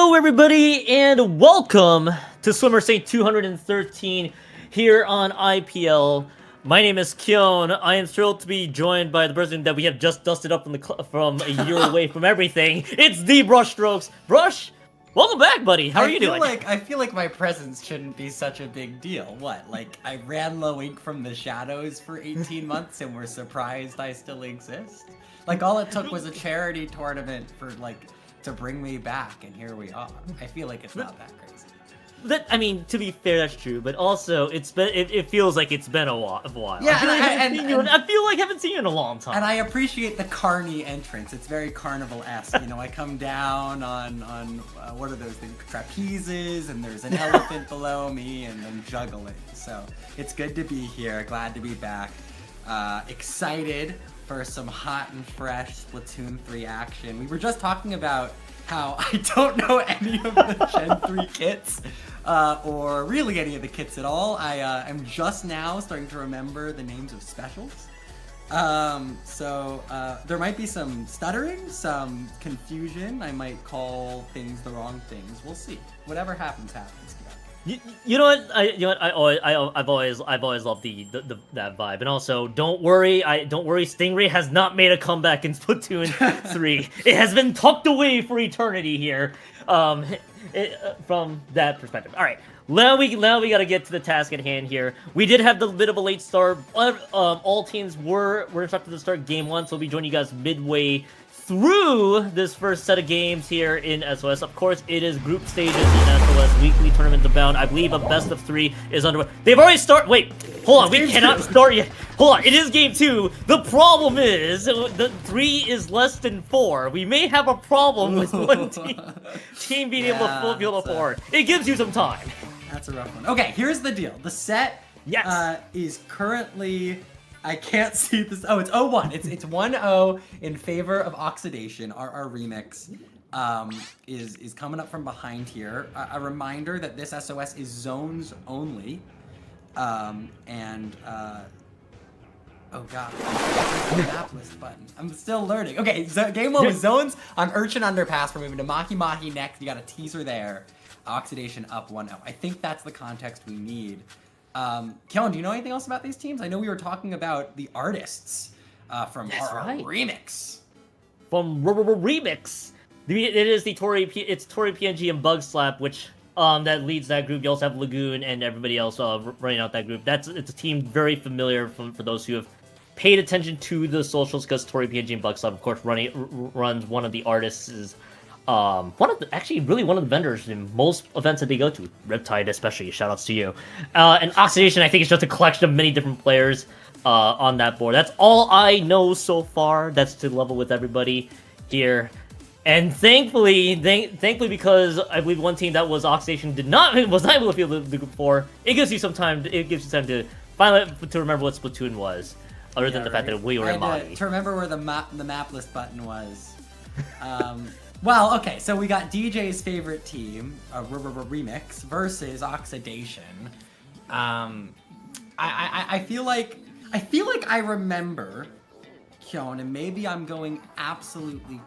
Hello everybody and welcome to Swimmer Saint 213 here on IPL. My name is Kyon. I am thrilled to be joined by the person that we have just dusted up from a year away from everything. It's the Brushstrokes. Brush, welcome back, buddy. How are you doing? I feel like my presence shouldn't be such a big deal. What? Like, I ran low ink from the shadows for 18 months and we're surprised I still exist? Like, all it took was a charity tournament for, like, to bring me back, and here we are. I feel like it's not that crazy. I mean, to be fair, that's true, but also it feels like it's been a while. Yeah, I feel like I haven't seen you in a long time. And I appreciate the carny entrance. It's very carnival-esque. You know, I come down on what are those things? Trapezes, and there's an elephant below me, and then juggling. So it's good to be here. Glad to be back. Excited for some hot and fresh Splatoon 3 action. We were just talking about how I don't know any of the Gen 3 kits, or really any of the kits at all. I am just now starting to remember the names of specials. So there might be some stuttering, some confusion. I might call things the wrong things. We'll see. Whatever happens, happens. You know what? I've always loved that vibe, and also don't worry. Stingray has not made a comeback in Splatoon 3. It has been tucked away for eternity here. From that perspective. All right, now we gotta get to the task at hand here. We did have the bit of a late start, but all teams were expected to start game 1, so we'll be joining you guys midway through this first set of games here in SOS. Of course, it is group stages in SOS, weekly tournament abound. I believe a best of 3 is underway. They've already started. Wait, hold on, we cannot start yet. Hold on, it is game 2. The problem is the 3 is less than 4. We may have a problem with one team being able to fulfill the 4. It gives you some time. That's a rough one. Okay, here's the deal. The set is currently, I can't see this. Oh, it's 0-1. It's 1-0 in favor of Oxidation. RRRemix is coming up from behind here. A reminder that this SOS is zones only. Oh god, the map list button. I'm still learning. Okay, so game 1 was zones on Urchin Underpass. We're moving to Mahi Mahi next. You got a teaser there. Oxidation up 1-0. I think that's the context we need. Kellen, do you know anything else about these teams? I know we were talking about the artists from RRRemix. From RRRemix. It is the Tory PNG and Bug Slap, which that leads that group. You also have Lagoon and everybody else running out that group. It's a team very familiar for those who have paid attention to the socials, because Tory PNG and Bug Slap, of course, runs one of the artists' one of the vendors in most events that they go to. Riptide especially, shoutouts to you. And Oxidation, I think, is just a collection of many different players on that board. That's all I know so far. That's to level with everybody here. And thankfully, because I believe one team that was Oxidation was not able to field the group 4, it gives you some time. It gives you time to finally to remember what Splatoon was, other than the fact that we were in Mali. To remember where the map list button was. Well, okay, so we got DJ's favorite team, RRRemix, versus Oxidation. I feel like I remember, Kyon, and maybe I'm going absolutely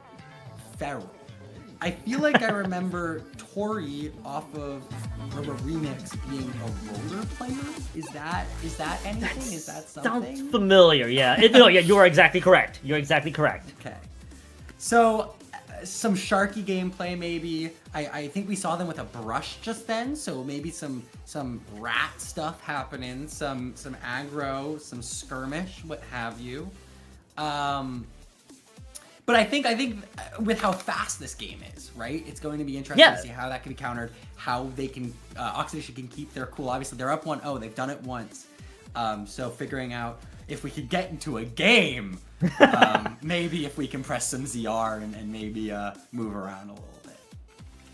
feral. I feel like I remember Tori off of RRRemix being a roller player. Is that anything? Is that something? Sounds familiar. Yeah. No, yeah, you are exactly correct. You're exactly correct. Okay. So, some Sharky gameplay maybe. I think we saw them with a brush just then, so maybe some rat stuff happening, some aggro, some skirmish, what have you. But I think with how fast this game is, right? It's going to be interesting to see how that can be countered, how they can Oxidation can keep their cool. Obviously, they're up 1-0. They've done it once. So figuring out if we could get into a game, maybe if we can press some ZR and maybe move around a little bit.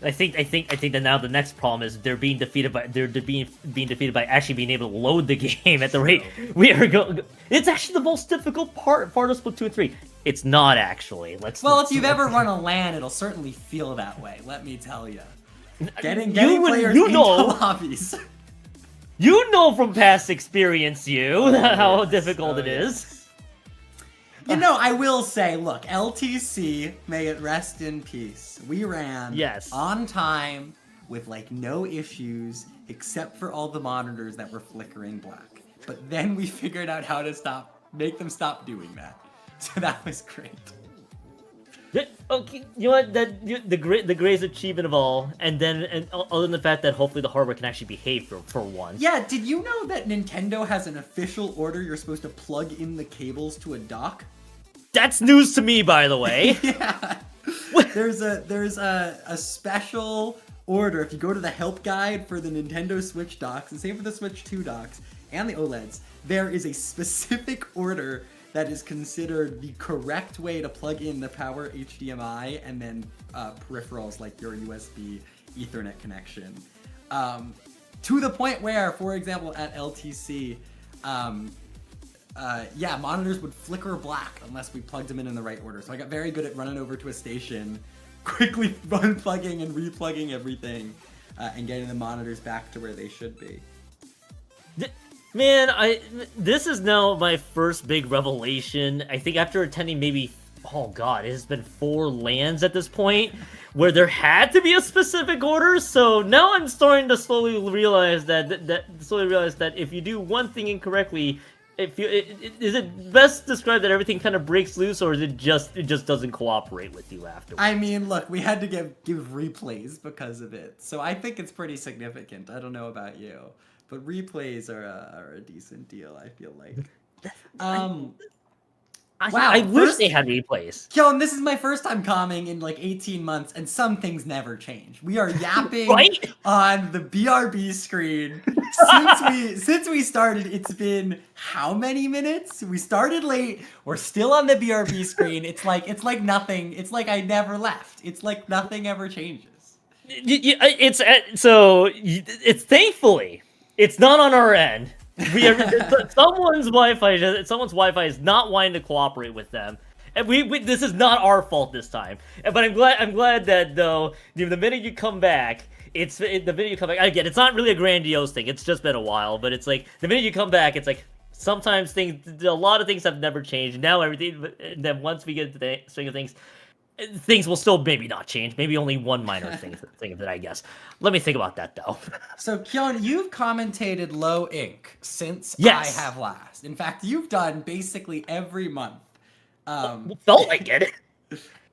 I think that now the next problem is they're being defeated by actually being able to load the game at the rate we are going. It's actually the most difficult part of Splatoon 3. It's not actually. Well, if you've ever run a LAN, it'll certainly feel that way. Let me tell you. Getting players into lobbies. You know from past experience, how difficult it is. You know, I will say, look, LTC, may it rest in peace. We ran on time with like no issues except for all the monitors that were flickering black. But then we figured out how to make them stop doing that. So that was great. Okay, you know what? The greatest achievement of all, and other than the fact that hopefully the hardware can actually behave for once. Yeah, did you know that Nintendo has an official order you're supposed to plug in the cables to a dock? That's news to me, by the way. Yeah. There's a special order. If you go to the help guide for the Nintendo Switch docks, and same for the Switch 2 docks and the OLEDs, there is a specific order that is considered the correct way to plug in the power HDMI and then peripherals like your USB Ethernet connection. To the point where, for example, at LTC, monitors would flicker black unless we plugged them in the right order. So I got very good at running over to a station, quickly unplugging and replugging everything, and getting the monitors back to where they should be. Man, this is now my first big revelation. I think after attending maybe, oh god, it has been 4 LANs at this point, where there had to be a specific order. So now I'm starting to slowly realize that if you do one thing incorrectly, is it best described that everything kind of breaks loose, or is it just doesn't cooperate with you afterwards? I mean, look, we had to give replays because of it, so I think it's pretty significant. I don't know about you. But replays are a decent deal, I feel like. I wish they had replays. Kyon, this is my first time commenting in like 18 months, and some things never change. We are yapping on the BRB screen. Since we started, it's been how many minutes? We started late. We're still on the BRB screen. It's like nothing. It's like I never left. It's like nothing ever changes. It's thankfully. It's not on our end. Someone's Wi-Fi is not wanting to cooperate with them, and this is not our fault this time. But I'm glad that though the minute you come back, again, it's not really a grandiose thing. It's just been a while, but it's like the minute you come back, it's like sometimes a lot of things have never changed. Now everything, and then once we get into the swing of things will still maybe not change. Maybe only one minor thing of it, I guess. Let me think about that, though. So, Kyon, you've commentated Low Ink since I have last. In fact, you've done basically every month. Felt like it.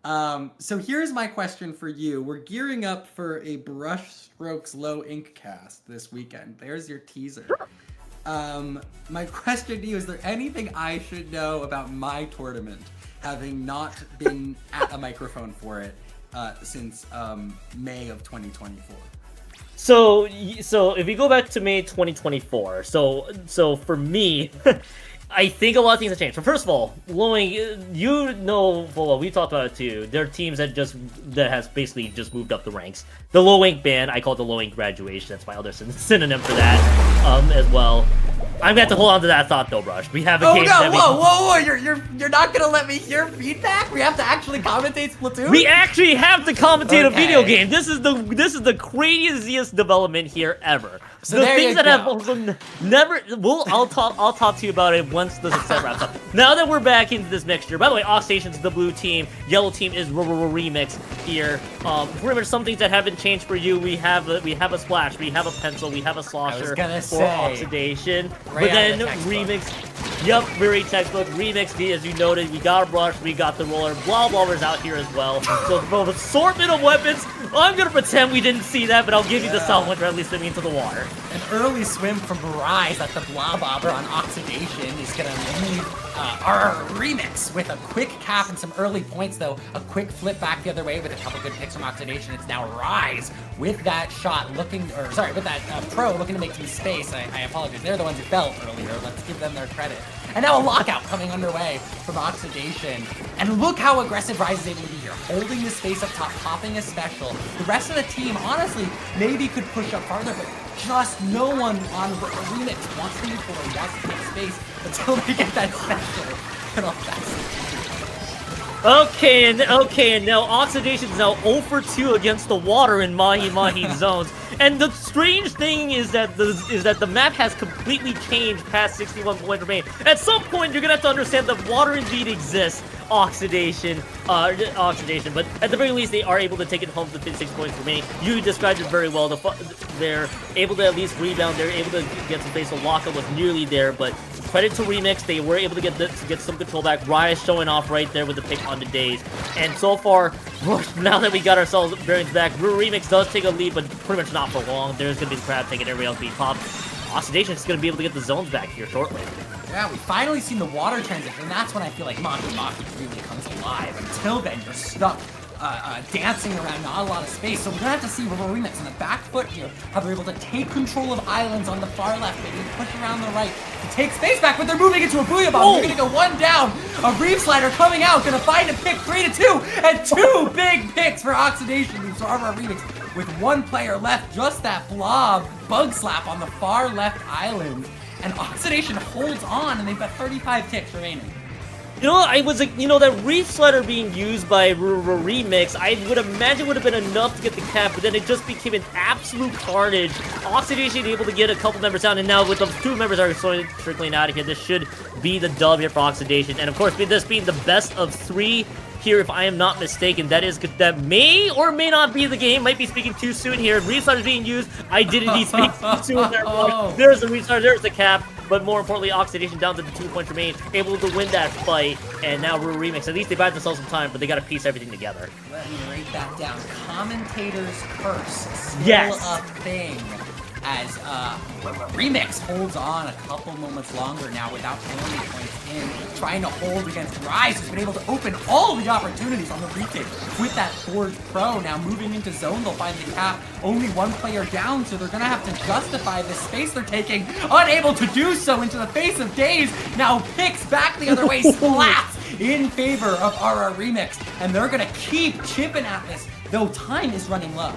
So here's my question for you. We're gearing up for a Brushstrokes Low Ink cast this weekend. There's your teaser. My question to you, is there anything I should know about my tournament, having not been at a microphone for it since May of 2024? So if we go back to May 2024, so for me, I think a lot of things have changed. So first of all, Lowing, you know, well, we talked about it too. There are teams that has basically just moved up the ranks. The Low Ink band, I call it the Low Ink graduation. That's my other synonym for that, as well. I'm gonna have to hold on to that thought though, Brush. We have a game. Oh no! Whoa! You're not gonna let me hear feedback? We have to actually commentate Splatoon? We actually have to commentate a video game. This is the craziest development here ever. So the things that have never. I'll talk to you about it once the set wraps up. Now that we're back into this mixture. By the way, Oxidation's the blue team. Yellow team is RRRemix here. Pretty much some things that haven't changed for you. We have a splash. We have a pencil. We have a slosher for Oxidation. But then Remix, yep, very textbook. Remix, as you noted, we got a brush, we got the roller. Blah Blubber's out here as well. So for an assortment of weapons, I'm gonna pretend we didn't see that, but I'll give you the sound one for at least swimming into the water. An early swim from Rise at the Blah Bobber on Oxidation is gonna lead RRRemix with a quick cap and some early points, though. A quick flip back the other way with a couple good picks from Oxidation. It's now Rise with that shot with that pro looking to make some space. I apologize. They're the ones who fell earlier. Let's give them their credit. And now a lockout coming underway from Oxidation. And look how aggressive Rise is able to be here. Holding the space up top, popping a special. The rest of the team, honestly, maybe could push up farther, but just no one on Remix wants to move forward, wants to take space until they get that special. Okay, and now Oxidation is now 0 for 2 against the water in Mahi Mahi zones. And the strange thing is that the map has completely changed past 61 points remain. At some point, you're gonna have to understand that water indeed exists. Oxidation, but at the very least, they are able to take it home to 56 points remaining. You described it very well. They're able to at least rebound. They're able to get some space. So Lockup was nearly there, but credit to Remix, they were able to get some control back. Rise showing off right there with the pick on the days. And so far, now that we got ourselves bearings back, Remix does take a lead, but pretty much not for long. There's gonna be the crab taking everybody else being popped. Oxidation is gonna be able to get the zones back here shortly. Yeah, we finally seen the water transition, and that's when I feel like Maki really comes alive. Until then, you're stuck dancing around, not a lot of space. So we're gonna have to see Remix on the back foot here, how they're able to take control of islands on the far left, maybe push around the right to take space back, but they're moving into a Booyah Bomb. They're gonna go one down. A Reef Slider coming out, gonna find a pick 3-2, and 2 big picks for Oxidation. So RRRemix with 1 player left, just that blob bug slap on the far left island. And Oxidation holds on, and they've got 35 ticks remaining. You know, I was like, that Reef Slider being used by Remix, I would imagine would have been enough to get the cap, but then it just became an absolute carnage. Oxidation able to get a couple members down, and now with the 2 members are trickling out of here, this should be the dub here for Oxidation. And of course, this being the best of 3 here, if I am not mistaken, that may or may not be the game. Might be speaking too soon here. Reef Slider is being used. I did indeed speak too soon there. There's the Reef Slider, there's the cap. But more importantly, Oxidation down to the 2 points remain, able to win that fight, and now Remix. At least they buy themselves some time, but they got to piece everything together. Let me write that down. Commentator's curse, still yes. a thing. As Remix holds on a couple moments longer now without any points in, trying to hold against Rise, who's been able to open all the opportunities on the retake with that Forge Pro. Now moving into zone, they'll find the cap. Only 1 player down, so they're gonna have to justify the space they're taking. Unable to do so into the face of Days. Now picks back the other way, splats in favor of RRRemix, and they're gonna keep chipping at this, though time is running low.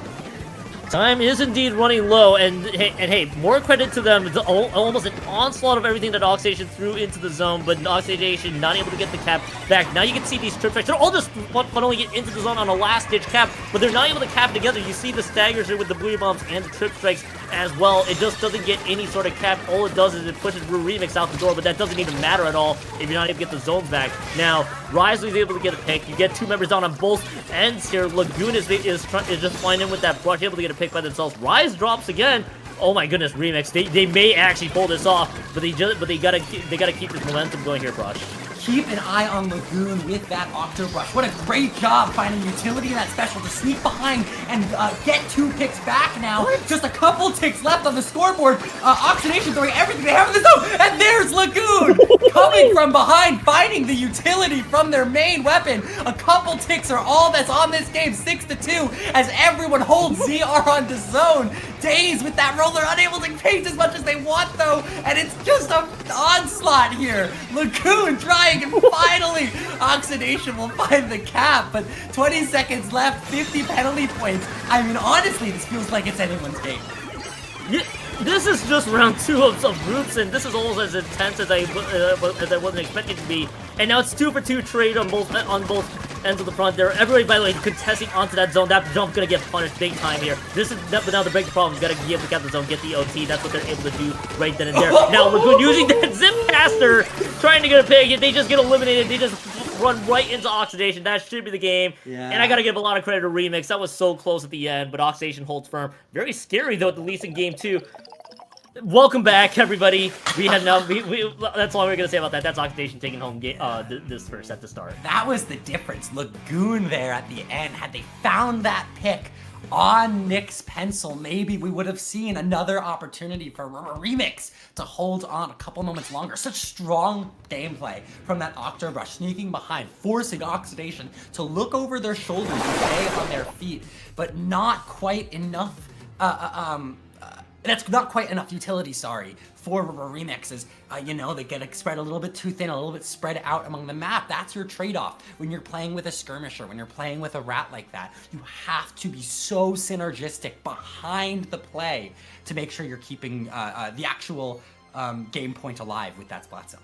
Time is indeed running low, and hey, more credit to them. It's almost an onslaught of everything that Oxidation threw into the zone, but Oxidation not able to get the cap back. Now you can see these trip strikes. They're all just funneling it into the zone on a last-ditch cap, but they're not able to cap together. You see the staggers here with the Booyah Bombs and the trip strikes as well. It just doesn't get any sort of cap. All it does is it pushes Remix out the door, but that doesn't even matter at all if you're not able to get the zones back. Now, Risley's able to get a pick. You get 2 members down on both ends here. Lagoon is just flying in with that brush, able to get a pick by themselves. Rise drops again. Oh my goodness, Remix. They may actually pull this off, but they gotta keep this momentum going here, Brush. Keep an eye on Lagoon with that Octo Brush. What a great job finding utility in that special to sneak behind and get 2 picks back now. What? Just a couple ticks left on the scoreboard. Oxidation throwing everything they have in the zone, and there's Lagoon coming from behind, finding the utility from their main weapon. A couple ticks are all that's on this game, 6-2, as everyone holds ZR onto zone. Days with that roller, unable to paint as much as they want though, and it's just an onslaught here. Lagoon trying, and finally Oxidation will find the cap, but 20 seconds left, 50 penalty points. I mean, honestly, this feels like it's anyone's game. Yeah, this is just round 2 of Roots, and this is almost as intense as I wasn't expecting it to be. And now it's 2 for 2 trade on both ends of the front there. Everybody, by the way, contesting onto that zone. That jump's gonna get punished big time here. But now to break the problem, you gotta be able to get the zone, get the OT. That's what they're able to do right then and there. Now Lagoon using that Zip Caster, trying to get a pick. They just get eliminated. They just run right into Oxidation. That should be the game. Yeah. And I gotta give a lot of credit to Remix. That was so close at the end, but Oxidation holds firm. Very scary though, at least in game 2. Welcome back, everybody. We have now. That's all we're gonna say about that. That's Oxidation taking home this first set to start. That was the difference. Lagoon there at the end. Had they found that pick on Nick's pencil, maybe we would have seen another opportunity for Remix to hold on a couple moments longer. Such strong gameplay from that Octo Brush, sneaking behind, forcing Oxidation to look over their shoulders and stay on their feet, but not quite enough. That's not quite enough utility, sorry, for Remixes. They get spread a little bit too thin, a little bit spread out among the map. That's your trade-off when you're playing with a skirmisher, when you're playing with a rat like that. You have to be so synergistic behind the play to make sure you're keeping the actual game point alive with that splat zone.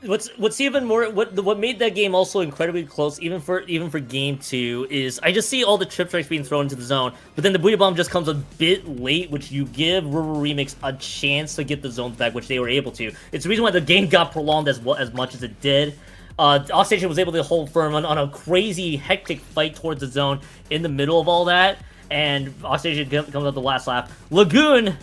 what's even more what made that game also incredibly close, even for game 2, is I just see all the trip strikes being thrown into the zone, but then the Booyah Bomb just comes a bit late, which you give RRRemix a chance to get the zones back, which they were able to. It's the reason why the game got prolonged as much as it did. Oxidation was able to hold firm on a crazy, hectic fight towards the zone in the middle of all that, and Oxidation comes up the last lap. Lagoon,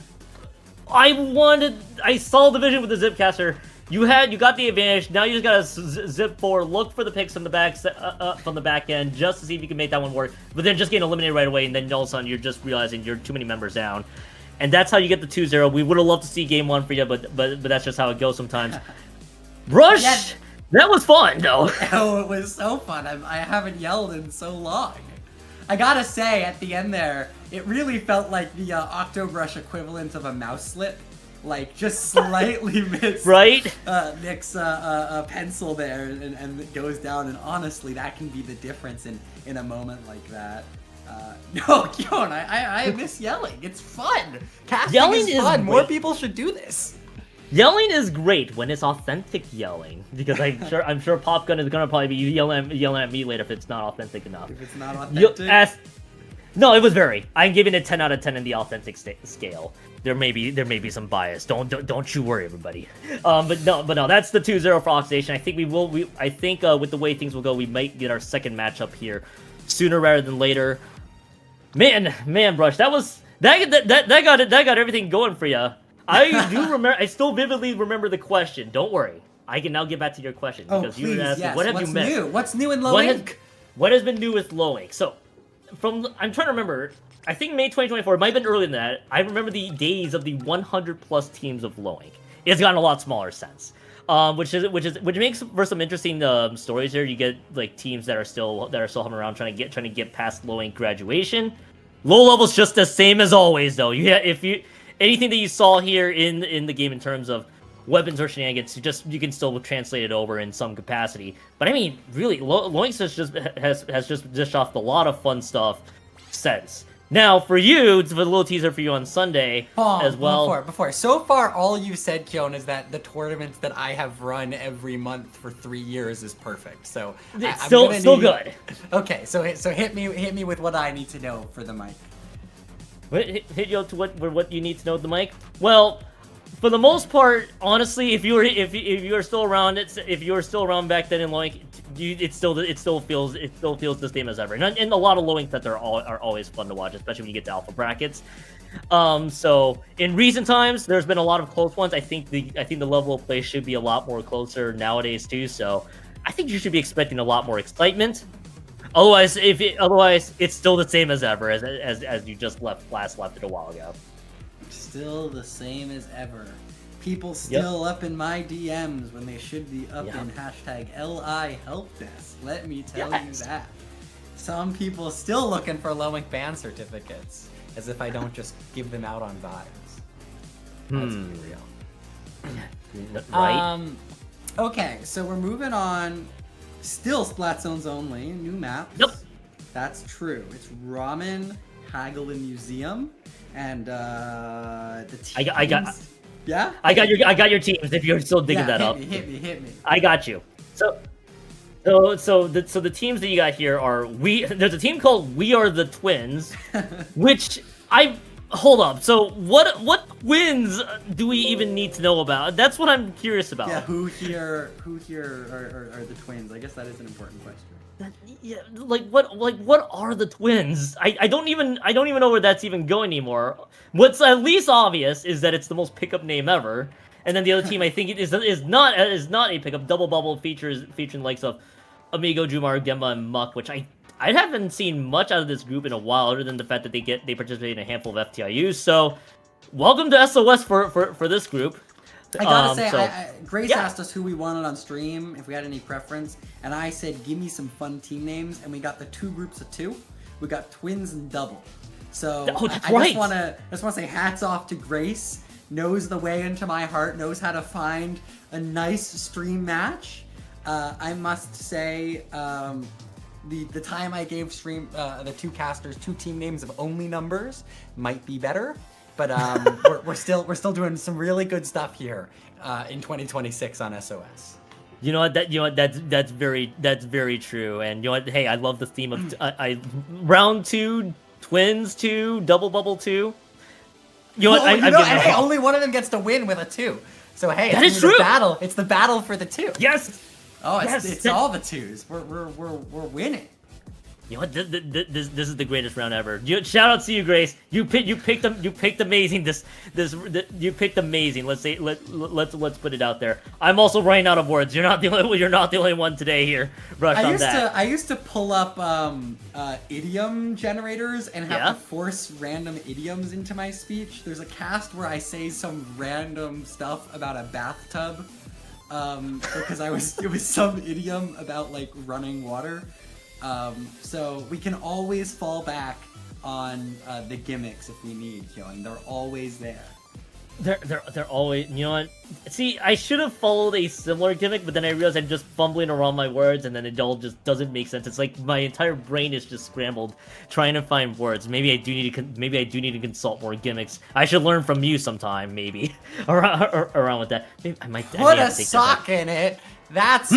I saw the vision with the Zipcaster. You got the advantage. Now you just gotta zip forward, look for the picks from the back end, just to see if you can make that one work. But then just getting eliminated right away, and then all of a sudden you're just realizing you're too many members down, and that's how you get the 2-0. We would have loved to see game 1 for you, but that's just how it goes sometimes. Rush, yeah. That was fun though. Oh, it was so fun. I haven't yelled in so long. I gotta say, at the end there, it really felt like the Octobrush equivalent of a mouse slip. Like, just slightly missed right? Nick's pencil there, and it goes down, and honestly, that can be the difference in a moment like that. No, Kyon, I miss yelling. It's fun. Casting yelling is fun. Great. More people should do this. Yelling is great when it's authentic yelling, because I'm sure Popgun is gonna probably be yelling at me later if it's not authentic enough. If it's not authentic. No, it was very. I'm giving it 10 out of 10 in the authentic scale. There may be some bias. Don't you worry, everybody. But no, that's the 2-0 for Oxidation. I think I think with the way things will go, we might get our second matchup here sooner rather than later. Man, Brush, that got everything going for you. I do remember. I still vividly remember the question. Don't worry, I can now get back to your question because you were asking, what have you missed? New? What's new in Low Ink? What has been new with Low Ink? So, I'm trying to remember. I think May 2024, it might have been earlier than that. I remember the days of the 100+ teams of Low Ink. It's gotten a lot smaller since, which makes for some interesting stories here. You get like teams that are still humming around trying to get past Low Ink graduation. Low level's just the same as always, though. Anything that you saw here in the game in terms of weapons or shenanigans, you can still translate it over in some capacity. But I mean, really, Low Ink has just dished off a lot of fun stuff since. Now, for you, it's a little teaser for you on Sunday as well. Before. So far, all you've said, Kyon, is that the tournaments that I have run every month for 3 years is perfect. So it's still good. Okay, so hit me with what I need to know for the mic. Hit you up to what you need to know with the mic. Well, for the most part, honestly, if you were still around back then in Low Ink, it still feels the same as ever. And a lot of Low Ink sets are always fun to watch, especially when you get to alpha brackets. So in recent times, there's been a lot of close ones. I think the level of play should be a lot more closer nowadays too. So I think you should be expecting a lot more excitement. Otherwise, it's still the same as ever, as you just last left it a while ago. Still the same as ever. People still up in my DMs when they should be up in #LI helpdesk. Let me tell you that. Some people still looking for Low Ink band certificates, as if I don't just give them out on vibes. Let's be real. Right. Okay, so we're moving on. Still Splat Zones only, new maps. Yep. That's true. It's Ramen, Haggle, and Museum, and the teams. I got. Yeah. I got your teams. If you're still digging that up. Hit me. I got you. So the teams that you got here are There's a team called We Are the Twins, which hold up. So what twins do we even need to know about? That's what I'm curious about. Yeah, who here are the twins? I guess that is an important question. What are the twins? I don't even know where that's even going anymore. What's at least obvious is that it's the most pickup name ever. And then the other team I think is not a pickup. Dubble Bubble featuring the likes of Amigo, Jumar, Gemma, and Muck, which I haven't seen much out of this group in a while, other than the fact that they participate in a handful of FTIUs. So, welcome to SOS for this group. I gotta say, Grace asked us who we wanted on stream, if we had any preference, and I said, give me some fun team names, and we got the 2 groups of 2. We got Twins and Double. So, I just wanna say hats off to Grace, knows the way into my heart, knows how to find a nice stream match. I must say, the time I gave the 2 casters 2 team names of only numbers might be better. But we're still doing some really good stuff here in 2026 on SOS. You know what? That's very true. And you know what? Hey, I love the theme of round 2, twins 2, double bubble 2. You know what? And hey, only one of them gets to win with a 2. So hey, that is true. Battle. It's the battle for the 2. Yes. Oh, it's all the 2s. We're winning. You know what? This is the greatest round ever. Shout out to you, Grace. You picked amazing. You picked amazing. Let's put it out there. I'm also running out of words. You're not the only one today here. I used to pull up idiom generators and have to force random idioms into my speech. There's a cast where I say some random stuff about a bathtub because it was some idiom about like running water. So we can always fall back on the gimmicks if we need, and they're always there. They're always, you know what? See, I should have followed a similar gimmick, but then I realized I'm just fumbling around my words, and then it all just doesn't make sense. It's like my entire brain is just scrambled trying to find words. Maybe I do need to consult more gimmicks. I should learn from you sometime, maybe around with that. Maybe I might. Put a sock in it. That's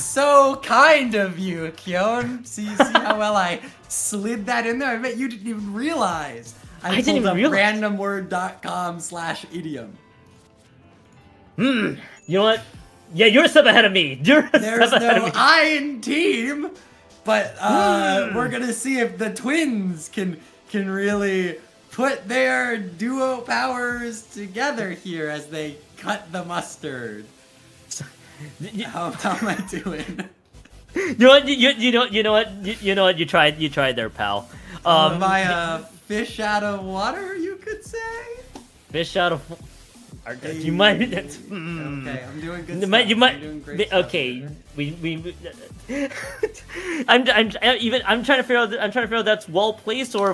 so kind of you, Kyon. See how well I slid that in there? I bet you didn't even realize. I didn't even realize. randomword.com/idiom. You know what? Yeah, you're a step ahead of me. There's no I in team, but we're gonna see if the twins can really put their duo powers together here as they cut the mustard. How am I doing? You know what? You know what? You tried there, pal. Am I a fish out of water? You could say. Fish out of. You might. Okay, I'm doing good. You might. I'm doing great okay, I'm trying to figure out. If that's well placed or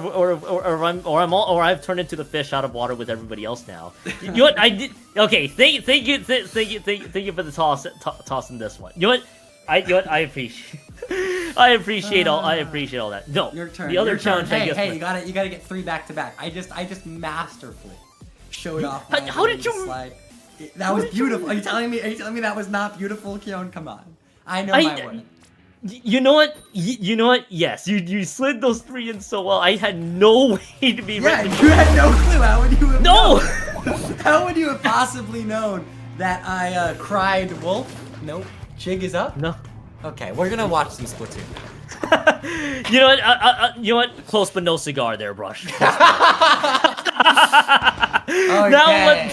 I've turned into the fish out of water with everybody else now. You know what? I did. Okay, thank you for the tossing this one. You know what? I appreciate all that. No, your turn. The other challenge. Hey, you gotta get 3 back to back. I just masterfully showed off. How did you? Slide. That was beautiful. Are you telling me that was not beautiful, Kyon? Come on. I know my word. You know what? Yes, you slid those 3 in so well. I had no way to be ready. Yeah, you had no clue. How would you have known? How would you have possibly known that I cried wolf? Nope. Jig is up? No. Okay, we're gonna watch some Splatoon. You know what? You know what? Close but no cigar there, Brush. Okay. Now,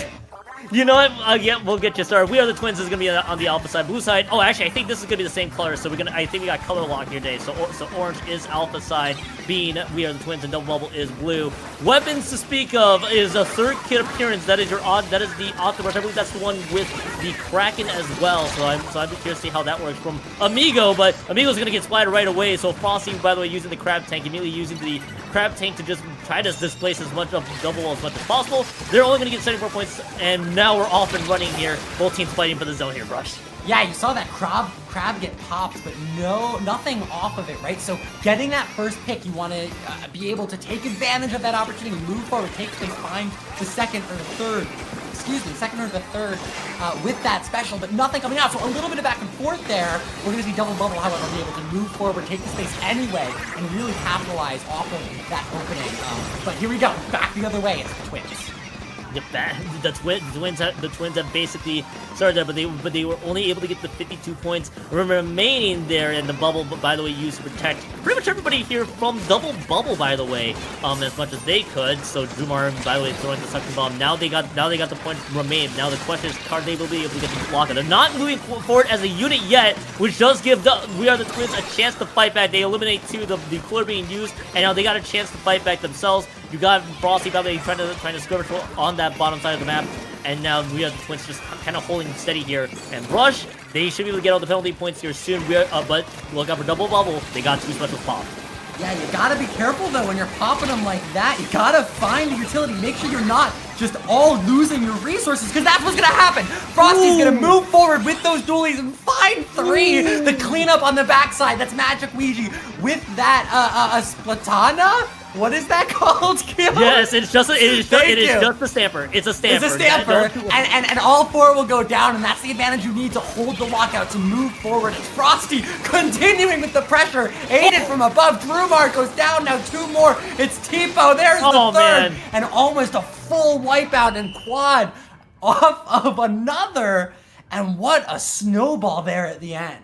you know what? Yeah, we'll get you started. We Are the Twins is gonna be on the alpha side, blue side. Oh, actually, I think this is gonna be the same color. So I think we got color lock here today. So orange is alpha side, being We Are the Twins, and Double Bubble is blue. Weapons to speak of is a 3rd kit appearance. That is the Octobrush. I believe that's the one with the Kraken as well. So I'm curious to see how that works from Amigo. But Amigo's gonna get splattered right away. So Frosty, by the way, using the crab tank, immediately using the crab tank to just try to displace as much of Double as much as possible. They're only gonna get 74 points, and now we're off and running here. Both teams fighting for the zone here, Brush. Yeah, you saw that crab get popped, but nothing off of it, right? So getting that first pick, you want to be able to take advantage of that opportunity, move forward, take space, find the second or the third with that special, but nothing coming out. So a little bit of back and forth there. We're going to see Double Bubble, however, be able to move forward, take the space anyway, and really capitalize off of that opening. But here we go, back the other way. It's the Twins. The twins have basically started there, but they were only able to get the 52 points remaining there, and the bubble, by the way, used to protect pretty much everybody here from Double Bubble, by the way, as much as they could. So Drumar, by the way, throwing the suction bomb. Now they got the points remain. Now the question is, are they will be able to get the block? They're not moving forward as a unit yet, which does give We Are the Twins a chance to fight back. They eliminate 2, the cooler being used, and now they got a chance to fight back themselves. You got Frosty probably trying to skirmish on that bottom side of the map, and now We Are the Twins just kind of holding steady here. And Brush, they should be able to get all the penalty points here soon. But look out for Double Bubble. They got 2 specials popped. Yeah, you gotta be careful though when you're popping them like that. You gotta find the utility. Make sure you're not just all losing your resources, because that's what's gonna happen. Frosty's gonna move forward with those dualies and find 3. The cleanup on the backside. That's Magic Ouija with that Splatana. What is that called, Gil? Yes, it is just a stamper. It's a stamper. It's a stamper, and all 4 will go down, and that's the advantage you need to hold the lockout to move forward. It's Frosty continuing with the pressure, aided from above. Drumar goes down, now 2 more. It's Tipo, there's the third, and almost a full wipeout and quad off of another, and what a snowball there at the end.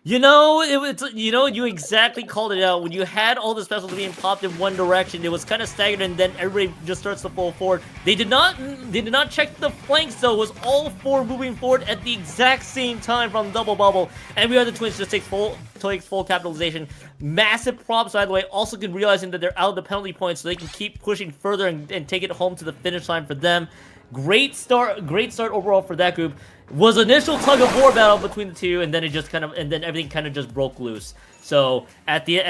You know, you exactly called it out. When you had all the specials being popped in one direction, it was kind of staggered, and then everybody just starts to fall forward. They did not check the flanks, though. It was all 4 moving forward at the exact same time from Dubble Bubble, and We Are the Twins just takes full capitalization. Massive props, by the way. Also good realizing that they're out of the penalty points, so they can keep pushing further and take it home to the finish line for them. Great start overall for that group. Was initial tug of war battle between the two, and then everything kind of just broke loose. So at the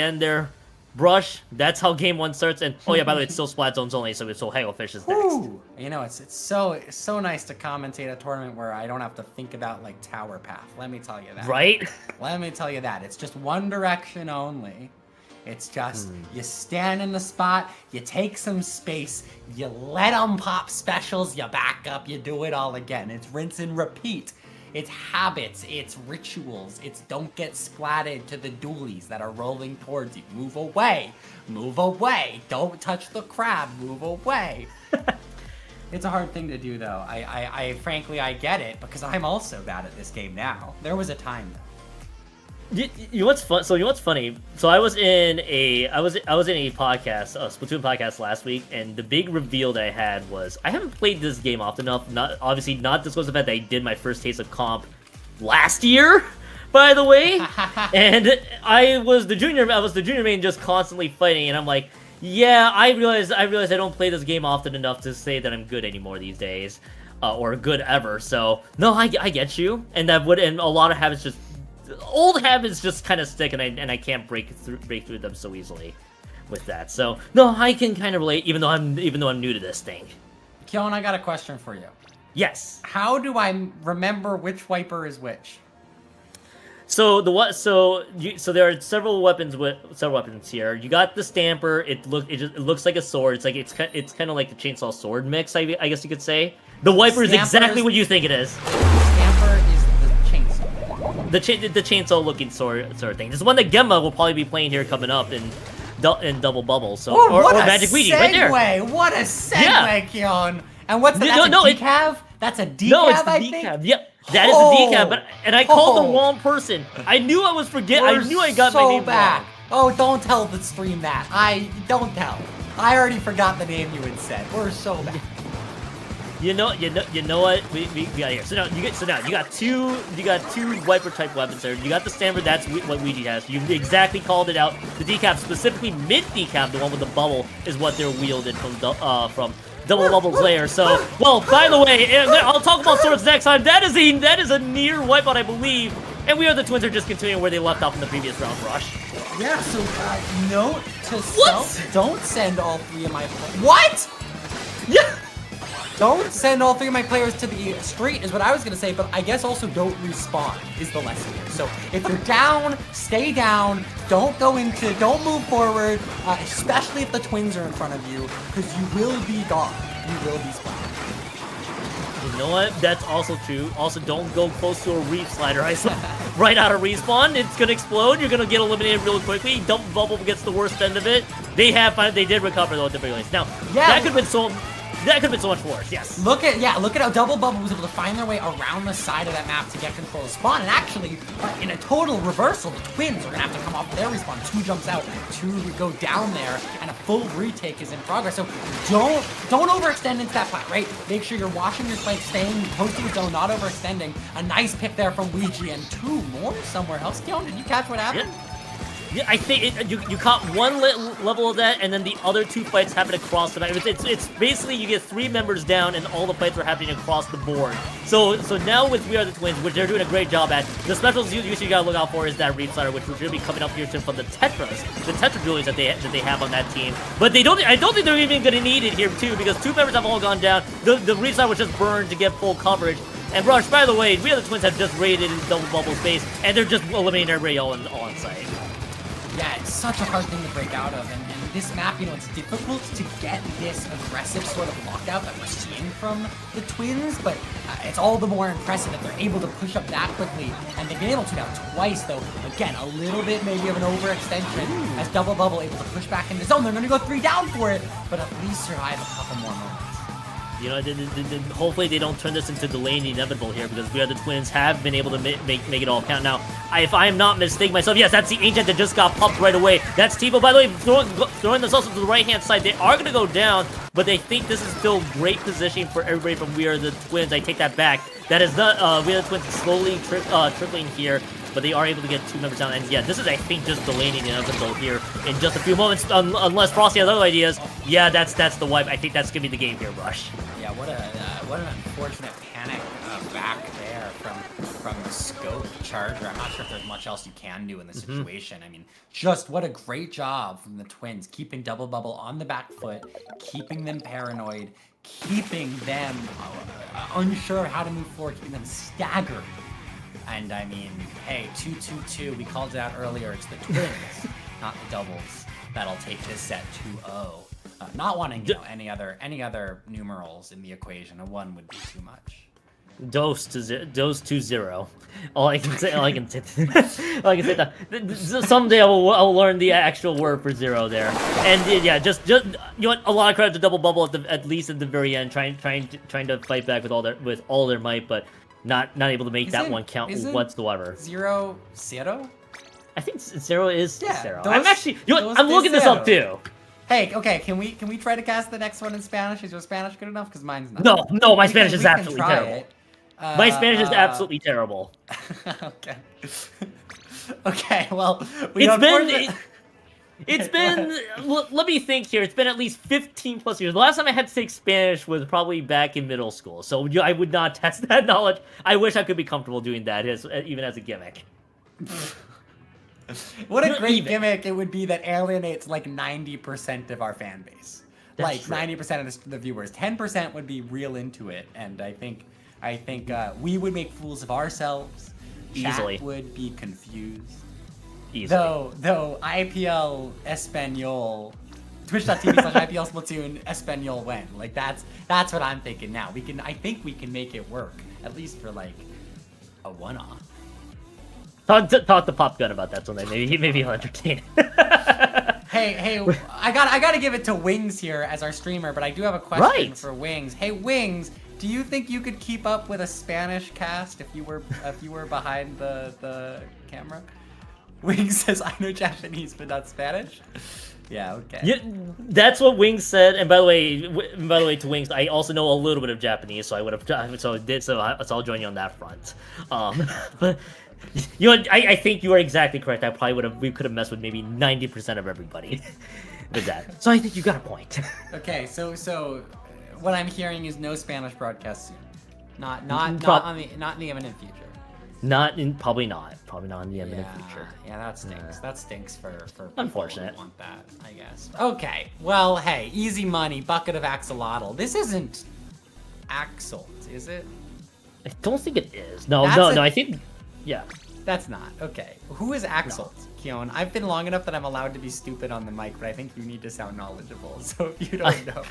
end there, Brush. That's how game 1 starts. And oh yeah, by the way, it's still Splat Zones only, so Hagglefish is next. Ooh. You know, it's so nice to commentate a tournament where I don't have to think about like tower path. Let me tell you that. Right? Let me tell you that. It's just one direction only. It's just, you stand in the spot, you take some space, you let them pop specials, you back up, you do it all again. It's rinse and repeat. It's habits, it's rituals, it's don't get splatted to the dualies that are rolling towards you. Move away, don't touch the crab, move away. It's a hard thing to do though. I frankly, I get it, because I'm also bad at this game now. There was a time though. You know what's fun? So you know what's funny? So I was in a podcast, a Splatoon podcast last week, and the big reveal that I had was I haven't played this game often enough. Not disclose the fact that I did my first taste of comp last year, by the way. And I was the junior main, just constantly fighting, and I'm like, yeah, I realize I don't play this game often enough to say that I'm good anymore these days, or good ever. So no, I get you, and a lot of habits just. Old habits just kind of stick, and I can't break through them so easily with that. So no, I can kind of relate, even though I'm new to this thing. Kyon, I got a question for you. Yes. How do I remember which wiper is which? So there are several weapons here. You got the stamper. It looks like a sword. It's kind of like the chainsaw sword mix. I guess you could say. The wiper is exactly what you think it is. Stamper is the chainsaw looking sword thing. This is one that Gemma will probably be playing here coming up in Dubble Bubble. So or Magic Weedy right there. What a segue, Kyon. And what's the decav? That's a decav, no, it's the decav. Yep, that is a decav. And I called the wrong person. I knew I was forgetting. I knew I got my name wrong. Oh, don't tell the stream that. Don't tell. I already forgot the name you had said. We're so bad. You know what we got here. So now you got two wiper type weapons there. You got the stamper. That's what Ouija has. You exactly called it out. The decap, specifically mid decap, the one with the bubble, is what they're wielded from Dubble Bubble's lair. So, well, by the way, I'll talk about swords next time. That is a near wipeout, I believe. And We Are the Twins are just continuing where they left off in the previous round, Rush. Yeah. So note to self: don't send all 3 of my what? Yeah. Don't send all 3 of my players to the street is what I was going to say, but I guess also don't respawn is the lesson here. So if you're down, stay down, don't move forward, especially if the twins are in front of you, because you will be gone. You will be splattered. You know what? That's also true. Also, don't go close to a reef slider. I saw right out of respawn. It's going to explode. You're going to get eliminated really quickly. Dubble Bubble gets the worst end of it. They did recover, though, at the very least. Now, that could have been so... That could have been so much worse, yes. Look at how Dubble Bubble was able to find their way around the side of that map to get control of spawn. And actually, in a total reversal, the twins are going to have to come off their respawn. 2 jumps out, 2 go down there, and a full retake is in progress. So don't overextend into that plat, right? Make sure you're watching your flank, staying close to the zone, not overextending. A nice pick there from Ouija, and 2 more somewhere else. Kyon, did you catch what happened? Yeah, I think you caught one level of that, and then the other 2 fights happened across the map. It's basically you get 3 members down, and all the fights are happening across the board. So now with We Are the Twins, which they're doing a great job at, the specials you gotta look out for is that Reef Slider, which will be coming up here soon from the Tetras, the Tetra Dualies that they have on that team. But I don't think they're even gonna need it here too, because 2 members have all gone down. The Reef Slider was just burned to get full coverage. And Rush, by the way, We Are the Twins have just raided in Dubble Bubble's base, and they're just eliminating everybody all on site. Yeah, it's such a hard thing to break out of, and this map, you know, it's difficult to get this aggressive sort of lockout that we're seeing from the Twins, but it's all the more impressive that they're able to push up that quickly, and they've been able to now twice, though. Again, a little bit maybe of an overextension as Dubble Bubble able to push back in the zone. They're going to go 3 down for it, but at least survive a couple more moments. You know, hopefully they don't turn this into delaying the inevitable here, because we are the Twins have been able to make it all count. Now, if I am not mistaken myself, yes, that's the Ancient that just got popped right away. That's Tivo, by the way, throwing this also to the right-hand side. They are going to go down, but they think this is still great positioning for everybody from We Are the Twins. I take that back. That is not, We Are the Twins slowly trickling here, but they are able to get 2 members down. And yeah, this is, I think, just delaying the inevitable here in just a few moments, unless Frosty has other ideas. Yeah, that's the wipe. I think that's going to be the game here, Rush. Yeah, what an unfortunate panic back there from the scope charger. I'm not sure if there's much else you can do in this situation. I mean, just what a great job from the Twins, keeping Dubble Bubble on the back foot, keeping them paranoid, keeping them unsure of how to move forward, keeping them staggered. And I mean, hey, 2-2-2, we called it out earlier, it's the Twins, not the Doubles, that'll take this set 2-0. Not wanting, you know, any other numerals in the equation. A 1 would be too much. Dose 2-0. All I can say. All I can say. Someday I'll learn the actual word for 0 there. And yeah, just you know what? A lot of credit to Dubble Bubble at least at the very end, trying to fight back with all their might, but not able to make that one count whatsoever. 0-0? I think 0 is 0. Those, I'm actually. You know what? I'm looking this up too. Hey, okay, can we try to cast the next one in Spanish? Is your Spanish good enough? Because mine's not. No, my Spanish is absolutely terrible. My Spanish is absolutely terrible. Okay. Okay, well, it's been, let me think here, it's been at least 15 plus years. The last time I had to take Spanish was probably back in middle school, so I would not test that knowledge. I wish I could be comfortable doing that, even as a gimmick. What a great gimmick it would be that alienates like 90% of our fan base. That's like 90% of the viewers. 10% would be real into it, and I think we would make fools of ourselves. Easily. Chat would be confused. Easily. Though IPL Espanol, twitch.tv/IPL Splatoon Espanol win. Like that's what I'm thinking now. I think we can make it work, at least for like a one-off. Talk to Pop Gun about that someday. Maybe he'll entertain it. Hey, I gotta give it to Wings here as our streamer, but I do have a question for Wings. Hey, Wings, do you think you could keep up with a Spanish cast if you were behind the camera? Wings says, I know Japanese, but not Spanish. Yeah, okay. Yeah, that's what Wings said. And by the way, to Wings, I also know a little bit of Japanese, so I would have, so I'll join you on that front. But you know, I think you are exactly correct. We could have messed with maybe 90% of everybody with that. So I think you got a point. Okay, so what I'm hearing is no Spanish broadcast soon. Not in the imminent future. Probably not in the imminent future. Yeah, that stinks. That stinks for unfortunate. People who want that, I guess. Okay, well, hey, easy money, Bucket of Axolotl. This isn't Axolt, is it? I don't think it is. No, I think, yeah. That's not. Okay. Who is Axolt, Keon? I've been long enough that I'm allowed to be stupid on the mic, but I think you need to sound knowledgeable. So if you don't know,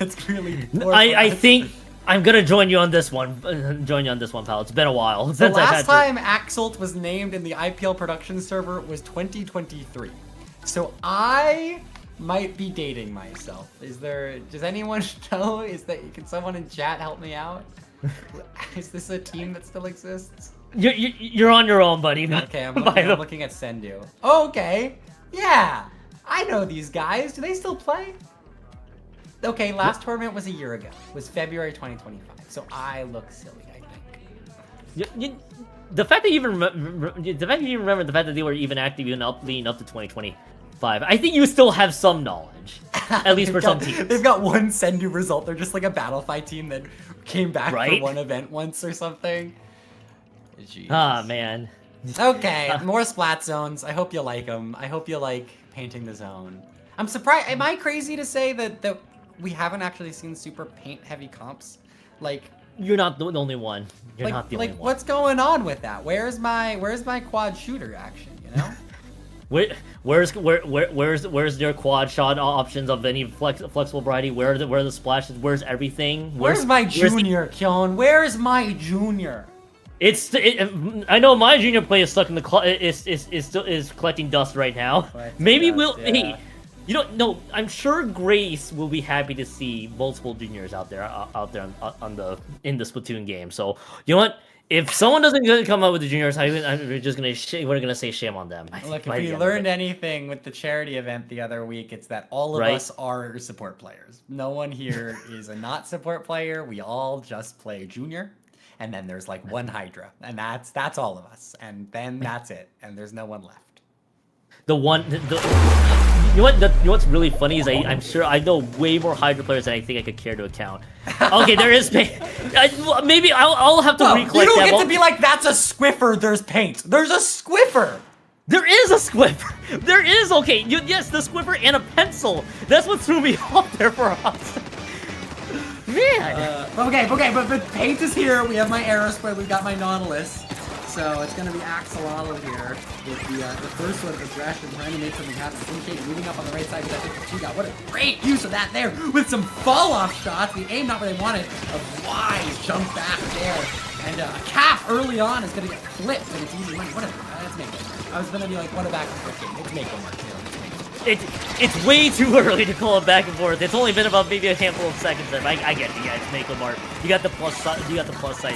it's really poor. I think I'm gonna join you on this one. Pal. It's been a while. The last time Axolt was named in the IPL production server was 2023. So I might be dating myself. Does anyone know? Can someone in chat help me out? Is this a team that still exists? You're on your own, buddy. Okay, I'm looking at Sendu. Oh, okay. Yeah. I know these guys. Do they still play? Okay, last tournament was a year ago. It was February 2025. So I look silly, I think. The fact that you even remember the fact that they were even active leading up to 2025, I think you still have some knowledge. At least for some teams. They've got one Sendu result. They're just like a Battlefy team that came back for one event once or something. Jeez. Ah, man. Okay, more Splat zones. I hope you like them. I hope you like painting the zone. I'm surprised. Am I crazy to say that we haven't actually seen super paint-heavy comps? Like, you're not the only one. You're not the only one. What's going on with that? Where's my quad shooter action? You know? Where's their quad shot options of any flexible variety? Where are the splashes? Where's everything? Where's my junior, Kyon? Where's my junior? I know my junior play is stuck in the is collecting dust right now. Maybe we'll. Yeah. Hey, you don't know. I'm sure Grace will be happy to see multiple juniors out there in the Splatoon game. So you know what? If someone doesn't come up with the juniors, we're just gonna say shame on them. Look, if we learned anything with the charity event the other week, it's that all of us are support players. No one here is a not support player. We all just play junior, and then there's like one Hydra, and that's all of us, and then that's it, and there's no one left. You know what's really funny is I'm sure I know way more Hydra players than I think I could care to account. Okay, there is paint. Maybe I'll have to recollect that. You don't get to be like, that's a Squiffer, there's paint. There's a Squiffer! There is a Squiffer! There is, okay, yes, the Squiffer and a pencil. That's what threw me off there for us. Man! But paint is here. We have my Aerospray, we've got my Nautilus. So it's going to be Axolotl here with the first one, Aggression, trying to make something happen. Syndicate moving up on the right side with that 52 got. What a great use of that there with some fall-off shots. The aim not where they wanted. A wise jump back there. And a cap early on is going to get flipped, and it's easy money. What a, that's Mako. I was going to be like, what a back and forth game. It's Mako Mark here. It's way too early to call it back and forth. It's only been about maybe a handful of seconds there. I get it. Yeah, it's Mako Mark. You got the plus side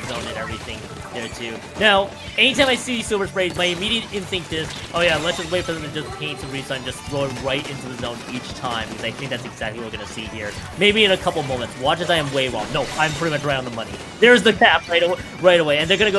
zone and everything there too. Now, anytime I see Silver Spray, my immediate instinct is, oh yeah, let's just wait for them to just paint some resign, just throw it right into the zone each time, because I think that's exactly what we're gonna see here. Maybe in a couple moments. Watch as I am way wrong. No, I'm pretty much right on the money. There's the cap right away, and they're gonna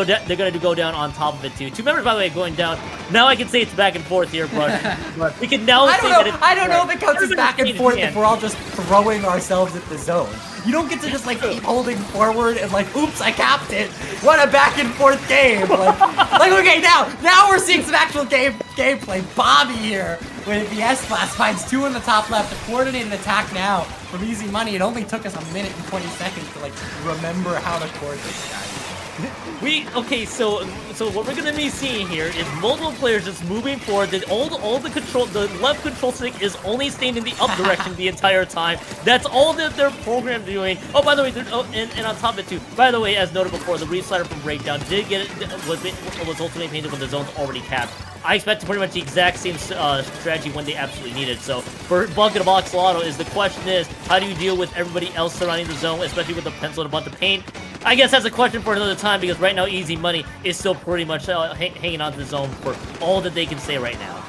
go down on top of it too. Two members, by the way, going down. Now I can say it's back and forth here, but we can now say that it's. I don't know if it counts as back and forth if we're all just throwing ourselves at the zone. You don't get to just like keep holding forward and like, oops, I capped it. What a back and forth game. Like okay, now we're seeing some actual gameplay. Babi here with the S-Blast finds two in the top left. A coordinated attack now from Easy Money. It only took us a minute and 20 seconds to like remember how to court this guy. So what we're gonna be seeing here is multiple players just moving forward. The left control stick is only staying in the up direction the entire time. That's all that they're programmed doing. Oh, by the way, and on top of it too. By the way, as noted before, the reslider from Breakdown did get it was ultimately painted when the zone's already capped. I expect pretty much the exact same strategy when they absolutely need it. So for Bucket of Axolotl, the question is, how do you deal with everybody else surrounding the zone, especially with the pencil and a bunch of paint? I guess that's a question for another time, because right now Easy Money is still pretty much hanging on to the zone for all that they can say right now.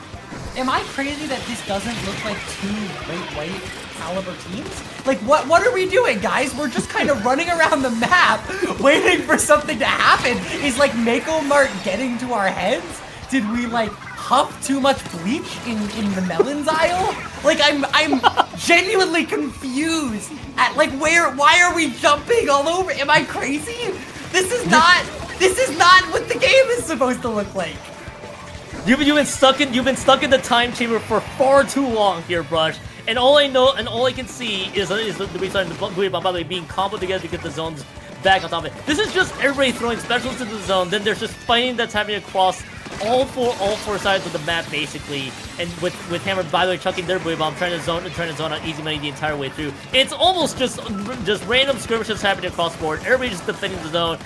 Am I crazy that this doesn't look like two great white caliber teams? Like, what are we doing, guys? We're just kind of running around the map waiting for something to happen. Is like Mako Mart getting to our heads? Did we like huff too much bleach in the melons aisle? Like I'm genuinely confused at like why are we jumping all over? Am I crazy? This is not what the game is supposed to look like. You've been stuck in the time chamber for far too long here, Brush. And all I know and all I can see is the reason the Bucket by the way being comboed together because the zone's back on top of it. This is just everybody throwing specials into the zone. Then there's just fighting that's happening across all four sides of the map basically, and with Hammer by the way chucking their buoy bomb, trying to zone out Easy Money the entire way through. It's almost just random skirmishes happening across the board. Everybody just defending the zone.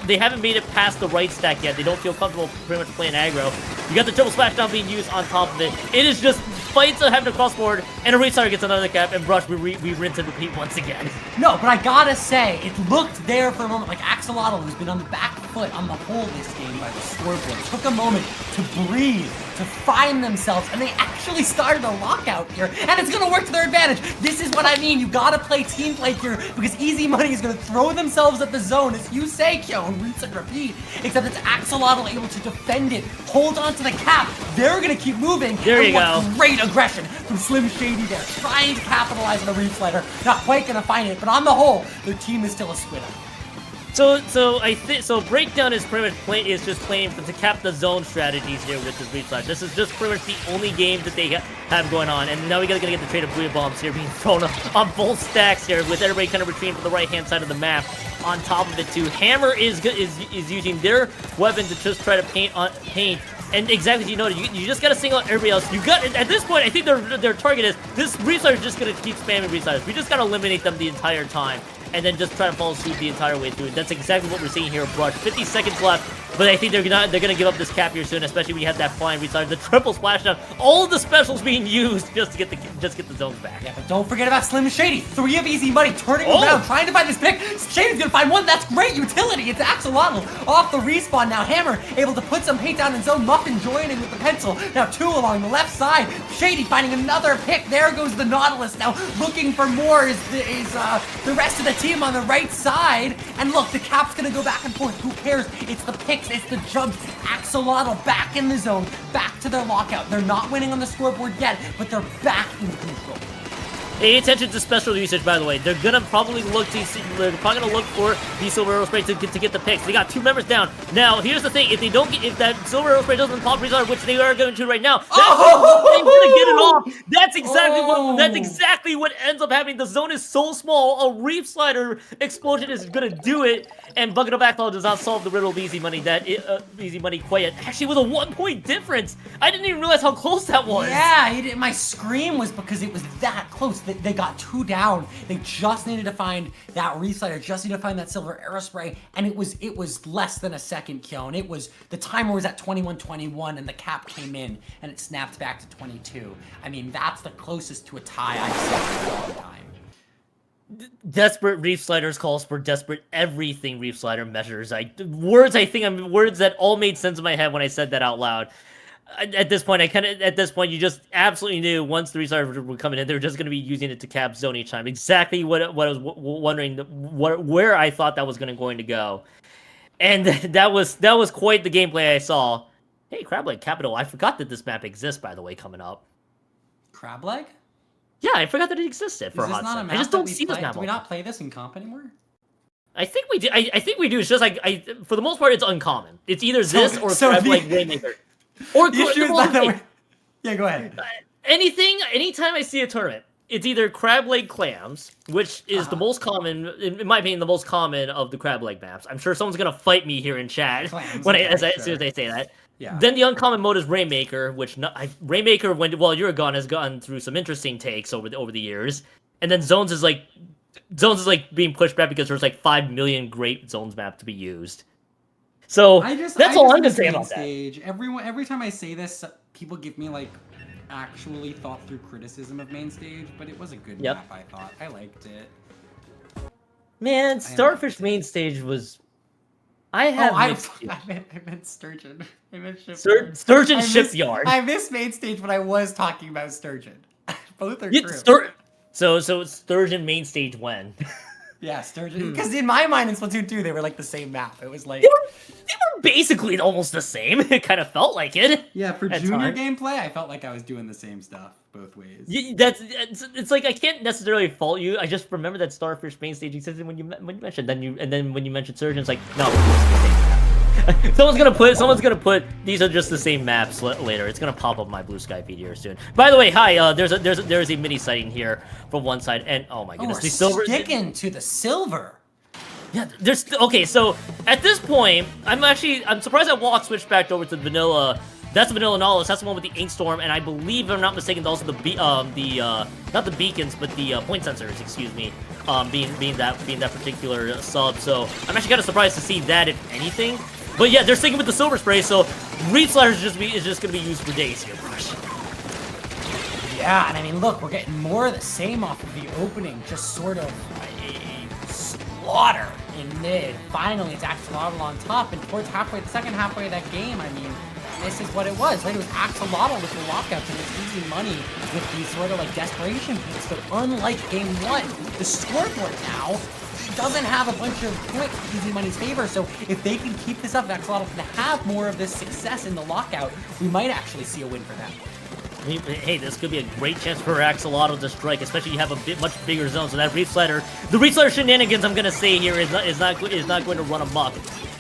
They haven't made it past the right stack yet. They don't feel comfortable pretty much playing aggro. You got the triple splashdown being used on top of it. It is just fights that happen across the board, and a restarter gets another cap, and Brush we rinse and repeat once again. No, but I gotta say, it looked there for a moment like Axolotl, who's been on the back foot on the whole this game by the scoreboard, took a moment to breathe, to find themselves, and they actually started a lockout here, and it's gonna work to their advantage. This is what I mean. You gotta play team play here, because Easy Money is gonna throw themselves at the zone, as you say, Kyon, rinse and repeat, except it's Axolotl able to defend it, hold on to the cap. They're gonna keep moving. There you go. Great aggression from Slim Shady there, trying to capitalize on the reef slider. Not quite gonna find it, but on the whole, their team is still a split up. So Breakdown is pretty much just playing to cap the zone strategies here with this reef slash. This is just pretty much the only game that they have going on, and now we gotta get the trade of buoy bombs here being thrown on both stacks here, with everybody kind of retreating from the right hand side of the map. On top of it too, Hammer is using their weapon to just try to paint And exactly as you noted, you just gotta single out everybody else. You got at this point, I think their target is this Reefslider is just gonna keep spamming Reefsliders. We just gotta eliminate them the entire time, and then just try to follow suit the entire way through. That's exactly what we're seeing here, Brush. 50 seconds left, but I think they're gonna give up this cap here soon, especially when you have that flying Reefslider, the triple splashdown, all of the specials being used just to get the zones back. Yeah, but don't forget about Slim and Shady. 3 of Easy Money turning around, trying to find this pick. Shady's gonna find one. That's great utility. It's Axolotl off the respawn. Now Hammer able to put some paint down in zone. Muffin joining with the pencil. Now 2 along the left side. Shady finding another pick. There goes the Nautilus. Now looking for more is the rest of the team on the right side. And look, the cap's gonna go back and forth. Who cares? It's the picks. It's the jumps. Axolotl back in the zone. Back to their lockout. They're not winning on the scoreboard yet, but they're back in control. Pay attention to special usage, by the way. They're gonna probably look for the Silver Arrow Spray to get the picks. They got 2 members down. Now, here's the thing: if that Silver Arrow Spray doesn't pop Reefslider, which they are going to right now, they're gonna get it off. That's exactly what ends up happening. The zone is so small, a Reefslider explosion is gonna do it. And Bucket of Axolotl does not solve the riddle of Easy Money. Easy Money quite yet. Actually, with a 1-point difference. I didn't even realize how close that was. Yeah, my scream was because it was that close. They got 2 down. They just needed to find that Reefslider, just needed to find that Silver Arrow Spray, and it was less than a second, Kyon. It was, the timer was at 21-21, and the cap came in, and it snapped back to 22. I mean, that's the closest to a tie I've seen in a long time. Desperate Reefsliders calls for desperate everything Reefslider measures. Words that all made sense in my head when I said that out loud. At this point, you just absolutely knew once the Reefsliders were coming in, they were just going to be using it to cap zone each time. Exactly what I was wondering, where I thought that was going to go. And that was quite the gameplay I saw. Hey, Crab Leg Capital, I forgot that this map exists, by the way, coming up. Crab Leg? Yeah, I forgot that it existed for a hot second. I just don't see this map. Do we not play this in comp anymore? I think we do. I think we do. It's just for the most part, it's uncommon. It's either this or Crab Leg Rainmaker. Or yeah, go ahead. Anytime I see a tournament, it's either crab leg clams, which is the most common, in my opinion, the most common of the crab leg maps. I'm sure someone's gonna fight me here in chat as soon as they say that. Yeah. Then the uncommon mode is Rainmaker, which Rainmaker, while you're gone, has gone through some interesting takes over the years. And then Zones is being pushed back because there's 5 million great Zones map to be used. So that's all I'm gonna say about that. Every time I say this, people give me actually thought through criticism of main stage, but it was a good map. I thought I liked it. Man, Starfish main stage was. I meant Sturgeon. I meant Shipyard. Sturgeon Shipyard. I missed main stage, but I was talking about Sturgeon. Both are true. So Sturgeon main stage when? Yeah, Sturgeon. Because in my mind in Splatoon 2, they were the same map. It was they were basically almost the same. It kind of felt like it. Yeah, for junior gameplay, I felt like I was doing the same stuff both ways. It's I can't necessarily fault you. I just remember that Starfish main stage existed when you mentioned. Then when you mentioned Sturgeon, it's no. Someone's gonna put these are just the same maps later. It's gonna pop up my Blue Sky feed here soon. By the way, hi. There's a mini sighting here from one side, and oh my goodness, we're sticking to the silver. Yeah, okay. So at this point, I'm surprised that Walk switched back over to the vanilla. That's the vanilla Nautilus. That's the one with the Inkstorm, and I believe, if I'm not mistaken, also not the beacons, but the point sensors. Excuse me. Being that particular sub. So I'm actually kind of surprised to see that, if anything. But yeah, they're sticking with the Silver Spray, so Reefslider is just going to be used for days here, Brush. Yeah, and I mean, look, we're getting more of the same off of the opening, just sort of a slaughter in mid. Finally, it's Axolotl on top, and towards the second halfway of that game, I mean, this is what it was. It was Axolotl with the lockouts, and it's Easy Money with these sort of desperation picks. But unlike game 1, the scoreboard now doesn't have a bunch of points in Easy Money's favor. So if they can keep this up, Axolotl can have more of this success in the lockout. We might actually see a win for them. Hey, this could be a great chance for Axolotl to strike, especially you have a much bigger zone. So that the Reefslider shenanigans, I'm gonna say here, is not going to run amok.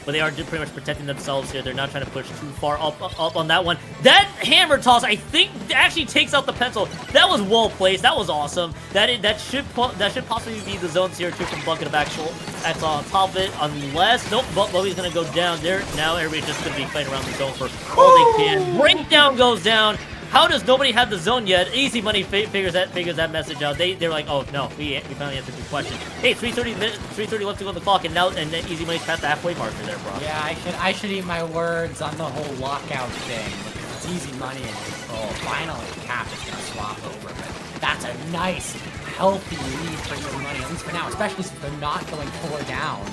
but they are just pretty much protecting themselves here. They're not trying to push too far up on that one. That hammer toss, I think, actually takes out the pencil. That was well placed. That was awesome. That should possibly be the zones here too from Bucket of Axolotl. That's on top of it, unless nope, Bubby's gonna go down there. Now everybody's just gonna be fighting around the zone for all they can. Breakdown goes down. How does nobody have the zone yet? Easy Money figures that message out. They're like, oh no, we finally answered the question. Hey, 3:30 left to go on the clock, and then Easy Money's past the halfway marker there, bro. Yeah, I should eat my words on the whole lockout thing. It's Easy Money in control. Finally, Cap is gonna swap over, but that's a nice, healthy lead for Easy Money, at least for now, especially since they're not going 4 down.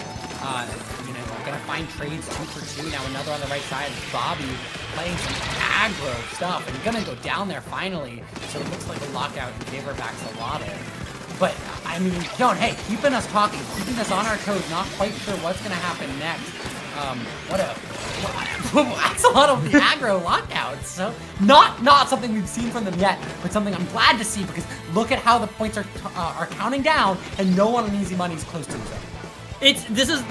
You know, gonna find trades 2 for 2. Now another on the right side. Bobby playing some aggro stuff and gonna go down there finally. So it looks like a lockout in favor of Axolotl. But I mean, hey, keeping us talking, keeping us on our toes. Not quite sure what's gonna happen next. Axolotl with the aggro lockouts. So not something we've seen from them yet, but something I'm glad to see because look at how the points are counting down and no one on Easy Money is close to the zone. This is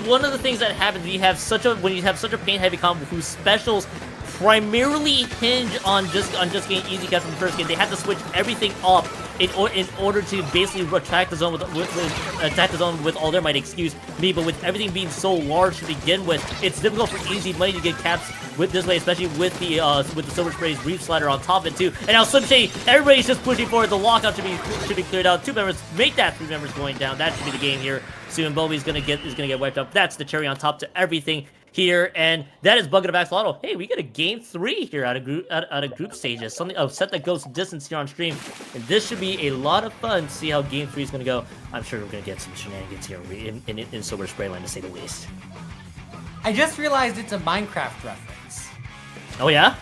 one of the things that happens when you have such a paint heavy combo whose specials primarily hinge on just getting easy caps from the first game. They had to switch everything up in order to basically attack the zone with all their might. Excuse me, but with everything being so large to begin with, it's difficult for Easy Money to get caps with this way, especially with the Silver Spray's Reef Slider on top of it too. And now Slim Shady, everybody's just pushing forward. The lockout should be cleared out. 2 members make that 3 members going down. That should be the game here. Soon Bobby's gonna get wiped up. That's the cherry on top to everything here, and that is Bucket of Axolotl. Hey, we get a game 3 here out of group stages. A set that goes distance here on stream, and this should be a lot of fun to see how game 3 is gonna go. I'm sure we're gonna get some shenanigans here in Silver Sprayland, to say the least. I just realized it's a Minecraft reference. Oh yeah?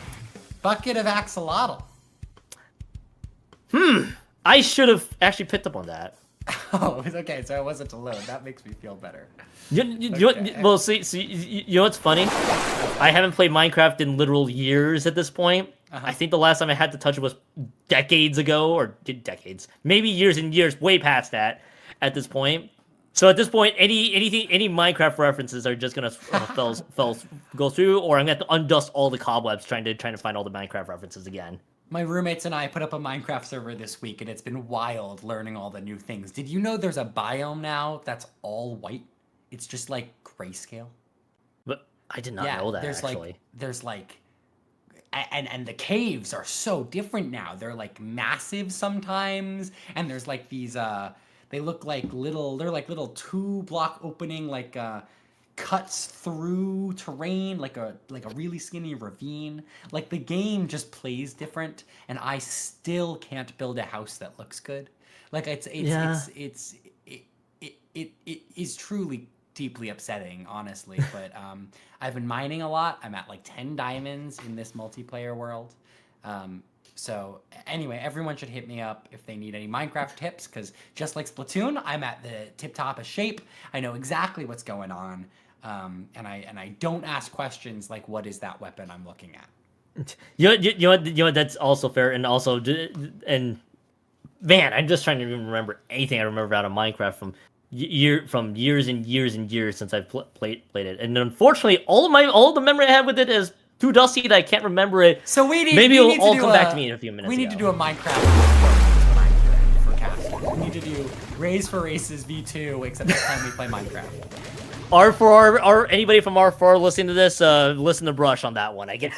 Bucket of Axolotl. I should have actually picked up on that. Oh, okay, so it wasn't alone. That makes me feel better. Well, see, you know what's funny? I haven't played Minecraft in literal years at this point. I think the last time I had to touch it was decades ago, or decades, maybe years and years, way past that at this point. So at this point, any Minecraft references are just gonna go through, or I'm gonna have to undust all the cobwebs trying to find all the Minecraft references again. My roommates and I put up a Minecraft server this week, and it's been wild learning all the new things. Did you know there's a biome now that's all white? It's just like grayscale. But I did not know that, actually. And the caves are so different now. They're like massive sometimes, and there's like these they look like little 2-block opening cuts through terrain like a really skinny ravine. Like the game just plays different, and I still can't build a house that looks good. Like it is truly deeply upsetting, honestly. But I've been mining a lot. I'm at like 10 diamonds in this multiplayer world. So anyway, everyone should hit me up if they need any Minecraft tips, because just like Splatoon, I'm at the tip top of shape. I know exactly what's going on. And I don't ask questions like, what is that weapon I'm looking at? You know what, that's also fair, and also, and man, I'm just trying to remember anything I remember out of Minecraft from years and years and years since I've played it, and unfortunately, all the memory I have with it is too dusty that I can't remember it. So maybe it'll all come back to me in a few minutes. We need to do a Minecraft for casting. We need to do Raise for Races V2, except this time we play Minecraft. Anybody from R4 listening to this, listen to Brush on that one. I guess.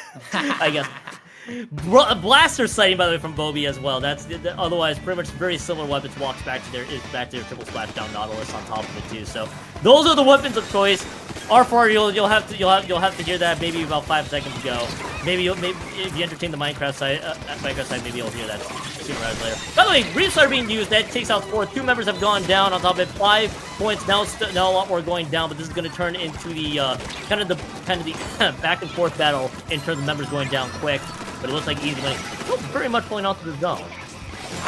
Blaster sighting, by the way, from Bobby as well. That's otherwise pretty much very similar weapons. Walks back to their triple splashdown Nautilus on top of it too. So those are the weapons of choice. R4, you'll have to hear that maybe about 5 seconds ago. Maybe if you entertain the Minecraft side, maybe you'll hear that sooner rather than later. By the way, Reefs are being used. That takes out 4. 2 members have gone down on top of it. 5 points now. Now a lot more going down, but this is going to turn into the kind of the back and forth battle in terms of members going down quick. But it looks like Easy Money still very much pulling out to the zone.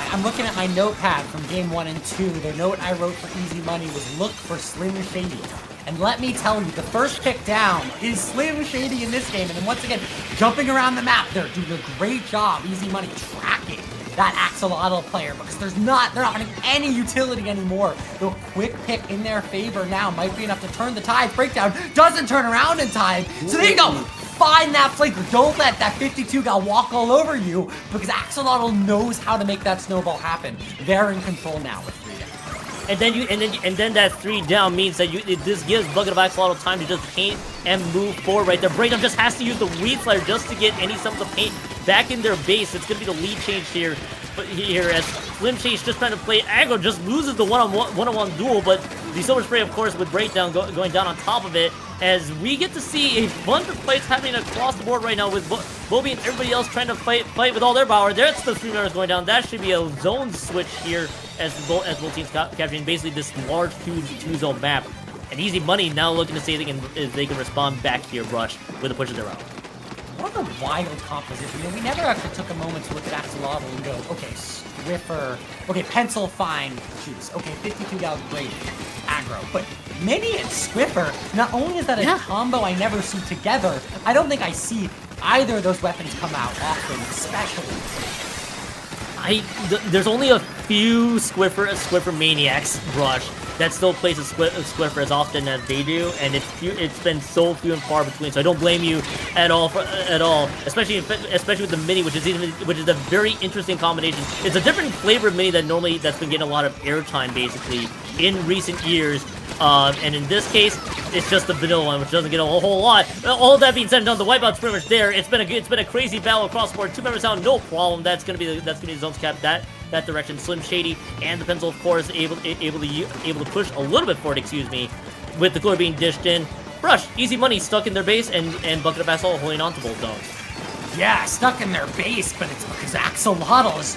I'm looking at my notepad from game 1 and 2. The note I wrote for Easy Money was look for Slim Shady. And let me tell you, the first pick down is Slim Shady in this game. And then once again, jumping around the map, they're doing a great job. Easy Money tracking that Axolotl player because they're not having any utility anymore. The quick pick in their favor now might be enough to turn the tide. Breakdown doesn't turn around in time. So there you go. Find that flanker. Don't let that 52 guy walk all over you because Axolotl knows how to make that snowball happen. They're in control now with 3 down. And then that 3 down means that this gives Bucket of Axolotl time to just paint and move forward right there. Breakdown just has to use the weed slider just to get some of the paint back in their base. It's gonna be the lead change here. But here, as Slim Chase just trying to play aggro, just loses the one-on-one duel, but the Silver Spray, of course, with Breakdown going down on top of it, as we get to see a bunch of fights happening across the board right now with Bobby and everybody else trying to fight with all their power. There's the 3 members going down. That should be a zone switch here as both teams capturing basically this large 2-zone map. And Easy Money now looking to see if they can respond back here, Rush, with a push of their own. What a wild composition. You know, we never actually took a moment to look at Axolotl and go, okay, Swiffer, okay, Pencil, fine, shoots. Okay, 52 gal, great, aggro. But Mini and Swiffer, not only is that a combo I never see together, I don't think I see either of those weapons come out often, especially. There's only a few Swiffer maniacs, Rush, that still plays a Swiffer as often as they do, and it's been so few and far between. So I don't blame you at all, especially with the mini, which is a very interesting combination. It's a different flavor of mini that's been getting a lot of airtime basically in recent years. And in this case, it's just the vanilla one, which doesn't get a whole lot. All that being said and done, the wipeout's pretty much there. It's been a crazy battle across the board. 2 members down, no problem. That's gonna be the zones cap that direction. Slim Shady and the Pencil, of course, able to push a little bit forward. Excuse me, with the core being dished in. Brush, Easy Money stuck in their base, and Bucket of Axolotl holding on to both zones. Yeah, stuck in their base, but it's because Axolotl is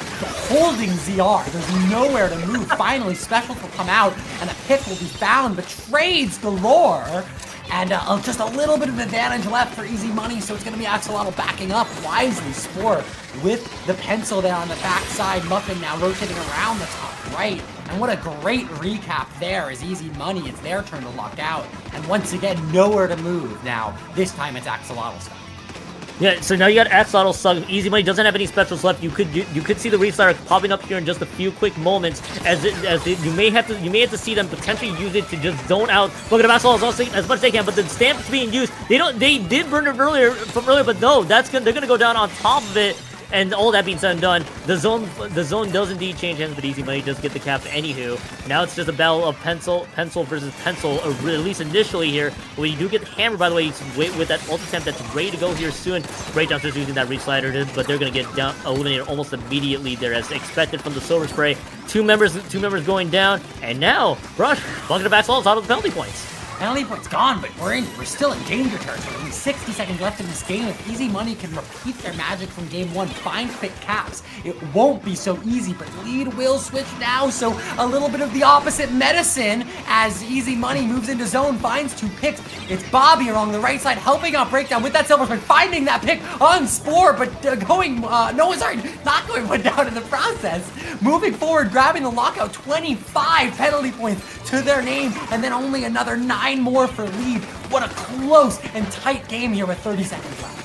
holding ZR. There's nowhere to move. Finally, Specials will come out, and a pick will be found, but trades galore. And just a little bit of advantage left for Easy Money, so it's going to be Axolotl backing up wisely. Spore with the Pencil there on the backside. Muffin now rotating around the top right. And what a great recap there is Easy Money. It's their turn to lock out. And once again, nowhere to move. Now, this time it's Axolotl stuff. Yeah, so now you got Axolotl stuck. Easy Money doesn't have any specials left. You could see the Reef Slider popping up here in just a few quick moments, you may have to see them potentially use it to just zone out Bucket of Axolotl as much as they can. But the stamp is being used. They did burn it earlier, but no, they're gonna go down on top of it. And all that being said and done, the zone does indeed change hands, but Easy Money does get the cap anywho. Now it's just a battle of pencil versus pencil, or at least initially here. When you do get hammered, by the way, with that ultra stamp that's ready to go here soon. Breakdown's just using that Reach Slider, but they're going to get eliminated almost immediately there, as expected from the Silver Spray. Two members going down, and now, Brush, Bucket of Axolotl out of the penalty points. Penalty point's gone, but we're still in danger territory. Only 60 seconds left in this game. If Easy Money can repeat their magic from game 1, find quick caps, it won't be so easy, but lead will switch now, so a little bit of the opposite medicine as Easy Money moves into zone, finds 2 picks. It's Bobby along the right side helping out Breakdown with that Silver Spray, finding that pick on Spore, but not going one down in the process. Moving forward, grabbing the lockout, 25 penalty points to their name, and then only another 9 more for lead. What a close and tight game here with 30 seconds left.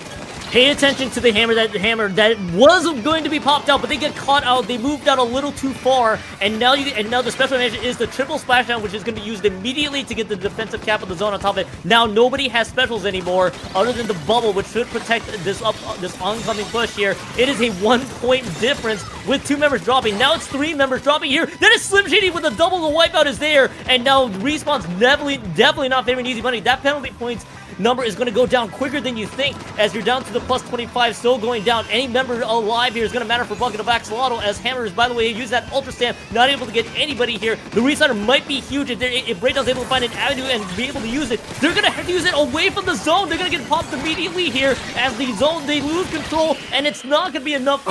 Pay attention to the hammer that was going to be popped out, but they get caught out. They moved out a little too far, and now the special advantage is the triple splashdown, which is going to be used immediately to get the defensive cap of the zone on top of it. Now nobody has specials anymore, other than the bubble, which should protect this oncoming push here. It is a 1-point difference with 2 members dropping. Now it's 3 members dropping here. That is Slim Shady with the double. The wipeout is there, and now respawn's definitely not favoring Easy Money. That penalty points number is going to go down quicker than you think, as you're down to the plus 25, still going down. Any member alive here is going to matter for Bucket of Axolotl, as Hammers, by the way, use that Ultra Stamp, not able to get anybody here. The Restarter might be huge if Breakdown's able to find an avenue and be able to use it. They're going to have to use it away from the zone. They're going to get popped immediately here, as the zone, they lose control, and it's not going to be enough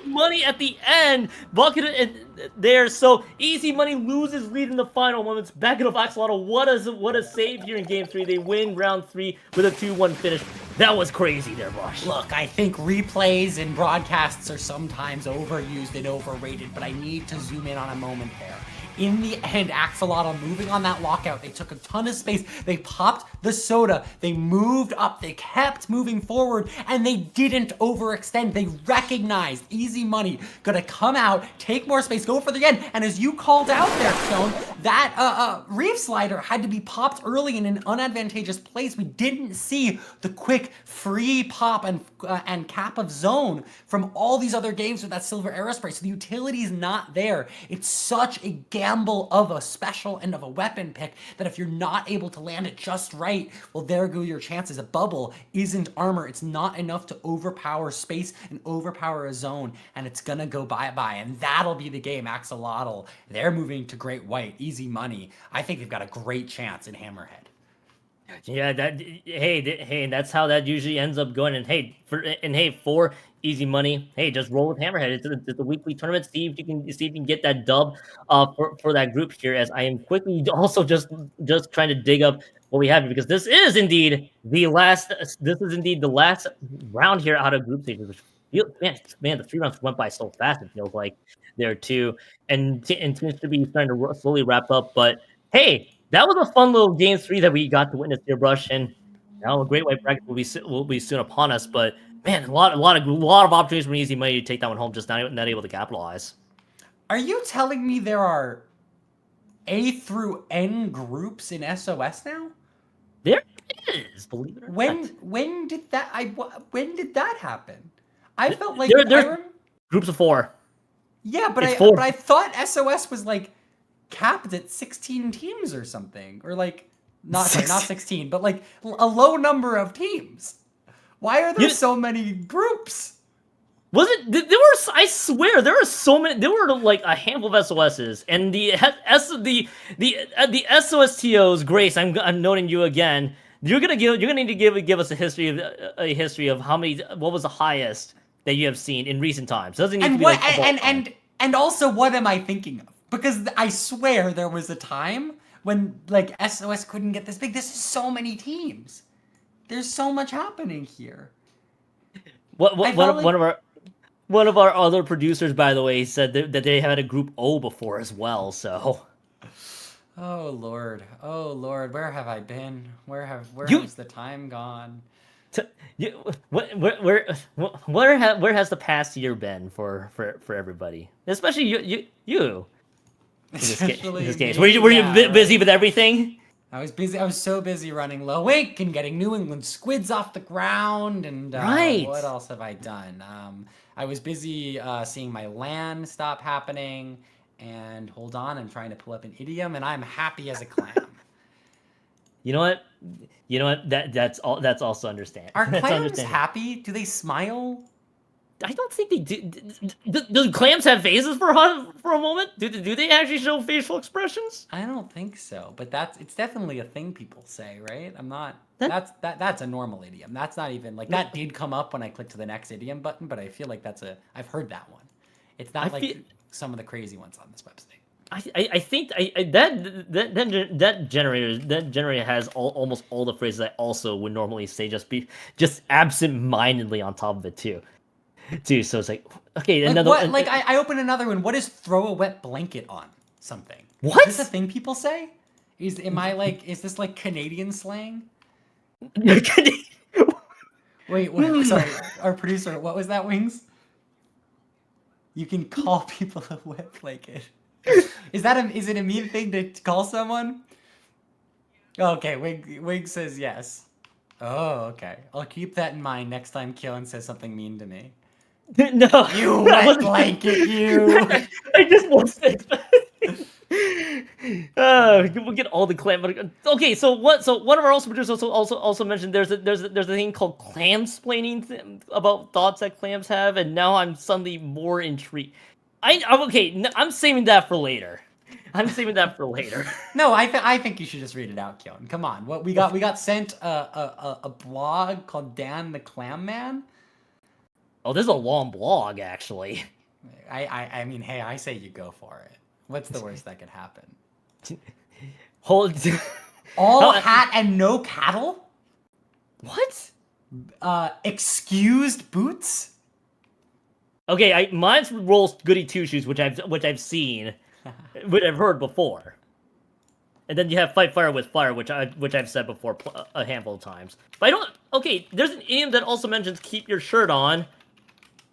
money at the end. Bucket there, so Easy Money loses lead in the final moments. Bucket of Axolotl, what a save here in game 3. They win round 3 with a 2-1 finish. That was crazy there, Bosch. Look, I think replays and broadcasts are sometimes overused and overrated, but I need to zoom in on a moment there. in the end, Axolotl moving on that lockout, they took a ton of space, they popped the soda, they moved up, they kept moving forward, and they didn't overextend. They recognized easy money, gonna come out, take more space, go for the end, and as you called out there, Stone, that Reef Slider had to be popped early in an unadvantageous place. We didn't see the quick free pop and cap of zone from all these other games with that silver aerospray, so the utility is not there. It's such a gamble of a special and of a weapon pick that if you're not able to land it just right, well, there go your chances. A bubble isn't armor. It's not enough to overpower space and overpower a zone, and it's gonna go bye-bye, and that'll be the game. Axolotl, they're moving to Great White, easy money. I think they've got a great chance in Hammerhead. Yeah, hey, that's how that usually ends up going. And hey, for easy money, hey, just roll with Hammerhead. It's a weekly tournament. See if you can get that dub for that group here. As I am quickly also just trying to dig up what we have here, because this is indeed the last. This is indeed the last round here out of group stages. Which man, the 3 rounds went by so fast. It feels like there too, and seems to be starting to slowly wrap up. But hey. That was a fun little game 3 that we got to witness here, Brush, and now a Great White bracket will be soon upon us. But man, a lot of opportunities for easy money to take that one home, just not able to capitalize. Are you telling me there are A through N groups in SOS now? There is, believe it or not. When did that happen? I felt like there's groups of 4. Yeah, but I thought SOS was like capped at 16 teams or something, or like not 16, but like a low number of teams. Why are there so many groups? Was it? There were. I swear there were so many. There were like a handful of SOSs, and the SOSTOs. Grace, I'm noting you again. You're gonna need to give us a history of how many. What was the highest that you have seen in recent times? Doesn't need to be and also what am I thinking of? Because I swear there was a time when like SOS couldn't get this big. This is so many teams. There's so much happening here. One of our other producers, by the way, said that they had a group O before as well. So, oh Lord, where have I been? Where has the time gone? Where has the past year been for everybody, especially you? In this case. Were you busy with everything? I was busy. I was so busy running low ink and getting New England squids off the ground. And right. What else have I done? I was busy seeing my LAN stop happening. And hold on, I'm trying to pull up an idiom, and I'm happy as a clam. You know what? That's also understandable. Are clams happy? Do they smile? I don't think they do. Do clams have faces for a moment? Do they actually show facial expressions? I don't think so, but it's definitely a thing people say, right? That's a normal idiom. That's not even like that did come up when I clicked to the next idiom button, but I feel like I've heard that one. It's not some of the crazy ones on this website. I think that generator has almost all the phrases I also would normally say, just absent-mindedly on top of it too. So it's like, okay, another one. Like I open another one. What is throw a wet blanket on something? What? Is this a thing people say? Is this like Canadian slang? Wait, sorry, our producer, what was that, Wings? You can call people a wet blanket. Is it a mean thing to call someone? Okay, Wings says yes. Oh, okay. I'll keep that in mind next time Keelan says something mean to me. No, you wet blanket, you. I just lost it. We'll get all the clam. Okay, so one of our producers also mentioned there's a thing called clam-splaining about thoughts that clams have, and now I'm suddenly more intrigued. I'm saving that for later. No, I think you should just read it out, Keelan. Come on, we got sent a blog called Dan the Clam Man. Oh, this is a long blog, actually. I mean, hey, I say you go for it. What's the worst that could happen? All hat and no cattle? What? Excused boots? Okay, mine's rolls goody two shoes, which I've seen. which I've heard before. And then you have fight fire with fire, which I've said before a handful of times. But I don't. Okay, there's an idiom that also mentions keep your shirt on,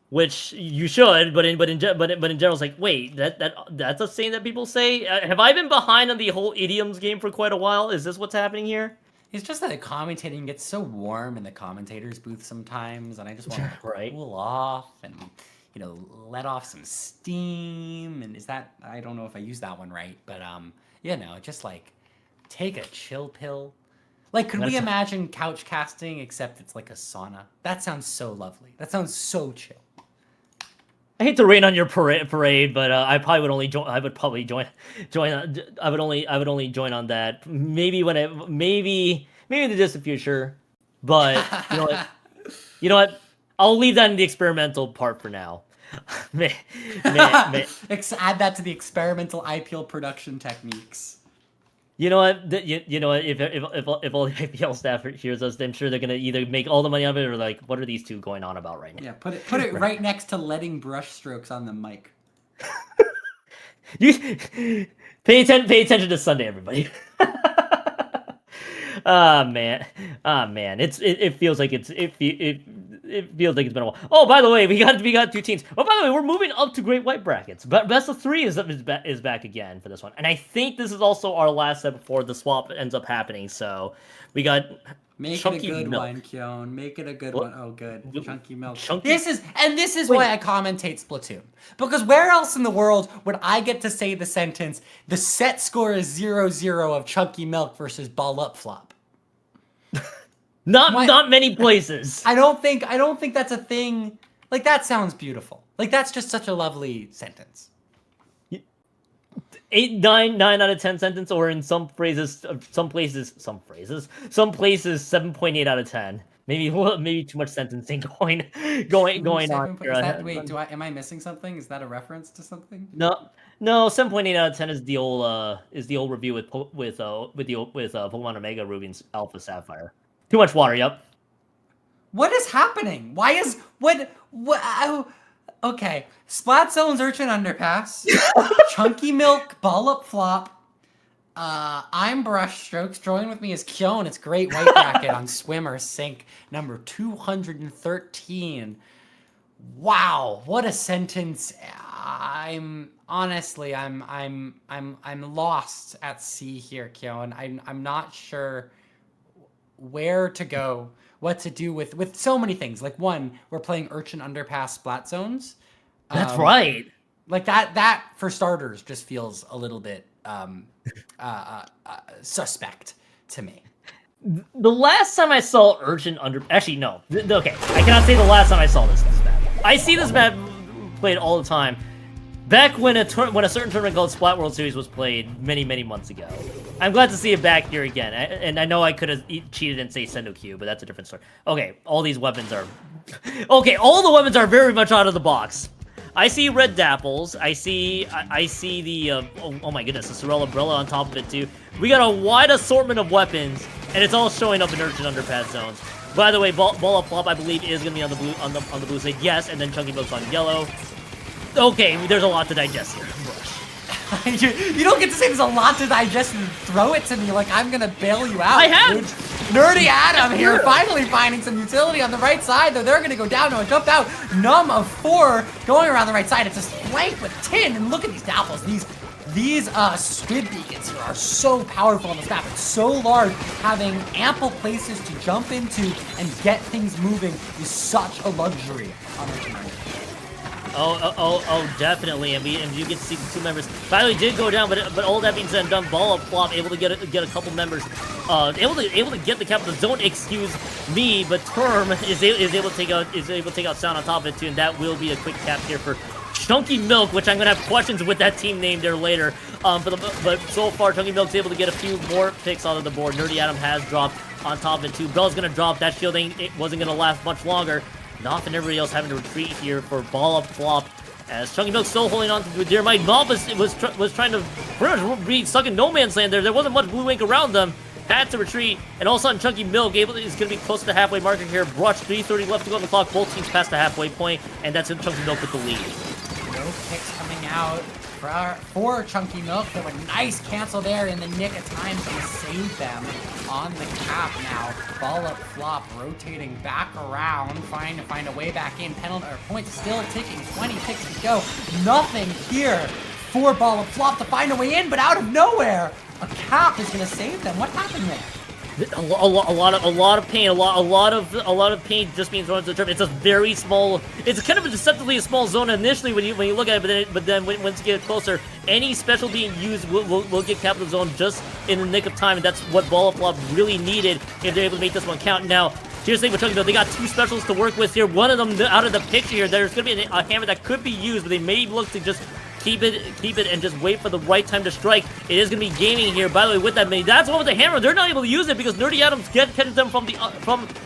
which you should. But in general, it's like, wait, that's a saying that people say. Have I been behind on the whole idioms game for quite a while? Is this what's happening here? It's just that the commentating gets so warm in the commentators booth sometimes, and I just want to cool off and, you know, let off some steam. And is that, I don't know if I used that one right, but you know, just like take a chill pill. Like, could we imagine couch casting except it's like a sauna? That sounds so lovely. That sounds so chill. I hate to rain on your parade, but I probably would only join. I would probably join. I would only join on that. Maybe maybe in the distant future. But you know what? I'll leave that in the experimental part for now. Add that to the experimental IPL production techniques. You know what? You know what? If all the IPL staff hears us, I'm sure they're gonna either make all the money out of it or like, what are these two going on about right now? Yeah, put it right next to letting brush strokes on the mic. You pay attention to Sunday, everybody. Man. It feels like it feels like it's been a while. Oh, by the way, we got 2 teams. Oh, by the way, we're moving up to Great White brackets. But best of 3 is back again for this one, and I think this is also our last step before the swap ends up happening. So we got Make it a good one, Kyon. Make it a good one. Oh, good. Chunky milk. This is why I commentate Splatoon. Because where else in the world would I get to say the sentence, the set score is 0-0 of Chunky Milk versus Ball Up Flop? Not many places. I don't think that's a thing. Like, that sounds beautiful. Like, that's just such a lovely sentence. 9 out of 10 sentence, or in some places 7.8 out of 10. Maybe too much sentencing going on. Am I missing something? Is that a reference to something? No, 7.8 out of 10 is the old review with Pokemon Omega Ruby's Alpha Sapphire. Too much water. Yep. What is happening? Why is okay, Splat Zone's Urchin Underpass, Chunky Milk, Ball Up Flop, I'm Brush Strokes, join with me is Kyon, it's Great White Bracket on Swimmer Sync number 213. Wow, what a sentence. I'm lost at sea here, Kyon. I'm not sure where to go, what to do with so many things. Like, one, we're playing Urchin Underpass Splat Zones. That's right. Like, that for starters just feels a little bit suspect to me. The last time I saw Urchin actually, no. Okay, I cannot say the last time I saw this map. I see this map played all the time. Back when a certain tournament called Splat World Series was played many months ago. I'm glad to see it back here again. And I know I could have cheated and say Sendo Q, but that's a different story. Okay, all these weapons are... Okay, all the weapons are very much out of the box. I see red dapples. I see the... oh my goodness, the Sorrel Umbrella on top of it too. We got a wide assortment of weapons, and it's all showing up in Urchin Underpass zones. By the way, Ball Up Flop, I believe, is going to be on the blue side. Yes, and then Chunky Milk's on yellow. Okay, there's a lot to digest here. You don't get to say there's a lot to digest and throw it to me like I'm gonna bail you out. I have! Dude. Nerdy Adam here, finally finding some utility on the right side, though they're gonna go down to a jumped out. Num of 4 going around the right side. It's just flanked with tin, and look at these dapples. These squid beacons here are so powerful on this map. It's so large. Having ample places to jump into and get things moving is such a luxury on the channel. Oh, definitely, and you get to see the 2 members. Finally did go down, but all that being said and done, Ball Up Flop able to get a couple members, able to get the capital. Don't excuse me, but Term is able to take out Sound on top of it too, and that will be a quick cap here for Chunky Milk, which I'm gonna have questions with that team name there later. But so far, Chunky Milk's able to get a few more picks out of the board. Nerdy Adam has dropped on top of it too. Bell's gonna drop. That shielding, it wasn't gonna last much longer. Knopf and everybody else having to retreat here for Ball Up Flop, as Chunky Milk still holding on to Dear Mike. Knopf was trying to pretty much be stuck in no man's land there. There wasn't much blue ink around them. Had to retreat, and all of a sudden Chunky Milk is going to be close to the halfway marker here. Brush, 3:30 left to go on the clock. Both teams past the halfway point, and that's Chunky Milk with the lead. No picks coming out for Chunky Milk. There were nice cancel there in the nick of time to save them on the cap now. Ball up flop, rotating back around, trying to find a way back in. Penalty or points still ticking, 20 ticks to go. Nothing here for ball up flop to find a way in, but out of nowhere, a cap is gonna save them. What happened there? A lot of pain, a lot of pain just being thrown into the turf. It's a very small. It's kind of a deceptively small zone initially when you look at it, but then once you get closer, any special being used will get capped in the zone just in the nick of time, and that's what Ball of Flop really needed if they're able to make this one count. Now, here's the thing with Chunky Milk, they got 2 specials to work with here. One of them out of the picture here. There's going to be a hammer that could be used, but they may look to just keep it, and just wait for the right time to strike. It is going to be gaming here. By the way, with that mini, that's one with the hammer. They're not able to use it because Nerdy Adams catches them from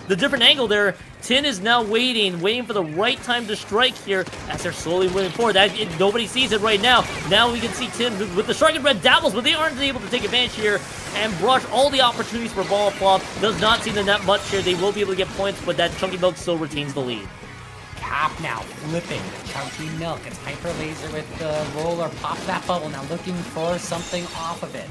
the different angle there. Tin is now waiting for the right time to strike here as they're slowly moving forward. Nobody sees it right now. Now we can see Tin with the Shark and Red dabbles, but they aren't able to take advantage here and brush all the opportunities for Ball of Flop. Does not seem to net much here. They will be able to get points, but that Chunky Milk still retains the lead. Cap now flipping the Chunky Milk. It's Hyper Laser with the roller. Pop that bubble now, looking for something off of it.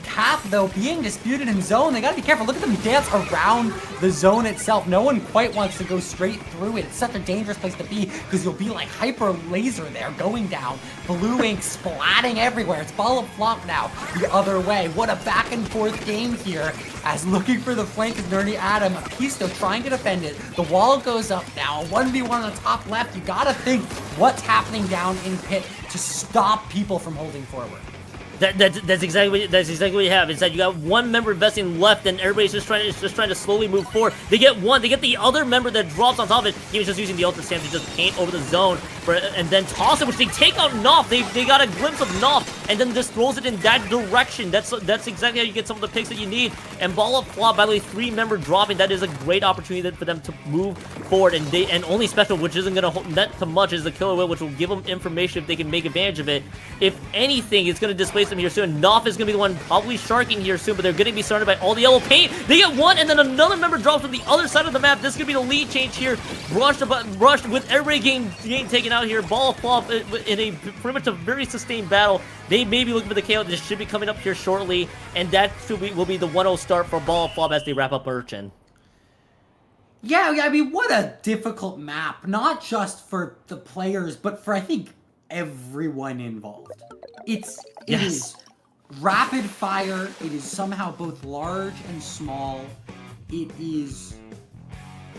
Cap, though, being disputed in zone. They gotta be careful. Look at them dance around the zone itself. No one quite wants to go straight through it. It's such a dangerous place to be because you'll be like Hyper Laser there going down. Blue ink splatting everywhere. It's Ball of Flop now the other way. What a back and forth game here as looking for the flank is Nerdy Adam. Pisto trying to defend it. The wall goes up now. 1v1 on the top left. You gotta think what's happening down in pit to stop people from holding forward. That's exactly what you have. Is that you got one member investing left, and everybody's just trying to slowly move forward. They get the other member that drops on top of it. He was just using the ultra stamp to just paint over the zone and then toss it, which they take out Knopf. They got a glimpse of Knopf and then just throws it in that direction. That's exactly how you get some of the picks that you need. And Ball of Flop, by the way, 3 member dropping. That is a great opportunity for them to move forward. And only special, which isn't going to net to much, is the Killer Whale, which will give them information if they can make advantage of it. If anything, it's going to displace them here soon. Knopf is going to be the one probably sharking here soon, but they're going to be surrounded by all the yellow paint. They get one, and then another member drops from the other side of the map. This is going to be the lead change here. Brushed with every game taken out here. Ball of Flop in a pretty much a very sustained battle. They may be looking for the KO. This should be coming up here shortly, and that will be the 1-0 start for Ball of Flop as they wrap up Urchin. Yeah, I mean, what a difficult map. Not just for the players, but for, I think, everyone involved. It is rapid fire. It is somehow both large and small. It is,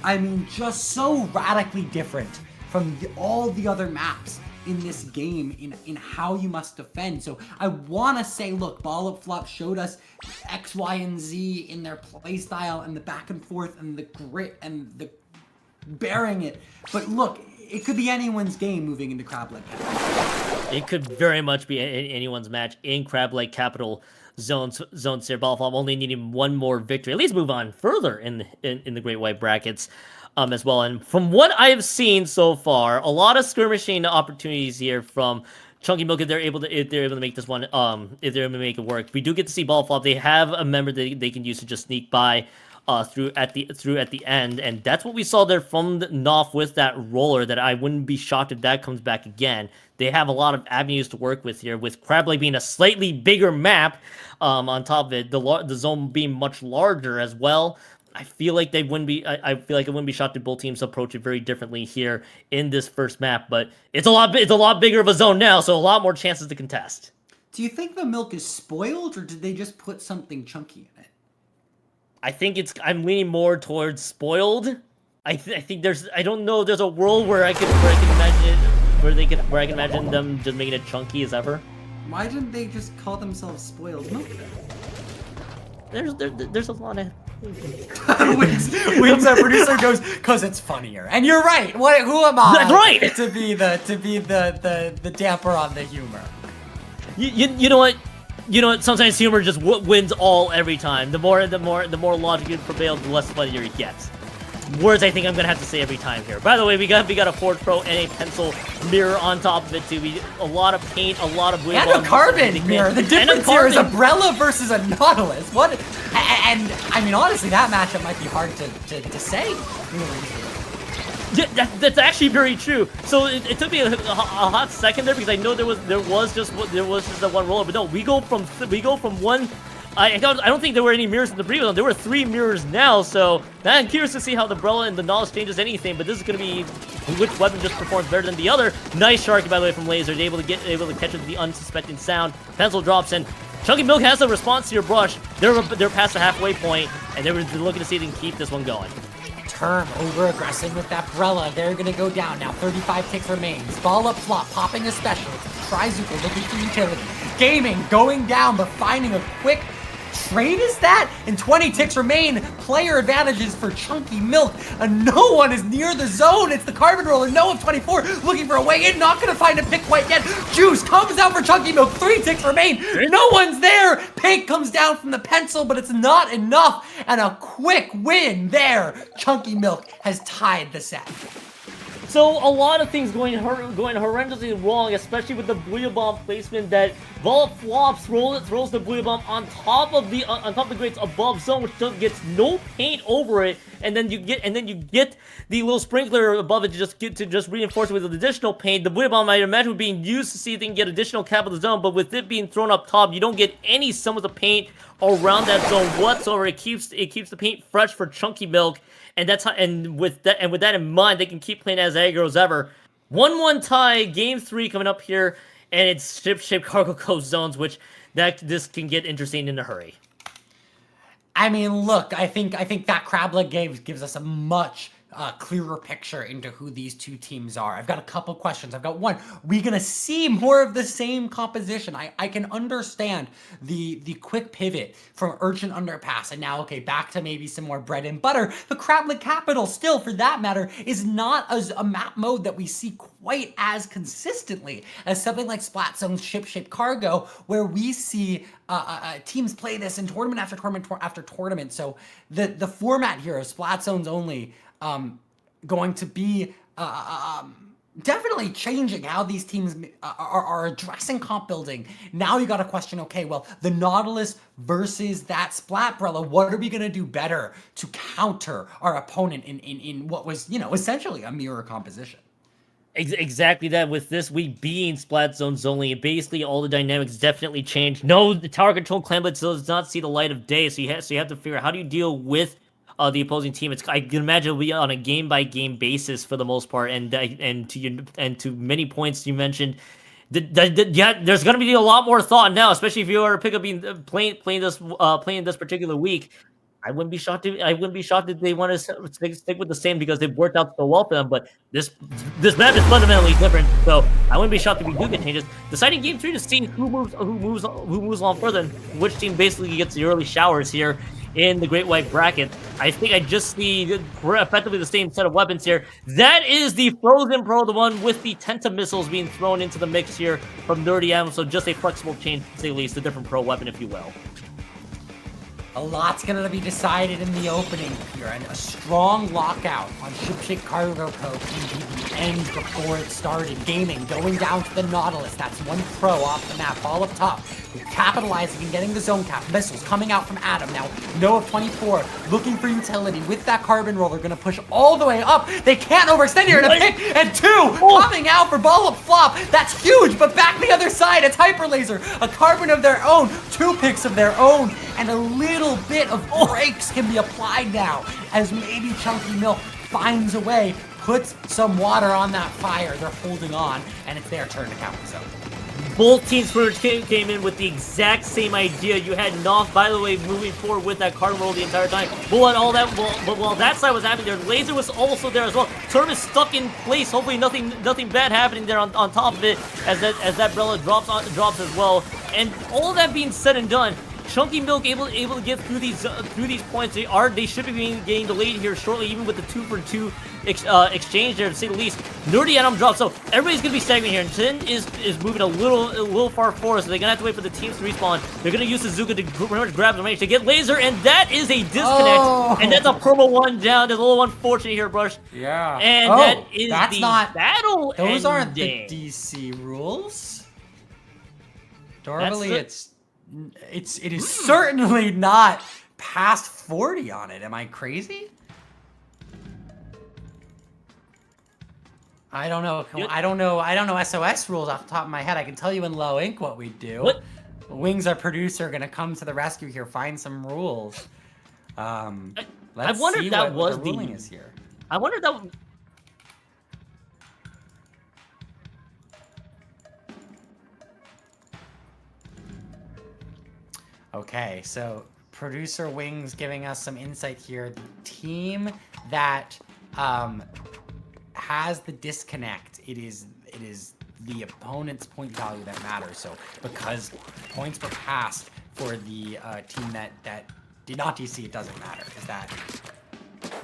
I mean, just so radically different from all the other maps in this game in how you must defend. So I want to say, look, Ball of Flop showed us X, Y, and Z in their playstyle and the back and forth and the grit and the bearing it. But look, it could be anyone's game moving into Crab Leg Capital. It could very much be anyone's match in Crab Leg Capital zones here. Ball of Flop only needing one more victory. At least move on further in the Great White brackets. As well, and from what I have seen so far, a lot of skirmishing opportunities here from Chunky Milk if they're able to make this one, if they're able to make it work. We do get to see Ball of Flop. They have a member that they can use to just sneak by through at the end, and that's what we saw there from Knopf with that roller. That I wouldn't be shocked if that comes back again. They have a lot of avenues to work with here, with Crab Leg being a slightly bigger map. On top of it, the zone being much larger as well. I feel like they wouldn't be. I feel like it wouldn't be shocked if both teams approach it very differently here in this first map. But it's a lot bigger of a zone now, so a lot more chances to contest. Do you think the milk is spoiled, or did they just put something chunky in it? I think I'm leaning more towards spoiled. I think there's. I don't know. There's a world where I can imagine it. Where I can imagine them just making it chunky as ever. Why didn't they just call themselves spoiled milk then? There's a lot of. Wings, our producer goes, "Cause it's funnier." And you're right. Who am I? That's right. To be the damper on the humor. You know what? You know what? Sometimes humor just wins all every time. The more logic you prevail, the less funnier it gets. Words I think I'm gonna have to say every time here. By the way, we got a Forge Pro and a pencil mirror on top of it too. A lot of paint, a lot of and a carbon mirror. The difference here is Umbrella versus a Nautilus. What? And I mean, honestly, that matchup might be hard to say. Yeah, that's actually very true. So it took me a hot second there because I know there was just that one roller, but no, we go from one. I don't think there were any mirrors in the previous one. There were 3 mirrors now, so now I'm curious to see how the Umbrella and the Knowledge changes anything. But this is going to be which weapon just performs better than the other. Nice Sharky, by the way, from Laser, able to catch it with the unsuspecting sound. Pencil drops in. Chunky Milk has a response to your brush. They're past the halfway point, and they're looking to see if they can keep this one going. Term over-aggressive with that Brella. They're gonna go down now. 35 ticks remains. Ball up flop, popping a special. Trizuka looking for utility. Gaming going down, but finding a quick trade is that? And 20 ticks remain. Player advantages for Chunky Milk. And no one is near the zone. It's the Carbon Roller. No of 24 looking for a way in. Not gonna find a pick quite yet. Juice comes out for Chunky Milk. 3 ticks remain. No one's there. Pink comes down from the pencil, but it's not enough. And a quick win there. Chunky Milk has tied the set. So a lot of things going horrendously wrong, especially with the Booyah Bomb placement that Vol flops, throws the Booyah Bomb on top of the grates above zone, which gets no paint over it, and then you get the little sprinkler above it to just reinforce it with additional paint. The Booyah Bomb, I imagine, would being used to see if they can get additional cap of the zone, but with it being thrown up top, you don't get any sum of the paint around that zone whatsoever. It keeps the paint fresh for Chunky Milk. And that's how, and with that in mind, they can keep playing as aggro as ever. 1-1 tie, game 3 coming up here, and it's ship-shaped cargo coast zones, which this can get interesting in a hurry. I mean, look, I think that crab leg gives us a much clearer picture into who these two teams are. I've got a couple questions. I've got one. We gonna see more of the same composition? I can understand the quick pivot from Urchin Underpass and now, okay, back to maybe some more bread and butter. The Crab Leg Capital, still, for that matter, is not as a map mode that we see quite as consistently as something like Splat Zone's Ship-Shaped Cargo, where we see teams play this in tournament after tournament after tournament. So the format here of Splat Zones only going to be definitely changing how these teams are addressing comp building. Now you got to question, okay, well, the Nautilus versus that Splatbrella, what are we going to do better to counter our opponent in what was, essentially a mirror composition? Exactly that. With this week being Splat Zones only, basically all the dynamics definitely changed. No, the tower control clan blitz does not see the light of day, so you have to figure out how do you deal with the opposing team. I can imagine it'll be on a game-by-game basis for the most part, and to many points you mentioned, yeah, there's going to be a lot more thought now, especially if you are playing this particular week. I wouldn't be shocked if they want to stick with the same because they've worked out so well for them. But this map is fundamentally different, so I wouldn't be shocked if we do get changes. Deciding game 3 to see who moves on further, and which team basically gets the early showers here in the Great White Bracket. I think I just see effectively the same set of weapons here. That is the Frozen Pro, the one with the Tenta missiles being thrown into the mix here from Nerdy Adam. So just a flexible change, to say the least, a different pro weapon, if you will. A lot's going to be decided in the opening here, and a strong lockout on Ship-Shaped Cargo Co. PvP ends before it started. Gaming going down to the Nautilus. That's one pro off the map, all up top. We're capitalizing and getting the zone cap. Missiles coming out from Adam now. No of 24 looking for utility with that Carbon Roller. Going to push all the way up. They can't overextend here. And a pick and 2 coming out for ball up flop. That's huge, but back the other side. It's Hyper Laser. A Carbon of their own. 2 picks of their own. And a little bit of brakes can be applied now as maybe Chunky Milk finds a way, puts some water on that fire. They're holding on, and it's their turn to count the zone. Both teams came in with the exact same idea. You had Knopf, by the way, moving forward with that card roll the entire time. But while that side was happening there, Laser was also there as well. Term is stuck in place. Hopefully nothing bad happening there on top of it as that Brella drops as well. And all that being said and done, Chunky Milk able to get through these points. They should be getting delayed here shortly, even with the 2-for-2 exchange there, to say the least. Nerdy Adam drops, so everybody's gonna be stagnant here. And Tin is moving a little far forward, so they're gonna have to wait for the teams to respawn. They're gonna use Suzuka to pretty much grab the range to get Laser, and that is a disconnect. And that's a purple one down. That's a little unfortunate here, Brush. Yeah. And that is battle. Those aren't the DC rules. Normally, it is certainly not past 40 on it. Am I crazy? I don't know. I don't know SOS rules off the top of my head. I can tell you in low ink what we do. What? Wings, our producer, gonna come to the rescue here, find some rules. Let's wonder see if that what was the ruling is here. I wonder if that. Okay, so producer Wings giving us some insight here. The team that has the disconnect, it is the opponent's point value that matters. So because points were passed for the team that did not DC, it doesn't matter.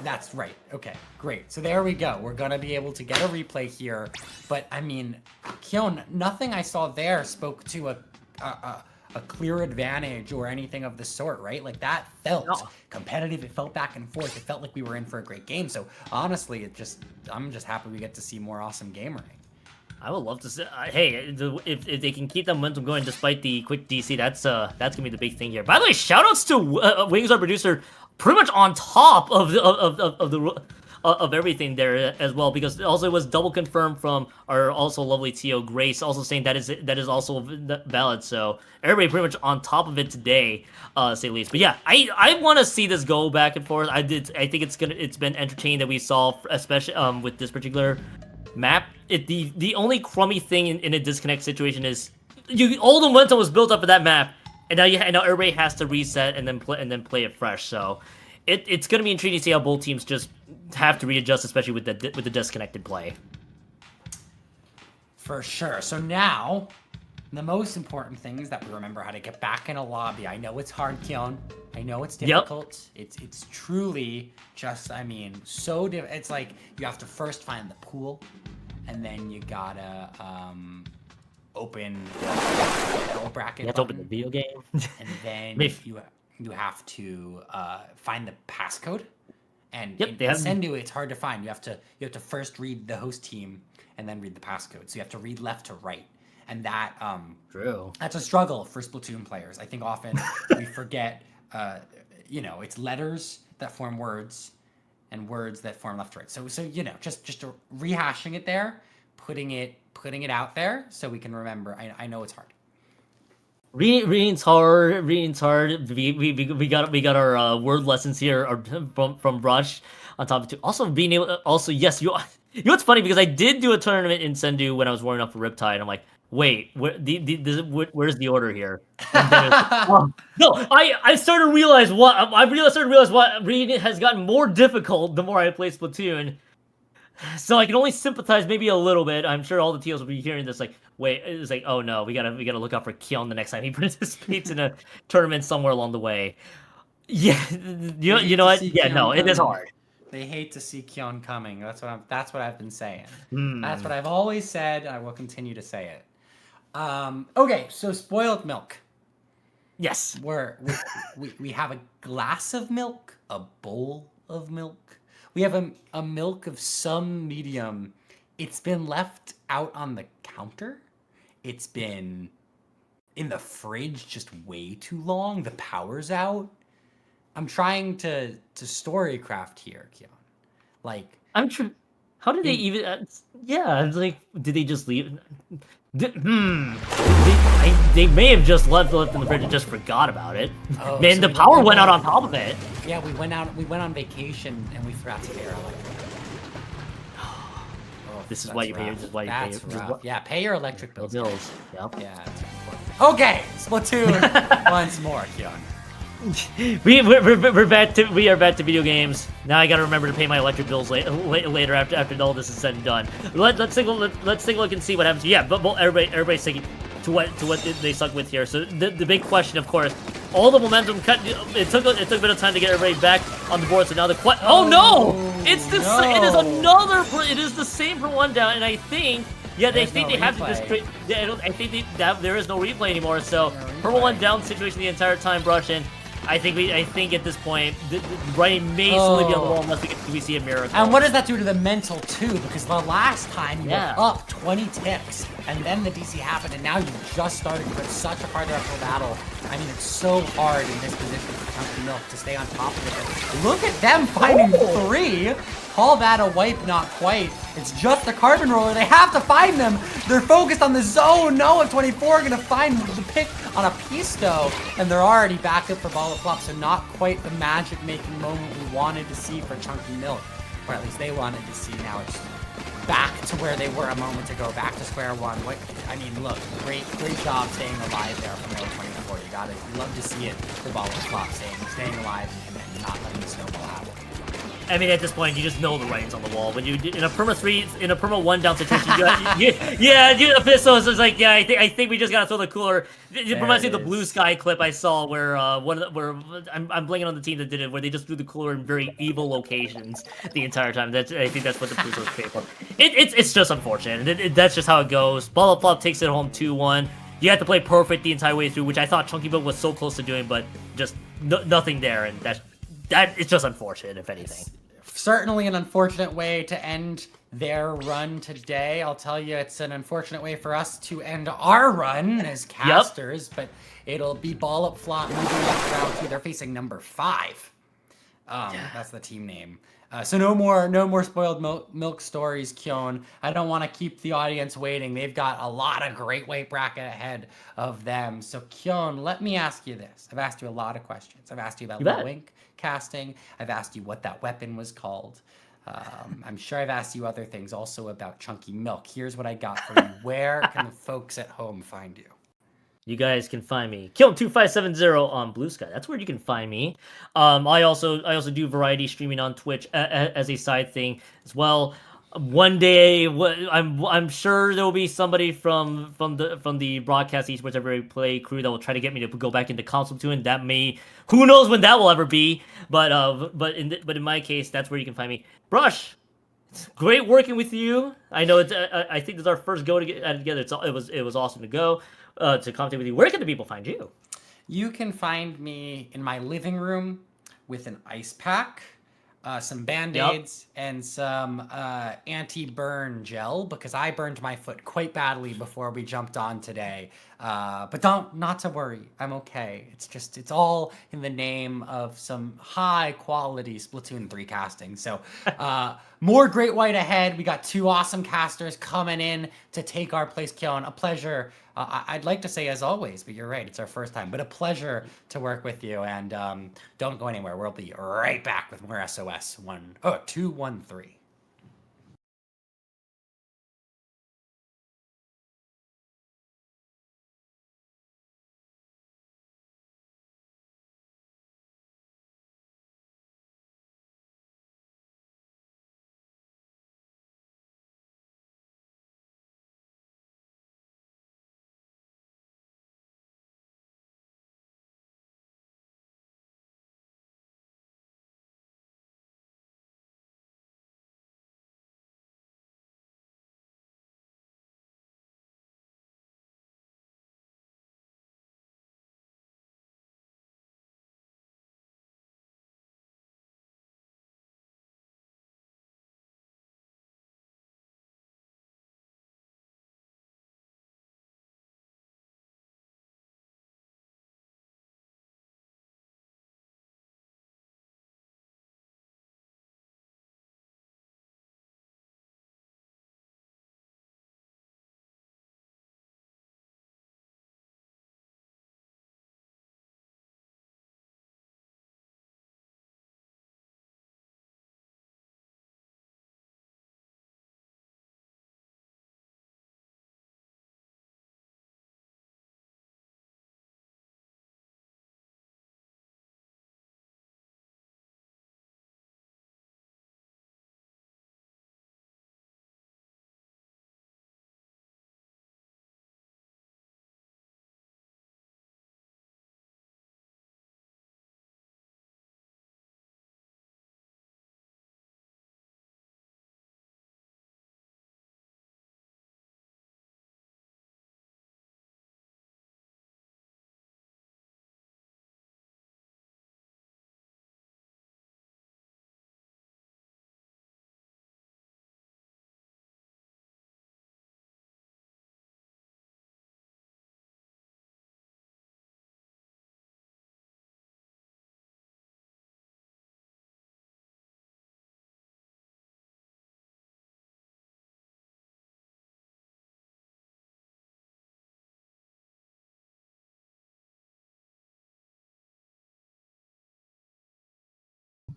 That's right. Okay, great. So there we go. We're gonna be able to get a replay here. But I mean, Keon, nothing I saw there spoke to a clear advantage or anything of the sort, right? Like that felt competitive. It felt back and forth. It felt like we were in for a great game. So honestly, I'm just happy we get to see more awesome gamering. I would love to see. Hey, if they can keep that momentum going despite the quick DC, that's gonna be the big thing here. By the way, shoutouts to Wings, our producer, pretty much on top of everything there as well, because also it was double confirmed from our also lovely TO Grace, also saying that is also valid. So everybody pretty much on top of it today, say the least. But yeah, I want to see this go back and forth. I think it's been entertaining that we saw, especially with this particular map. The only crummy thing in a disconnect situation is all the momentum was built up for that map, and now everybody has to reset and then play it fresh. So it's gonna be intriguing to see how both teams just have to readjust, especially with the disconnected play. For sure. So now, the most important thing is that we remember how to get back in a lobby. I know it's hard, Keon. I know it's difficult. Yep. It's truly just, I mean, so difficult. It's like you have to first find the pool, and then you gotta open the bracket. You have to open the video game, and then you have to find the passcode. And in Sendu, it's hard to find. You have to first read the host team and then read the passcode. So you have to read left to right. And that that's a struggle for Splatoon players. I think often we forget it's letters that form words and words that form left to right. So just rehashing it there, putting it out there so we can remember. I know it's hard. Reading's hard. We got our word lessons here from Rush on top of it too. Also being able yes, you know what's funny, because I did do a tournament in Sendu when I was warming up for Riptide. I'm like, wait, where's the order here? No, I started to realize what reading has gotten more difficult the more I play Splatoon. So I can only sympathize maybe a little bit. I'm sure all the TOs will be hearing this like, wait, it's like, oh no, we gotta look out for Keon the next time he participates in a tournament somewhere along the way. Yeah, you know what? Yeah, no, it is hard. They hate to see Keon coming. That's what I've been saying. That's what I've always said, and I will continue to say it. Okay, so spoiled milk. Yes. We have a glass of milk, a bowl of milk. We have a milk of some medium. It's been left out on the counter. It's been in the fridge just way too long. The power's out. I'm trying to storycraft here, Keon. Like, I'm sure. How did they even? Yeah, it's like, did they just leave? They may have just left in the fridge and just forgot about it. Oh, man, so the power went out on top of it. Yeah, we went on vacation and we forgot to pay our electric bill. This is why you pay. This is why you pay. Yeah, pay your electric bills. Yep. Yeah, that's important. Okay, Splatoon once more, Keon. We are back to video games. Now I gotta remember to pay my electric bills later after all this is said and done. Let's take a look and see what happens. Yeah, but everybody's sticking to what they stuck with here. So the big question, of course, all the momentum cut. It took a bit of time to get everybody back on the board. So now it is the same for one down, and I think. Yeah, they think they have to just. I think there is no replay anymore. So purple one down situation the entire time, Brush in. I think at this point, Brian may slowly be on the wall unless we see a miracle. And what does that do to the mental too? Because the last time you were up 20 ticks, and then the DC happened, and now you just started. You had such a hard uphill battle. I mean, it's so hard in this position for Chunky Milk to stay on top of it. But look at them finding 3. call that a wipe, not quite. It's just the carbon roller. They have to find them. They're focused on the zone. No, if 24 are gonna find the pick on a Pisto, and they're already backed up for Ball of Flop, so not quite the magic-making moment we wanted to see for Chunky Milk, or at least they wanted to see. Now it's back to where they were a moment ago, back to square one. What, I mean, look, great job staying alive there from Mill 24. You love to see it for Ball of Flop, staying alive and not letting the snowball happen. I mean, at this point, you just know the writing's on the wall. When you in a perma 3, in a perma 1 down situation, the Pisto is just like, yeah, I think we just gotta throw the cooler. It reminds me of the Blue Sky clip I saw where I'm blanking on the team that did it, where they just threw the cooler in very evil locations the entire time. I think that's what the Pisto was paid for. It's just unfortunate. That's just how it goes. Ball of Flop takes it home 2-1. You have to play perfect the entire way through, which I thought Chunky Bill was so close to doing, but just nothing there, and that is just unfortunate, if anything. Certainly an unfortunate way to end their run today. I'll tell you, it's an unfortunate way for us to end our run as casters, but it'll be Ball Up Flop moving up round 2. They're facing number 5. That's the team name. So no more spoiled milk stories, Kyon. I don't want to keep the audience waiting. They've got a lot of great weight bracket ahead of them. So Kyon, let me ask you this. I've asked you a lot of questions. I've asked you about low ink casting. I've asked you what that weapon was called. I'm sure I've asked you other things also about Chunky Milk. Here's what I got for you. Where can the folks at home find you? You guys can find me, Kilm2570 on Blue Sky. That's where you can find me. I also do variety streaming on Twitch as a side thing as well. One day, I'm sure there will be somebody from the broadcast esports every play crew that will try to get me to go back into console Splatoon. That may, who knows when that will ever be. But in my case, that's where you can find me. Brush, it's great working with you. I know it's I think this is our first go together. It was awesome to go to commentate with you. Where can the people find you? You can find me in my living room with an ice pack, some Band-Aids, and some anti-burn gel, because I burned my foot quite badly before we jumped on today. But not to worry, I'm okay. It's all in the name of some high-quality Splatoon 3 casting. So more Great White ahead. We got 2 awesome casters coming in to take our place, Kyon. A pleasure. I'd like to say as always, but you're right, it's our first time. But a pleasure to work with you, and don't go anywhere. We'll be right back with more SOS 213.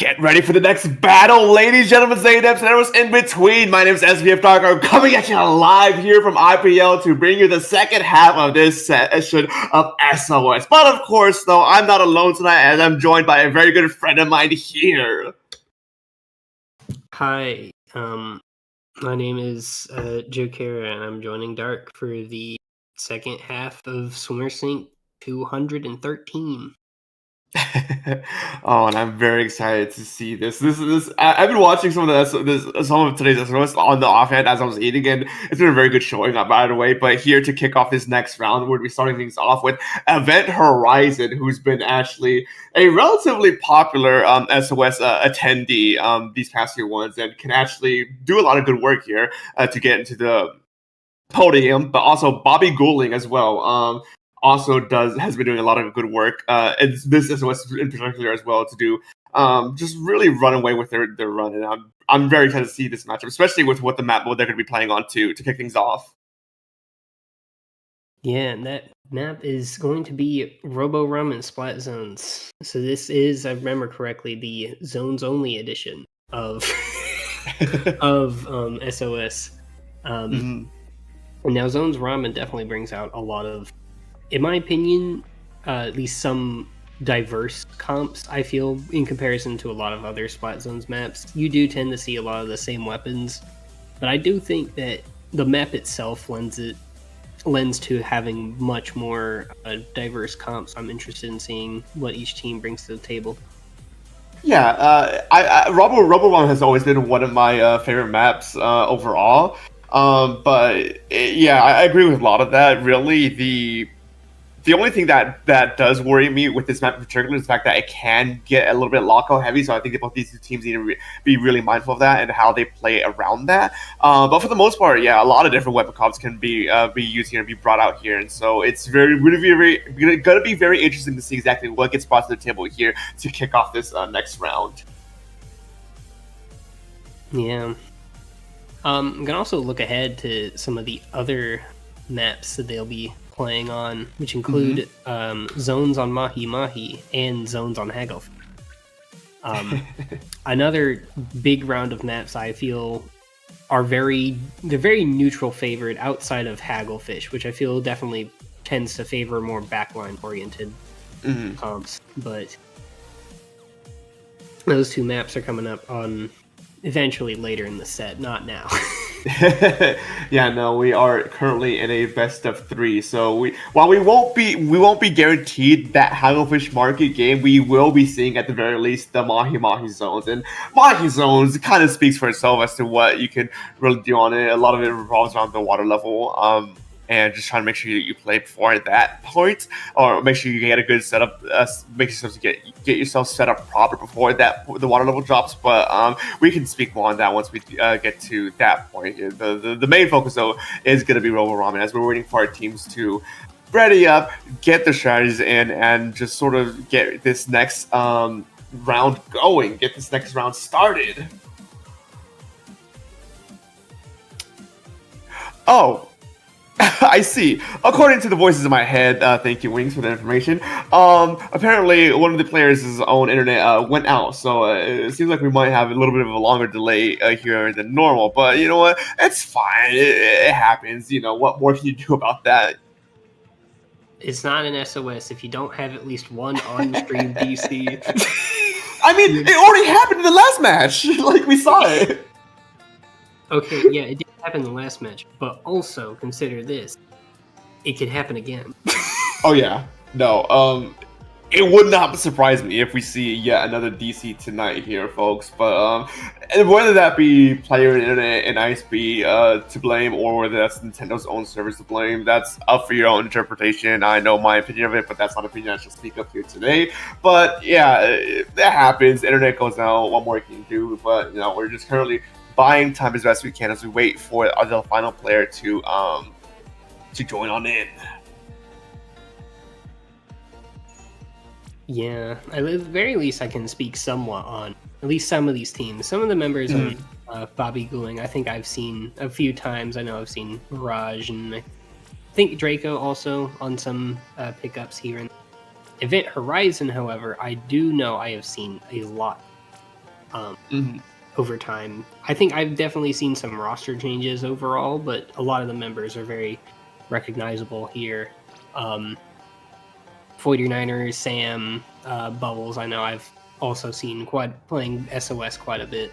Get ready for the next battle, ladies, gentlemen, Zaydebs, and everyone's in between. My name is SVF Dark. I'm coming at you live here from IPL to bring you the second half of this session of SOS. But of course, though, I'm not alone tonight, as I'm joined by a very good friend of mine here. Hi, my name is Joe Kara, and I'm joining Dark for the second half of Swimmer Sync 213. Oh, and I'm very excited to see this. I've been watching some of today's SOS on the offhand as I was eating, and it's been a very good showing up, by the way. But here to kick off this next round, we're going to be starting things off with EventHorizon, who's been actually a relatively popular SOS attendee these past few ones, and can actually do a lot of good work here to get into the podium. But also Bobby Guling as well. Also has been doing a lot of good work, and this SOS in particular as well, to do just really run away with their run. And I'm very excited to see this matchup, especially with what they're going to be playing on to kick things off. Yeah, and that map is going to be Robo-Rum and Splat Zones. So this is, I remember correctly, the Zones Only edition of SOS. And now Zones Ramen definitely brings out a lot of, in my opinion, at least some diverse comps, I feel, in comparison to a lot of other Splat Zones maps. You do tend to see a lot of the same weapons, but I do think that the map itself lends to having much more diverse comps. I'm interested in seeing what each team brings to the table. Yeah, Robo-Run has always been one of my favorite maps overall. But yeah, I agree with a lot of that. Really, the only thing that does worry me with this map in particular is the fact that it can get a little bit lockout heavy. So I think that both these two teams need to be really mindful of that and how they play around that. But for the most part, yeah, a lot of different weapon comps can be used here and be brought out here. And so it's going to be very interesting to see exactly what gets brought to the table here to kick off this next round. Yeah. I'm going to also look ahead to some of the other maps that they'll be playing on, which include zones on Mahi Mahi and zones on Hagglefish. Another big round of maps I feel are very neutral favored outside of Hagglefish, which I feel definitely tends to favor more backline oriented comps. But those two maps are coming up on eventually later in the set, not now. Yeah, no, we are currently in a best of 3. So while we won't be guaranteed that Hagglefish market game, we will be seeing at the very least the Mahi Mahi zones. And Mahi zones kind of speaks for itself as to what you can really do on it. A lot of it revolves around the water level. And just trying to make sure you play before that point, or make sure you get a good setup. Make yourself get yourself set up proper before the water level drops. But we can speak more on that once we get to that point. The main focus though is going to be Robo-Ramen as we're waiting for our teams to ready up, get their strategies in, and just sort of get this next round going, get this next round started. Oh. I see. According to the voices in my head, thank you, Wings, for the information. Apparently, one of the players' own internet went out, so it seems like we might have a little bit of a longer delay here than normal. But you know what? It's fine. It happens. You know, what more can you do about that? It's not an SOS if you don't have at least one on-stream DC. I mean, it already happened in the last match. Like, we saw it. Okay, yeah, it did happen in the last match, but also consider this: it could happen again. Oh yeah, no, it would not surprise me if we see yet another DC tonight here, folks. But and whether that be player internet and ISP to blame, or whether that's Nintendo's own servers to blame, that's up for your own interpretation. I know my opinion of it, but that's not an opinion I should speak up here today. But yeah, that happens. Internet goes out. What more can you do? But you know, we're just currently buying time as best we can as we wait for the final player to join on in. Yeah, at the very least I can speak somewhat on at least some of these teams. Some of the members on Bobby Guling, I think I've seen a few times. I know I've seen Mirage, and I think Draco also on some pickups here. And EventHorizon, however, I do know I have seen a lot. over time. I think I've definitely seen some roster changes overall, but a lot of the members are very recognizable here. 49ers, Sam, Bubbles, I know I've also seen playing SOS quite a bit.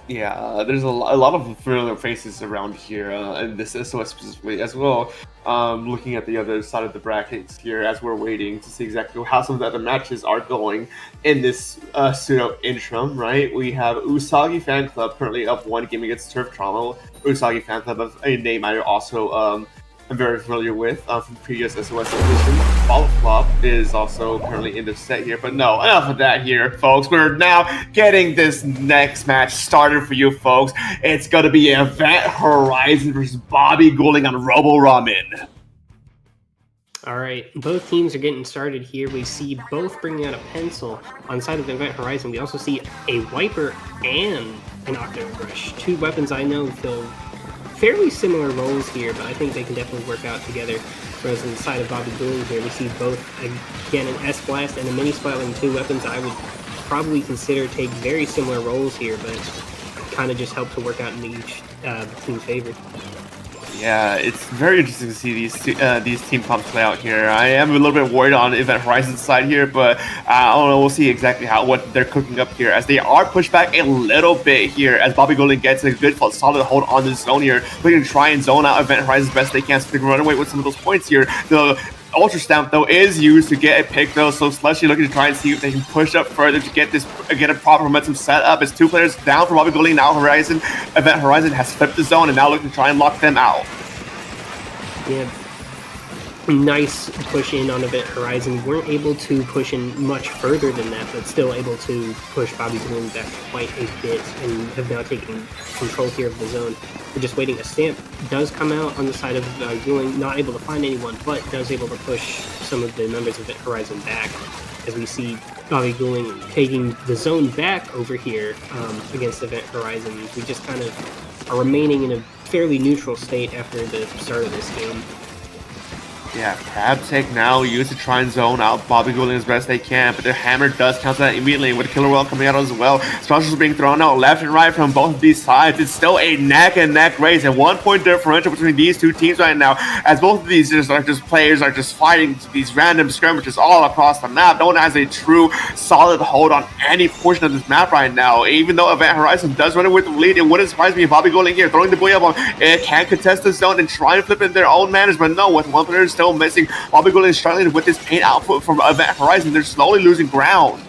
Yeah, there's a lot of familiar faces around here, and this SOS specifically as well. Looking at the other side of the brackets here as we're waiting to see exactly how some of the other matches are going in this pseudo interim, right? We have Usagi Fan Club currently up 1 game against Turf Trauma. Usagi Fan Club, of a name I also I'm very familiar with from previous SOS edition. Fanclub is also currently in the set here, but no, enough of that here, folks. We're now getting this next match started for you, folks. It's going to be EventHorizon versus Bobby Guling on Robo Ramen. All right, both teams are getting started here. We see both bringing out a pencil. On the side of EventHorizon, we also see a wiper and an Octo Brush. 2 weapons I know fill fairly similar roles here, but I think they can definitely work out together. Whereas on the side of Bobby Guling here, we see both, again, an S-Blast and a Mini Splatling, 2 weapons I would probably consider take very similar roles here, but kind of just help to work out in each team's favor. Yeah, it's very interesting to see these team comps play out here. I am a little bit worried on EventHorizon's side here, but I don't know. We'll see exactly what they're cooking up here, as they are pushed back a little bit here, as Bobby Guling gets a good solid hold on the zone here. Looking to try and zone out EventHorizon as best they can, so they can run away with some of those points here. The Ultra Stamp, though, is used to get a pick, though, so Slushy looking to try and see if they can push up further to get a proper momentum set up. As 2 players down for Bobby Guling. Now EventHorizon has flipped the zone and now looking to try and lock them out. Yeah, nice push in on EventHorizon. Weren't able to push in much further than that, but still able to push Bobby Guling back quite a bit and have now taken control here of the zone. We're just waiting. A stamp does come out on the side of Guling, not able to find anyone, but does able to push some of the members of EventHorizon back, as we see Bobby Guling taking the zone back over here against EventHorizon. We just kind of are remaining in a fairly neutral state after the start of this game. Yeah, Crab Take now used to try and zone out Bobby Guling as best they can, but their hammer does cancel that immediately with Killer Whale coming out as well. Specials being thrown out left and right from both of these sides. It's still a neck-and-neck race, and 1 point differential between these 2 teams right now, as both of these players are just fighting these random skirmishes all across the map. No one has a true solid hold on any portion of this map right now. Even though EventHorizon does run it with the lead, it wouldn't surprise me if Bobby Guling here throwing the Booyah Bomb, it can contest the zone and try and flip it in their own manners, but no, with 1 player still missing, Bobby Guling is struggling with this paint output from EventHorizon. They're slowly losing ground.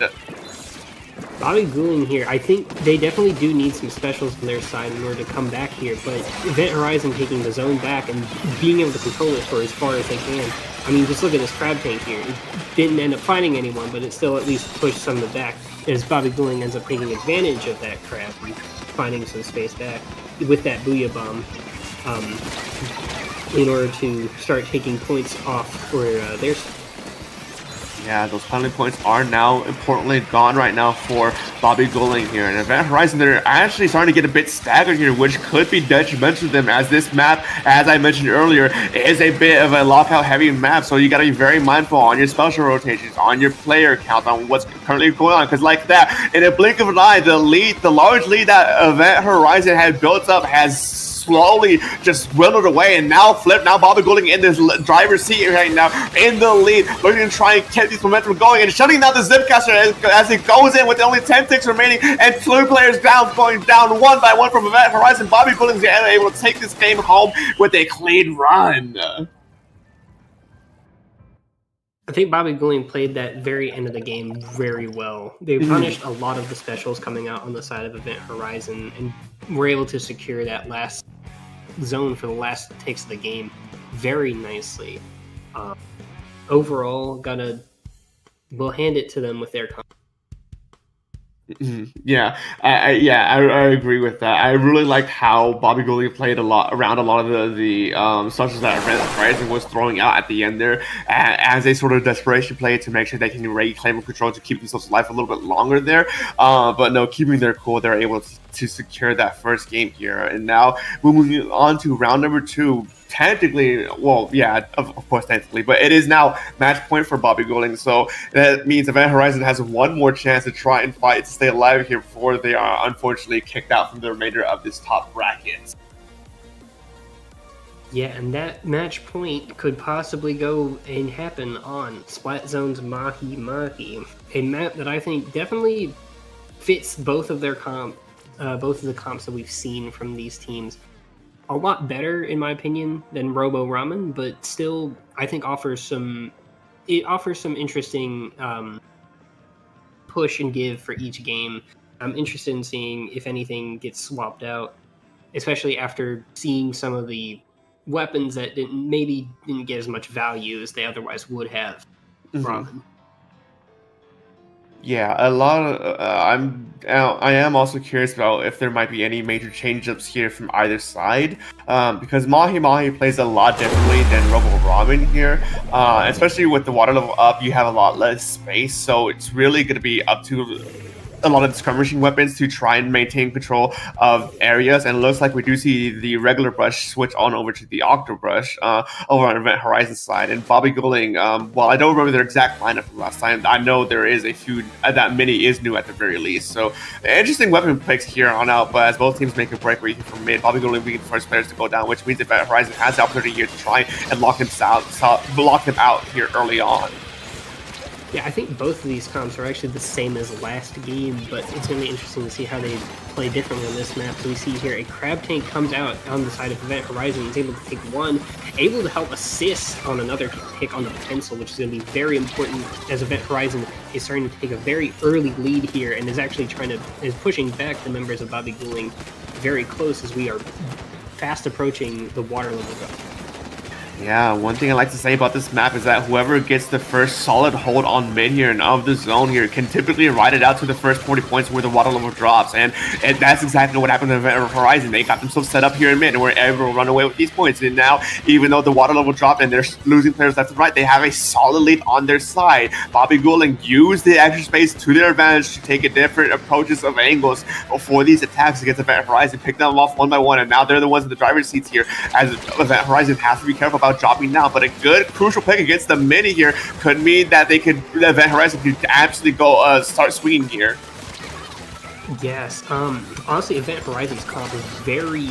Bobby Guling here, I think they definitely do need some specials on their side in order to come back here, but EventHorizon taking the zone back and being able to control it for as far as they can. I mean, just look at this crab tank here. It didn't end up finding anyone, but it still at least pushed some of it back, as Bobby Guling ends up taking advantage of that crab and finding some space back with that Booyah Bomb. In order to start taking points off for their side. Yeah, those penalty points are now importantly gone right now for Bobby Guling here. And EventHorizon, they're actually starting to get a bit staggered here, which could be detrimental to them, as this map, as I mentioned earlier, is a bit of a lockout-heavy map. So you got to be very mindful on your special rotations, on your player count, on what's currently going on. Because like that, in a blink of an eye, the large lead that EventHorizon had built up has slowly just dwindled away, and now Bobby Guling in this driver's seat right now in the lead, looking to try and get this momentum going and shutting down the Zipcaster as it goes in with only 10 ticks remaining and 2 players down, going down 1 by 1 from EventHorizon. Bobby Guling is able to take this game home with a clean run. I think Bobby Guling played that very end of the game very well. They punished a lot of the specials coming out on the side of EventHorizon and were able to secure that last zone for the last ticks of the game very nicely. Overall, we'll hand it to them with their Yeah, I agree with that. I really liked how Bobby Guling played around a lot of the specials that EventHorizon was throwing out at the end there, as a sort of desperation play to make sure they can reclaim control to keep themselves alive a little bit longer there. But no, keeping their cool, they're able to secure that first game here. And now moving on to round number 2. technically, well, yeah, of course, technically, but it is now match point for Bobby Guling. So that means EventHorizon has one more chance to try and fight to stay alive here before they are unfortunately kicked out from the remainder of this top bracket. Yeah, and that match point could possibly go and happen on Splat Zone's Mahi Mahi, a map that I think definitely fits both of the comps that we've seen from these teams a lot better, in my opinion, than Robo Ramen, but still, I think offers some interesting push and give for each game. I'm interested in seeing if anything gets swapped out, especially after seeing some of the weapons that didn't get as much value as they otherwise would have. Ramen. Yeah, a lot of I am also curious about if there might be any major change-ups here from either side, because Mahi Mahi plays a lot differently than Robo Ramen here, especially with the water level up. You have a lot less space, so it's really going to be up to a lot of skirmishing weapons to try and maintain control of areas, and it looks like we do see the regular brush switch on over to the Octo Brush over on EventHorizon side. And Bobby Guling, while I don't remember their exact lineup from last time, I know there is a few that mini is new at the very least. So interesting weapon picks here on out, but as both teams make a break from mid, Bobby Guling being the first players to go down, which means EventHorizon has the opportunity here to try and lock him out here early on. Yeah, I think both of these comps are actually the same as last game, but it's going to be interesting to see how they play differently on this map. So we see here a Crab Tank comes out on the side of EventHorizon and is able to take one, able to help assist on another pick on the pencil, which is going to be very important as EventHorizon is starting to take a very early lead here and is actually pushing back the members of Bobby Guling very close as we are fast approaching the water level drop. Yeah, one thing I like to say about this map is that whoever gets the first solid hold on mid here and of the zone here can typically ride it out to the first 40 points where the water level drops, and that's exactly what happened to EventHorizon. They got themselves set up here in mid and were able to run away with these points, and now, even though the water level dropped and they're losing players left and right, they have a solid lead on their side. Bobby Guling used the extra space to their advantage to take a different approaches of angles for these attacks against EventHorizon, pick them off one by one, and now they're the ones in the driver's seats here, as EventHorizon has to be careful about dropping now. But a good crucial pick against the mini here could mean that EventHorizon could absolutely go start swinging here. Yes, honestly, EventHorizon's comp is very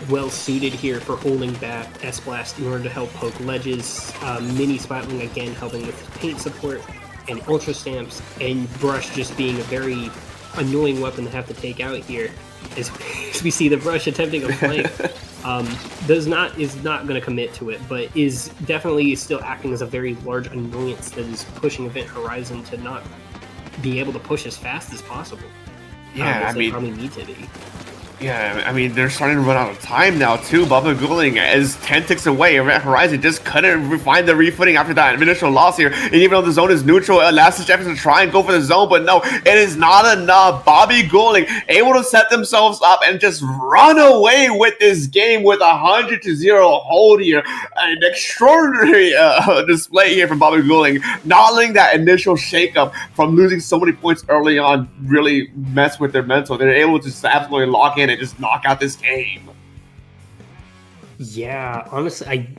well suited here for holding back S-Blast in order to help poke ledges. Mini Splatling again helping with paint support and Ultra Stamps, and Brush just being a very annoying weapon to have to take out here. As we see the Brush attempting a flank. is not going to commit to it, but is definitely still acting as a very large annoyance that is pushing EventHorizon to not be able to push as fast as possible. Yeah, I mean, probably need to be. Yeah, I mean, they're starting to run out of time now, too. Bubba Guling is 10 ticks away. EventHorizon just couldn't find the refooting after that initial loss here. And even though the zone is neutral, last efforts to try and go for the zone, but no, it is not enough. Bobby Guling able to set themselves up and just run away with this game with 100-0 hold here. An extraordinary display here from Bobby Guling. Not letting that initial shakeup from losing so many points early on really mess with their mental. They're able to just absolutely lock in and just knock out this game. Yeah, honestly,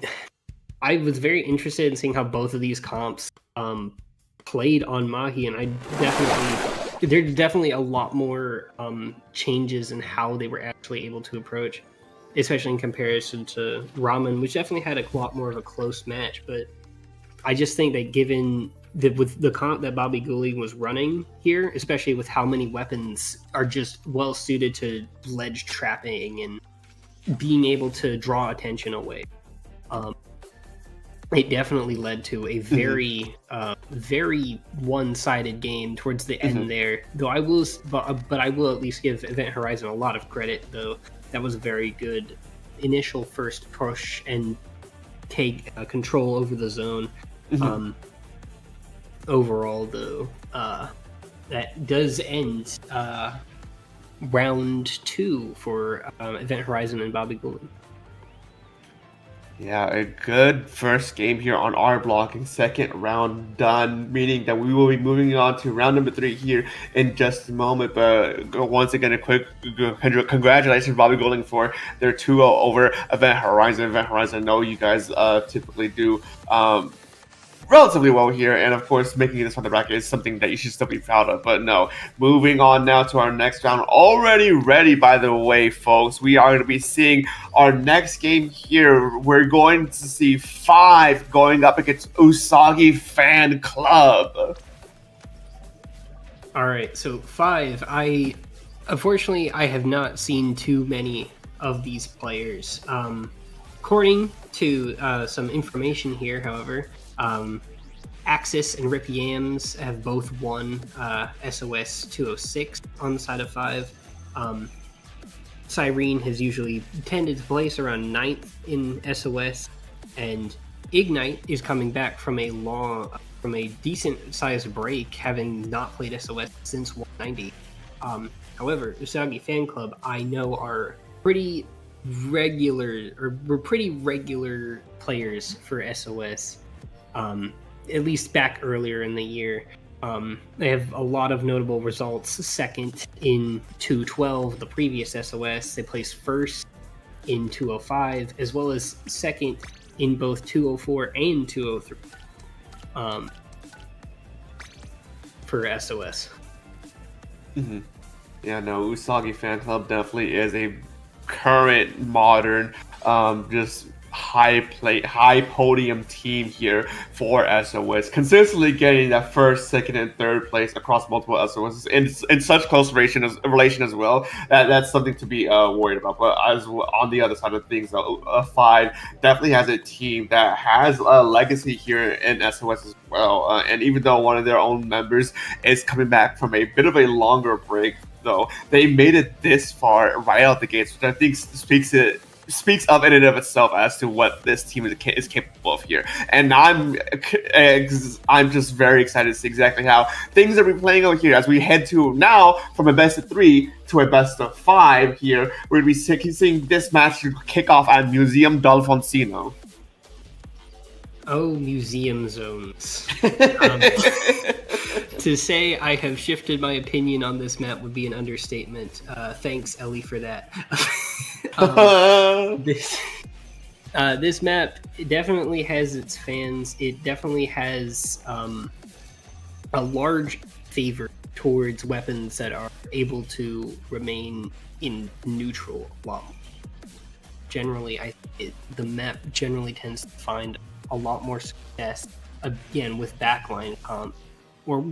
I was very interested in seeing how both of these comps played on Mahi, and there's definitely a lot more changes in how they were actually able to approach, especially in comparison to Ramen, which definitely had a lot more of a close match. But I just think that given with the comp that Bobby Guling was running here, especially with how many weapons are just well suited to ledge trapping and being able to draw attention away, it definitely led to a very, very one-sided game towards the end there. Though I will at least give EventHorizon a lot of credit. Though that was a very good initial first push and take control over the zone. Overall, though, that does end round 2 for EventHorizon and Bobby Guling. Yeah, a good first game here on our block and second round done, meaning that we will be moving on to round number 3 here in just a moment. But once again, a quick congratulations, Bobby Guling, for their 2-0 over EventHorizon. EventHorizon, I know you guys typically do relatively well here, and of course making this on the bracket is something that you should still be proud of. But no, moving on now to our next round, already ready, by the way, folks. We are going to be seeing our next game here. We're going to see 5 going up against Usagi Fan Club. All right, so 5. Unfortunately I have not seen too many of these players. According to some information here, however, Axis and Rip Yams have both won SOS 206 on the side of 5. Cyrene has usually tended to place around 9th in SOS, and Ignite is coming back from a decent sized break, having not played SOS since 190. However, Usagi Fan Club, I know, are pretty regular players for SOS. At least back earlier in the year. They have a lot of notable results. Second in 212, the previous SOS. They placed first in 205, as well as second in both 204 and 203 for SOS. Mm-hmm. Yeah, no, Usagi Fan Club definitely is a current, modern, just high podium team here for SOS, consistently getting that first, second, and third place across multiple SOSs in such close relation as well. That's something to be worried about. But as on the other side of things, 5 definitely has a team that has a legacy here in SOS as well. And even though one of their own members is coming back from a bit of a longer break, though, they made it this far right out the gates, which I think speaks of in and of itself as to what this team is capable of here. And I'm just very excited to see exactly how things are playing out here as we head to now from a best of 3 to a best of 5 here. We're going to be seeing this match kick off at Museum D'Alfonsino. Oh, museum zones. To say I have shifted my opinion on this map would be an understatement. Thanks, Ellie, for that. This map definitely has its fans. It definitely has a large favor towards weapons that are able to remain in neutral a lot. Generally, the map generally tends to find a lot more success, again, with backline comp, or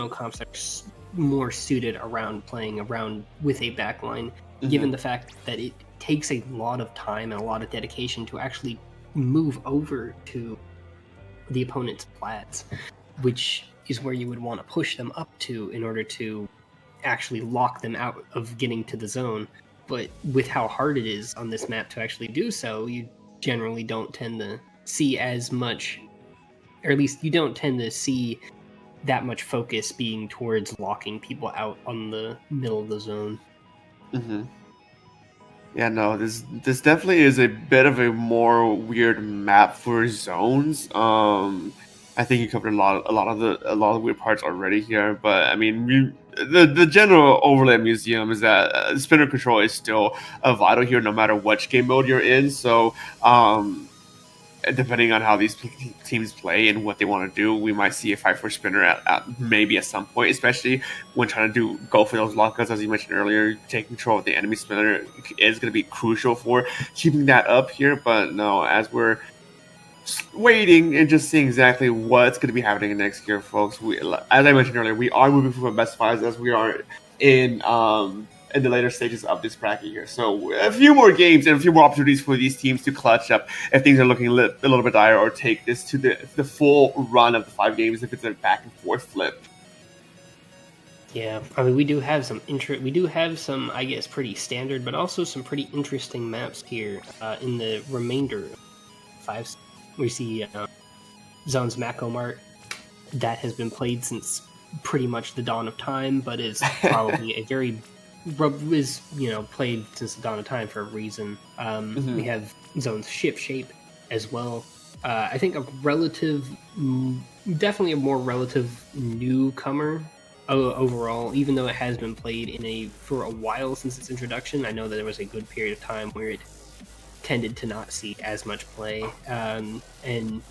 comps that are more suited around playing around with a backline, given the fact that it takes a lot of time and a lot of dedication to actually move over to the opponent's plats, which is where you would want to push them up to in order to actually lock them out of getting to the zone. But with how hard it is on this map to actually do so, you generally don't tend to see as much, or at least you don't tend to see that much focus being towards locking people out on the middle of the zone. Yeah, no, this definitely is a bit of a more weird map for zones. I think you covered a lot of the weird parts already here, but I mean, the general overlay of Museum is that spinner control is still vital here, no matter which game mode you're in. So, depending on how these teams play and what they want to do, we might see a fight for spinner at maybe at some point, especially when trying to go for those lockouts, as you mentioned earlier. Taking control of the enemy spinner is going to be crucial for keeping that up here. But no, as we're waiting and just seeing exactly what's going to be happening next year, folks, as I mentioned earlier, we are moving from best fives as we are in the later stages of this bracket here. So a few more games and a few more opportunities for these teams to clutch up if things are looking a little bit dire, or take this to the full run of the 5 games if it's a back and forth flip. Yeah, I mean, we do have some, I guess, pretty standard, but also some pretty interesting maps here in the remainder of 5. We see Zone's Macomart, that has been played since pretty much the dawn of time, but is probably played since the dawn of time for a reason. We have Zone's Ship Shape, as well. I think definitely a more relative newcomer overall, even though it has been played for a while since its introduction. I know that there was a good period of time where it tended to not see as much play, and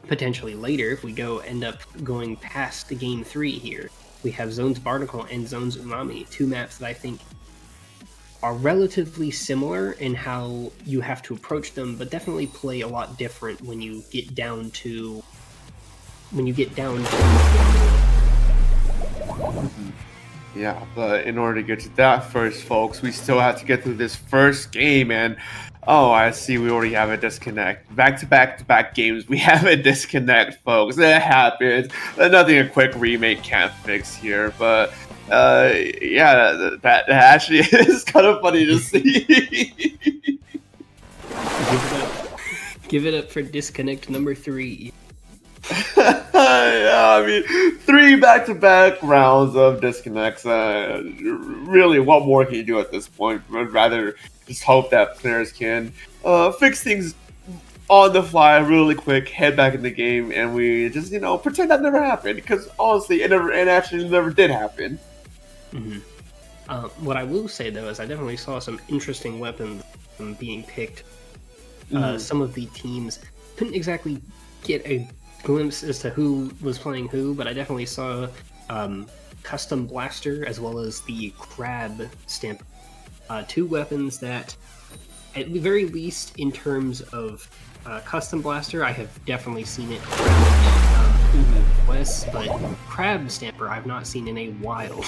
potentially later, if we end up going past the Game 3 here, we have Zones Barnacle and Zones Umami, two maps that I think are relatively similar in how you have to approach them, but definitely play a lot different when you get down to Yeah, but in order to get to that first, folks, we still have to get through this first game, and oh, I see we already have a disconnect. Back-to-back games, we have a disconnect, folks. It happens. Nothing a quick remake can't fix here, but yeah, that actually is kind of funny to see. Give it up for disconnect number 3. Yeah, I mean, 3 back-to-back rounds of disconnects. Really, what more can you do at this point? I'd rather just hope that players can fix things on the fly really quick, head back in the game, and we just, pretend that never happened. Because honestly, it actually never did happen. Mm-hmm. What I will say, though, is I definitely saw some interesting weapons being picked. Some of the teams couldn't exactly get a glimpse as to who was playing who, but I definitely saw Custom Blaster as well as the Crab Stamp. Two weapons that, at the very least, in terms of Custom Blaster, I have definitely seen it in the West, but Crab Stamper I've not seen in a while.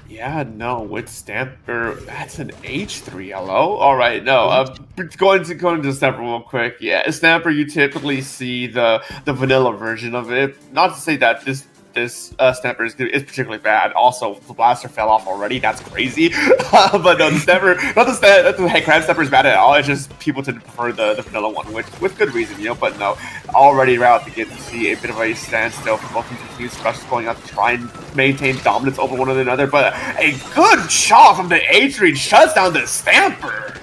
Yeah, no, with Stamper, that's an H3, hello? Alright, no, going to Stamper real quick. Yeah, Stamper, you typically see the vanilla version of it. Not to say that this Stamper is particularly bad. Also, the Blaster fell off already. That's crazy. But no, the Stamper, hey, Crab Stamper is bad at all. It's just people tend to prefer the vanilla one, which with good reason, But no, already right out to get to see a bit of a standstill for both these teams, especially going out to try and maintain dominance over one another. But a good shot from the H3 shuts down the Stamper.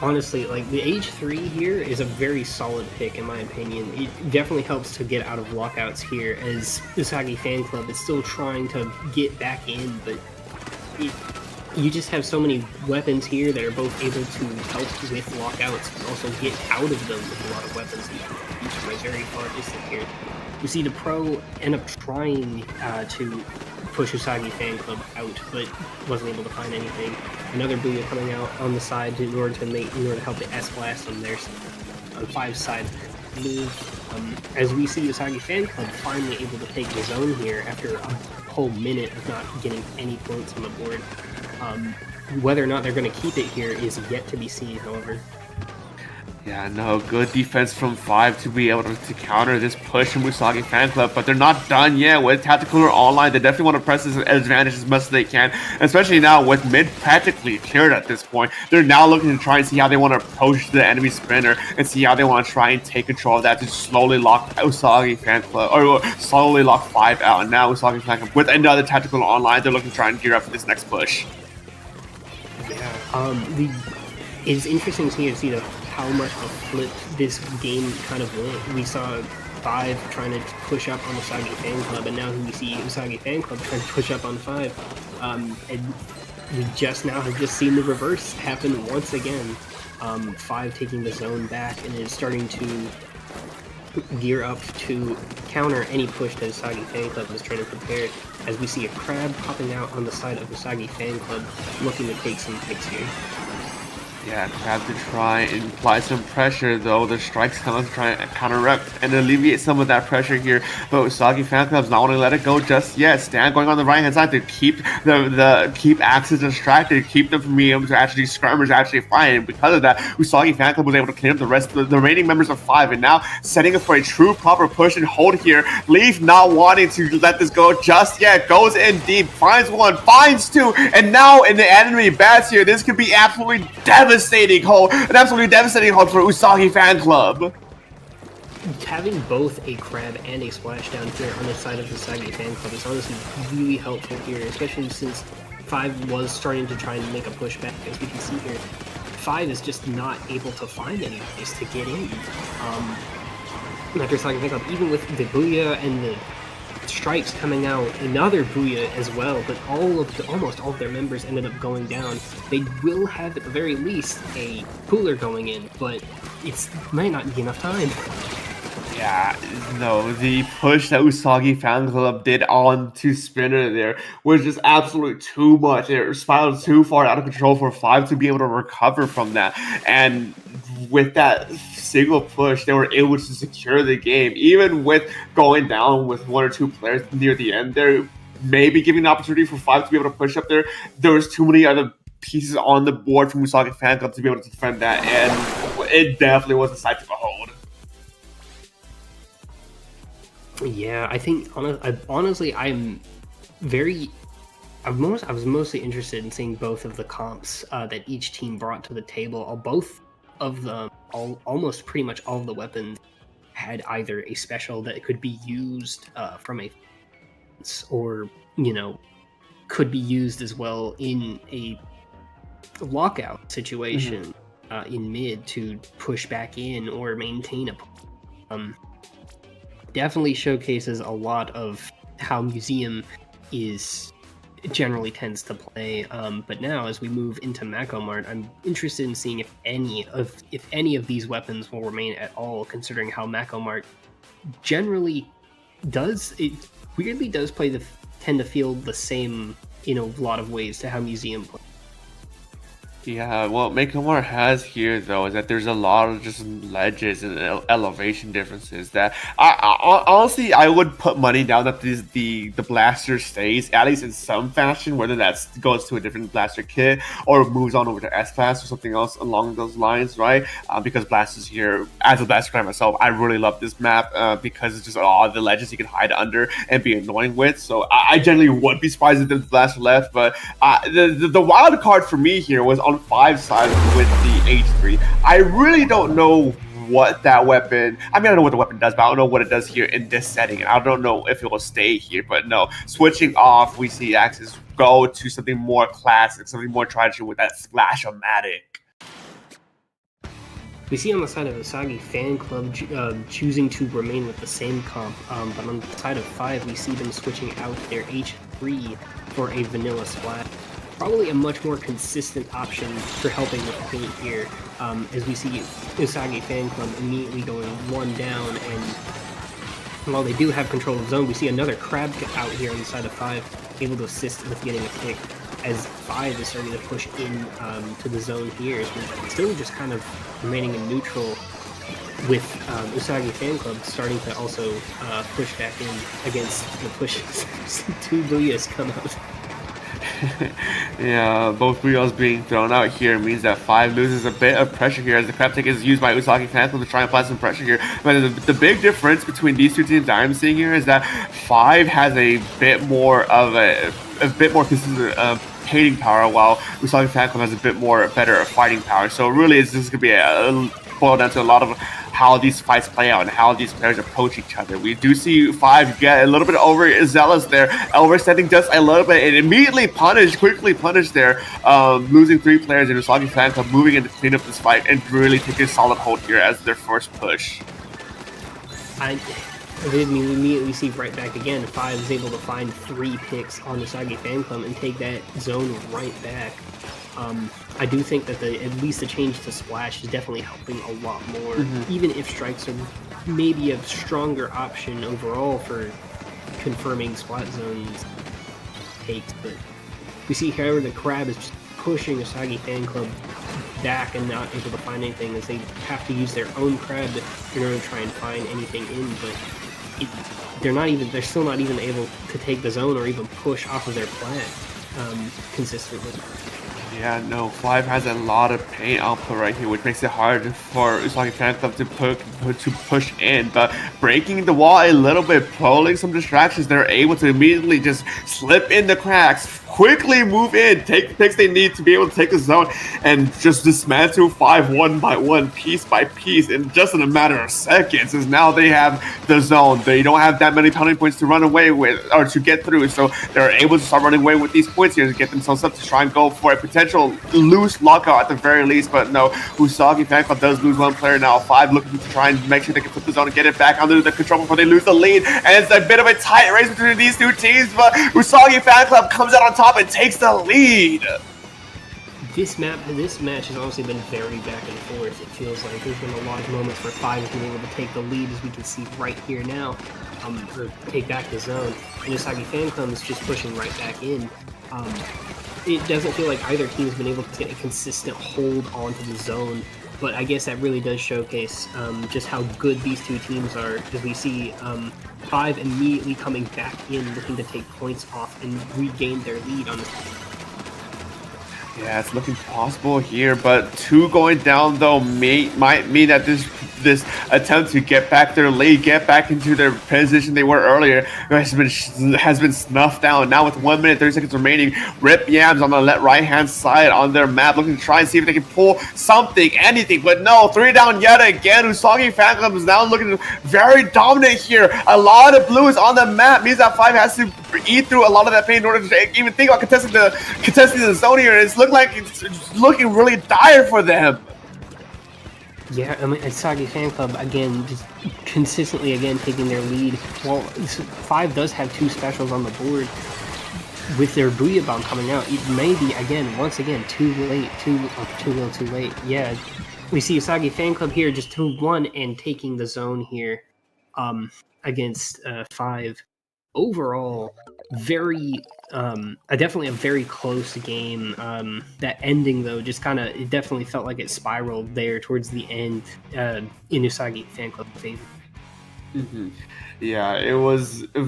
Honestly, like, the H3 here is a very solid pick, in my opinion. It definitely helps to get out of lockouts here, as Usagi Fan Club is still trying to get back in, but you just have so many weapons here that are both able to help with lockouts, but also get out of them with a lot of weapons that you can use from a very far distance here. We see the pro end up trying to push Usagi Fan Club out, but wasn't able to find anything. Another Booyah coming out on the side in order to help the S-Blast on their on 5's side move. As we see Usagi Fan Club finally able to take the zone here after a whole minute of not getting any points on the board. Whether or not they're going to keep it here is yet to be seen, however. Yeah, no, good defense from 5 to be able to counter this push from Usagi Fan Club, but they're not done yet with Tactical Online. They definitely want to press this advantage as much as they can, especially now with mid practically cleared at this point. They're now looking to try and see how they want to approach the enemy sprinter and see how they want to try and take control of that to slowly lock Usagi Fan Club, or slowly lock 5 out. And now Usagi Fan Club with another Tactical Online, they're looking to try and gear up for this next push. Yeah, it's interesting to see how much of a flip this game kind of went. We saw 5 trying to push up on Usagi Fan Club, and now we see Usagi Fan Club trying to push up on 5. And we have just seen the reverse happen once again. 5 taking the zone back and is starting to gear up to counter any push that Usagi Fan Club is trying to prepare, as we see a Crab popping out on the side of Usagi Fan Club looking to take some picks here. Yeah, Crab to try and apply some pressure, though. The strikes come to try and counteract and alleviate some of that pressure here. But Usagi Fan Club's not want to let it go just yet. Stan going on the right-hand side to keep keep Axis distracted, keep them from being able to actually skirmish, actually fight. And because of that, Usagi Fan Club was able to clean up the rest of the remaining members of 5, and now setting up for a true proper push and hold here. Leaf not wanting to let this go just yet. Goes in deep, finds 1, finds 2, and now in the enemy bats here, this could be absolutely devastating hold for Usagi Fan Club. Having both a Crab and a Splashdown here on the side of Usagi Fan Club is honestly really helpful here, especially since 5 was starting to try and make a pushback. As we can see here, 5 is just not able to find any place to get in. After Usagi Fanclub, even with the Booyah and the strikes coming out, another Booyah as well, but almost all of their members ended up going down. They will have, at the very least, a cooler going in, but it might not be enough time. Yeah, no, the push that Usagi Fanclub did on to Spinner there was just absolutely too much. It spiraled too far out of control for 5 to be able to recover from that. And with that single push, they were able to secure the game. Even with going down with 1 or 2 players near the end there, maybe giving the opportunity for 5 to be able to push up there. There was too many other pieces on the board from Usagi Fanclub to be able to defend that, and it definitely was a sight to behold. Yeah, I think honestly, I was mostly interested in seeing both of the comps that each team brought to the table. Both of them, almost pretty much all of the weapons had either a special that could be used from a, or could be used as well in a lockout situation in mid to push back in or maintain a. Definitely showcases a lot of how Museum generally tends to play. But now, as we move into Mako Mart, I'm interested in seeing if any of these weapons will remain at all, considering how Mako Mart generally does. It weirdly does tend to feel the same in a lot of ways to how Museum plays. Yeah, what Mako Mart has here, though, is that there's a lot of just ledges and elevation differences that honestly, I would put money down that the blaster stays, at least in some fashion, whether that goes to a different blaster kit or moves on over to S-Class or something else along those lines, right? Because blasters here, as a blaster player myself, I really love this map because it's just all the ledges you can hide under and be annoying with. So I generally would be surprised if the blaster left, but the wild card for me here was on 5 side with the H3. I really don't know what that weapon, I mean, I know what the weapon does, but I don't know what it does here in this setting. And I don't know if it will stay here, but no, switching off, we see Axis go to something more classic, something more traditional with that Splash-O-Matic. We see on the side of Usagi Fanclub choosing to remain with the same comp, but on the side of 5, we see them switching out their H3 for a vanilla Splash. Probably a much more consistent option for helping with paint here, as we see Usagi Fanclub immediately going 1 down, and while they do have control of zone, we see another Crab out here on the side of 5, able to assist with getting a pick, as 5 is starting to push in to the zone here, as we're still just kind of remaining in neutral, with Usagi Fanclub starting to also push back in against the pushes. 2 Booyahs come out. Yeah, both wheels being thrown out here means that 5 loses a bit of pressure here as the crab take is used by Usagi Fanclub to try and apply some pressure here. But the big difference between these 2 teams that I'm seeing here is that 5 has a bit more of a bit more consistent painting power, while Usagi Fanclub has a bit more better fighting power. So really, it's just gonna be boiled down to a lot of how these fights play out and how these players approach each other. We do see 5 get a little bit overzealous there, overstepping just a little bit, and immediately quickly punished there, losing 3 players, and Usagi Fanclub moving in to clean up this fight and really taking a solid hold here as their first push. We immediately see right back again. 5 is able to find 3 picks on Usagi Fanclub and take that zone right back. I do think that at least the change to Splash is definitely helping a lot more, even if strikes are maybe a stronger option overall for confirming splat zones takes. But we see, however, the Crab is just pushing Usagi Fanclub back and not able to find anything, as they have to use their own Crab in order to try and find anything in, but they're still not even able to take the zone or even push off of their plant consistently. Yeah, no, 5 has a lot of paint output right here, which makes it hard for Usagi Fanclub to push in. But breaking the wall a little bit, pulling some distractions, they're able to immediately just slip in the cracks, quickly move in, take the picks they need to be able to take the zone, and just dismantle 5 one by one, piece by piece, in just in a matter of seconds, as now they have the zone. They don't have that many penalty points to run away with, or to get through, so they're able to start running away with these points here to get themselves up to try and go for a potential potential loose lockout at the very least, but no, Usagi Fan Club does lose one player now. 5 looking to try and make sure they can flip the zone and get it back under the control before they lose the lead, and it's a bit of a tight race between these two teams, but Usagi Fan Club comes out on top and takes the lead. This match has honestly been very back and forth. It feels like there's been a lot of moments where 5 has been able to take the lead, as we can see right here now, or take back the zone. And Usagi Fan Club is just pushing right back in. It doesn't feel like either team has been able to get a consistent hold onto the zone, but I guess that really does showcase just how good these two teams are, as we see 5 immediately coming back in, looking to take points off and regain their lead on the. Yeah, it's looking possible here, but 2 going down though might mean that this attempt to get back their lead, get back into their position they were earlier, has been snuffed down. Now with 1 minute 30 seconds remaining, Rip Yams on the right hand side on their map, looking to try and see if they can pull something, anything, but no, 3 down yet again. Usagi Fan Club is now looking very dominant here. A lot of blue is on the map, means that 5 has to eat through a lot of that pain in order to even think about contesting the zone here. It's looking really dire for them. Yeah, I mean, Usagi Fan Club, again, just consistently, again, taking their lead. Well, 5 does have 2 specials on the board. With their Booyah Bomb coming out, it may be, again, once again, too late, too little too late. Yeah, we see Usagi Fan Club here just 2-1 and taking the zone here against 5. Overall, definitely a very close game. That ending though, just kind of, it definitely felt like it spiraled there towards the end in Usagi Fan Club favor. Mm-hmm. Yeah, it was a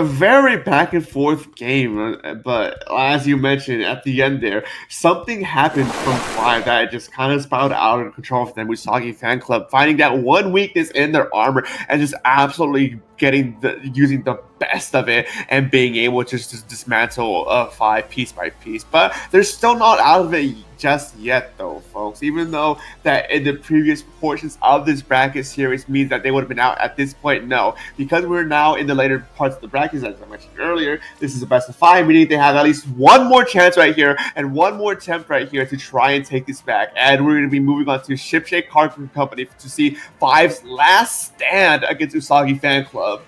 very back and forth game, but as you mentioned at the end there, something happened from 5 that just kind of spiraled out of control for them. Usagi Fan Club finding that one weakness in their armor and just absolutely using the best of it and being able to just dismantle 5 piece by piece. But they're still not out of it just yet though, folks. Even though that in the previous portions of this bracket series means that they would have been out at this point, no. Because we're now in the later parts of the brackets, as I mentioned earlier, this is a best of 5, meaning they have at least one more chance right here and one more attempt right here to try and take this back. And we're going to be moving on to Shipshape Card Company to see 5's last stand against Usagi Fan Club.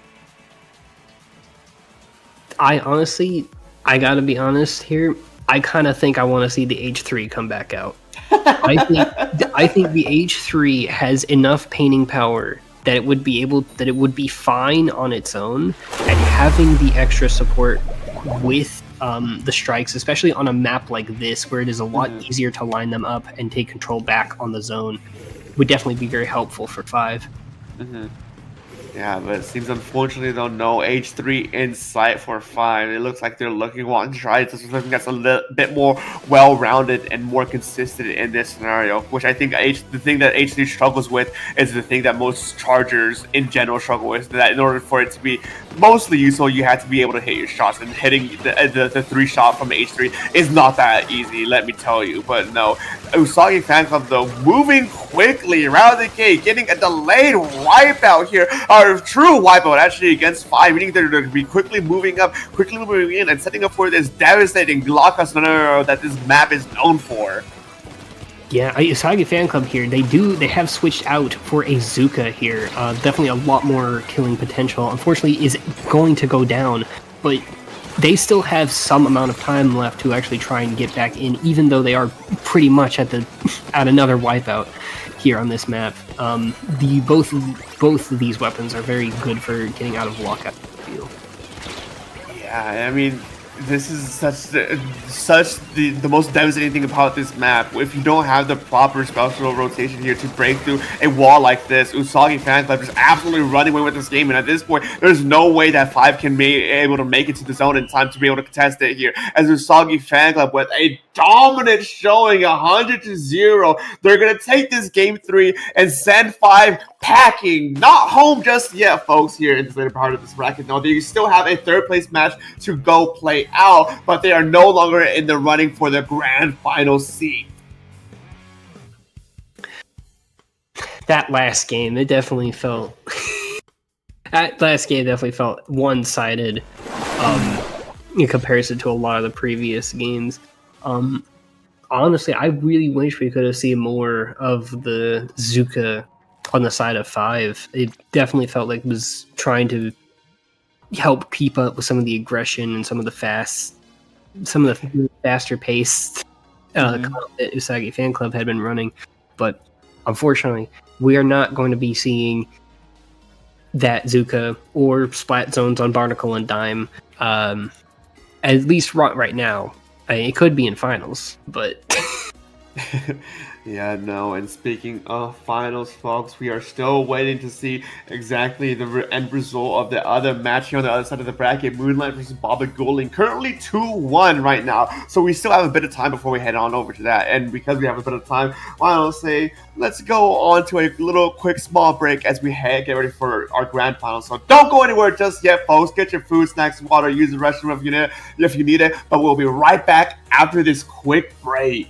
I gotta be honest here, I kind of think I want to see the H3 come back out. I think the H3 has enough painting power that it would be fine on its own, and having the extra support with the strikes, especially on a map like this where it is a lot easier to line them up and take control back on the zone, would definitely be very helpful for 5. Mm-hmm. Yeah, but it seems unfortunately though no H3 in sight for 5. It looks like they're wanting to try something that's a little bit more well-rounded and more consistent in this scenario, which I think the thing that H3 struggles with is the thing that most chargers in general struggle with, that in order for it to be mostly useful, you have to be able to hit your shots, and hitting the 3 shot from H3 is not that easy, let me tell you. But no, Usagi Fan Club though moving quickly around the gate, getting a delayed wipeout here, or true wipeout actually against 5, meaning they're going to be quickly moving up, quickly moving in, and setting up for this devastating blockhouse scenario that this map is known for. Yeah, Usagi Fan Club here, they have switched out for a Zuka here. Definitely a lot more killing potential. Unfortunately, is going to go down, but they still have some amount of time left to actually try and get back in, even though they are pretty much at another wipeout here on this map. Both of these weapons are very good for getting out of lockout field. Yeah, I mean, this is such the most devastating thing about this map. If you don't have the proper special rotation here to break through a wall like this, Usagi Fan Club is absolutely running away with this game, and at this point, there's no way that 5 can be able to make it to the zone in time to be able to contest it here. As Usagi Fan Club with a dominant showing, 100-0, they're gonna take this game 3 and send 5 packing. Not home just yet, folks, here in this later part of this bracket. No, they still have a 3rd place match to go play out, but they are no longer in the running for the grand final seat. That last game, it definitely felt one-sided in comparison to a lot of the previous games. honestly, I really wish we could have seen more of the Zuka on the side of 5. It definitely felt like it was trying to help keep up with some of the aggression and some of the faster paced that Usagi Fan Club had been running. But unfortunately, we are not going to be seeing that Zuka or Splat Zones on Barnacle and Dime, at least right now. I mean, it could be in finals, but Yeah, no, and speaking of finals, folks, we are still waiting to see exactly the end result of the other match here on the other side of the bracket, Moonlight versus Baba Guling, currently 2-1 right now, so we still have a bit of time before we head on over to that, and because we have a bit of time, why don't I say, let's go on to a little quick small break as we get ready for our grand final, so don't go anywhere just yet, folks. Get your food, snacks, water, use the restroom if you need it, but we'll be right back after this quick break.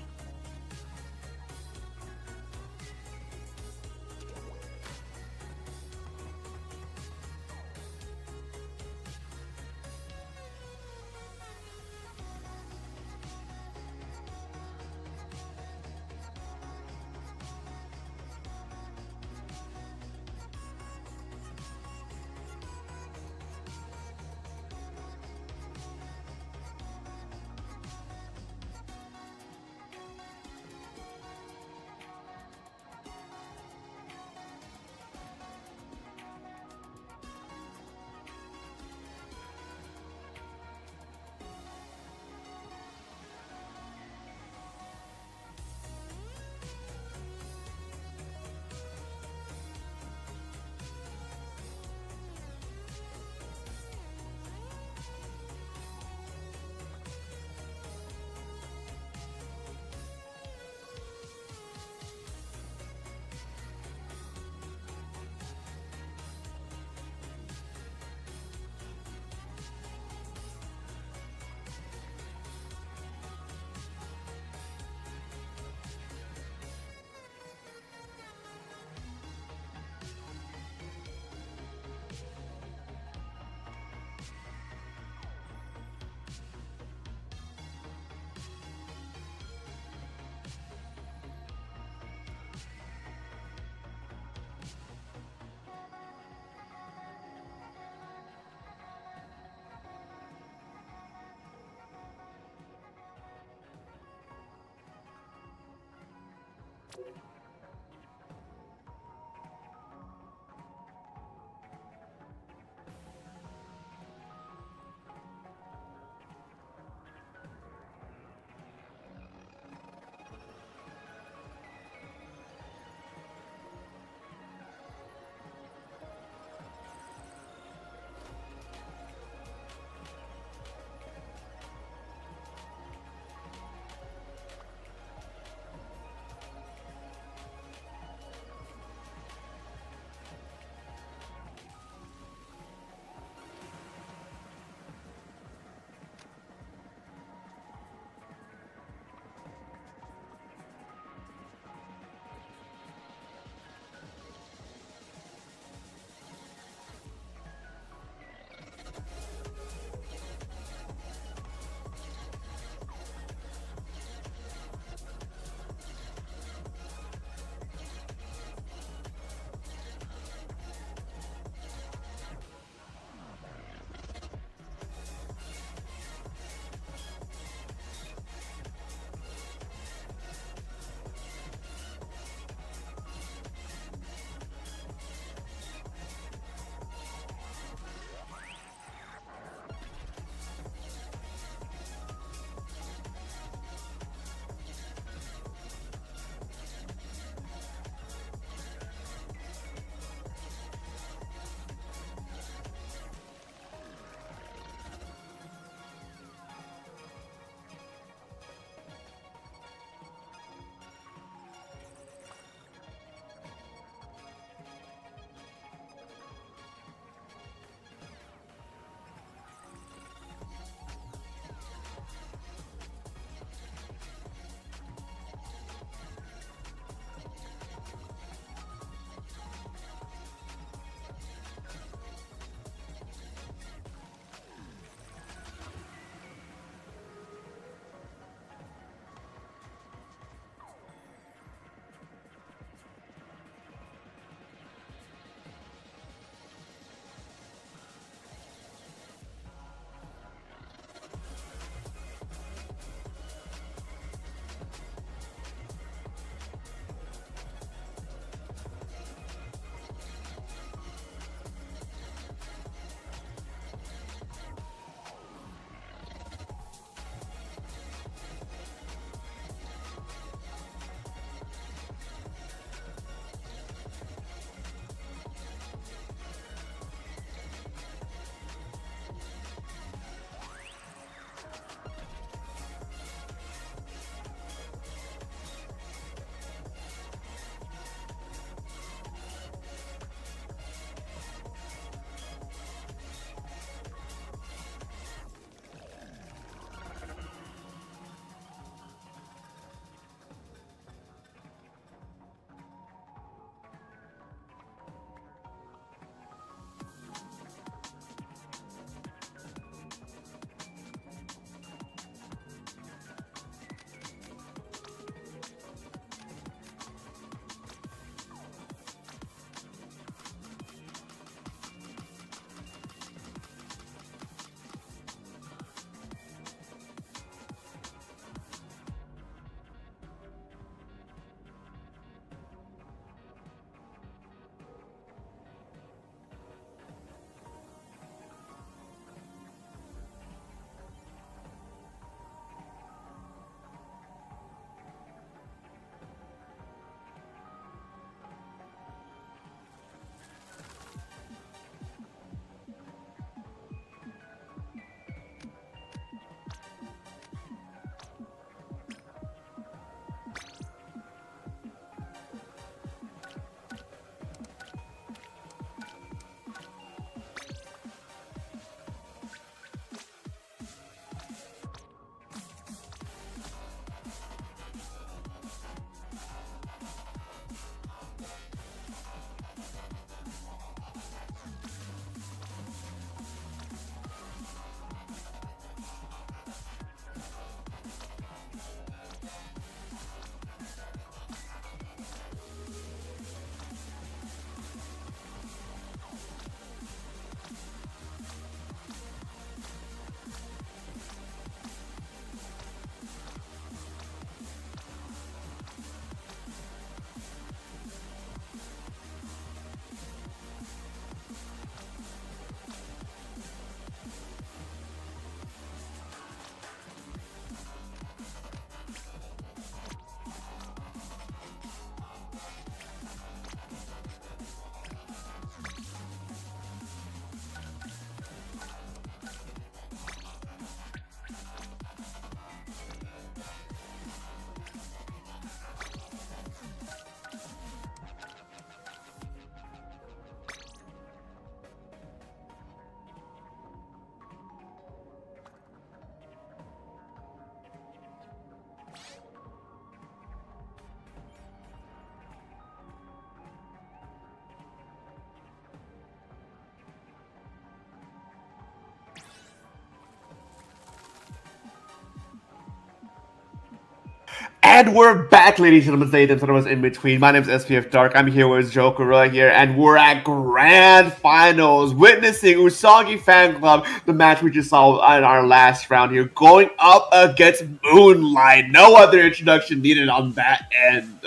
And we're back, ladies and gentlemen. That was in between. My name is SPF Dark. I'm here with Joker right here, and we're at Grand Finals, witnessing Usagi Fan Club, the match we just saw in our last round here, going up against Moonlight. No other introduction needed on that end.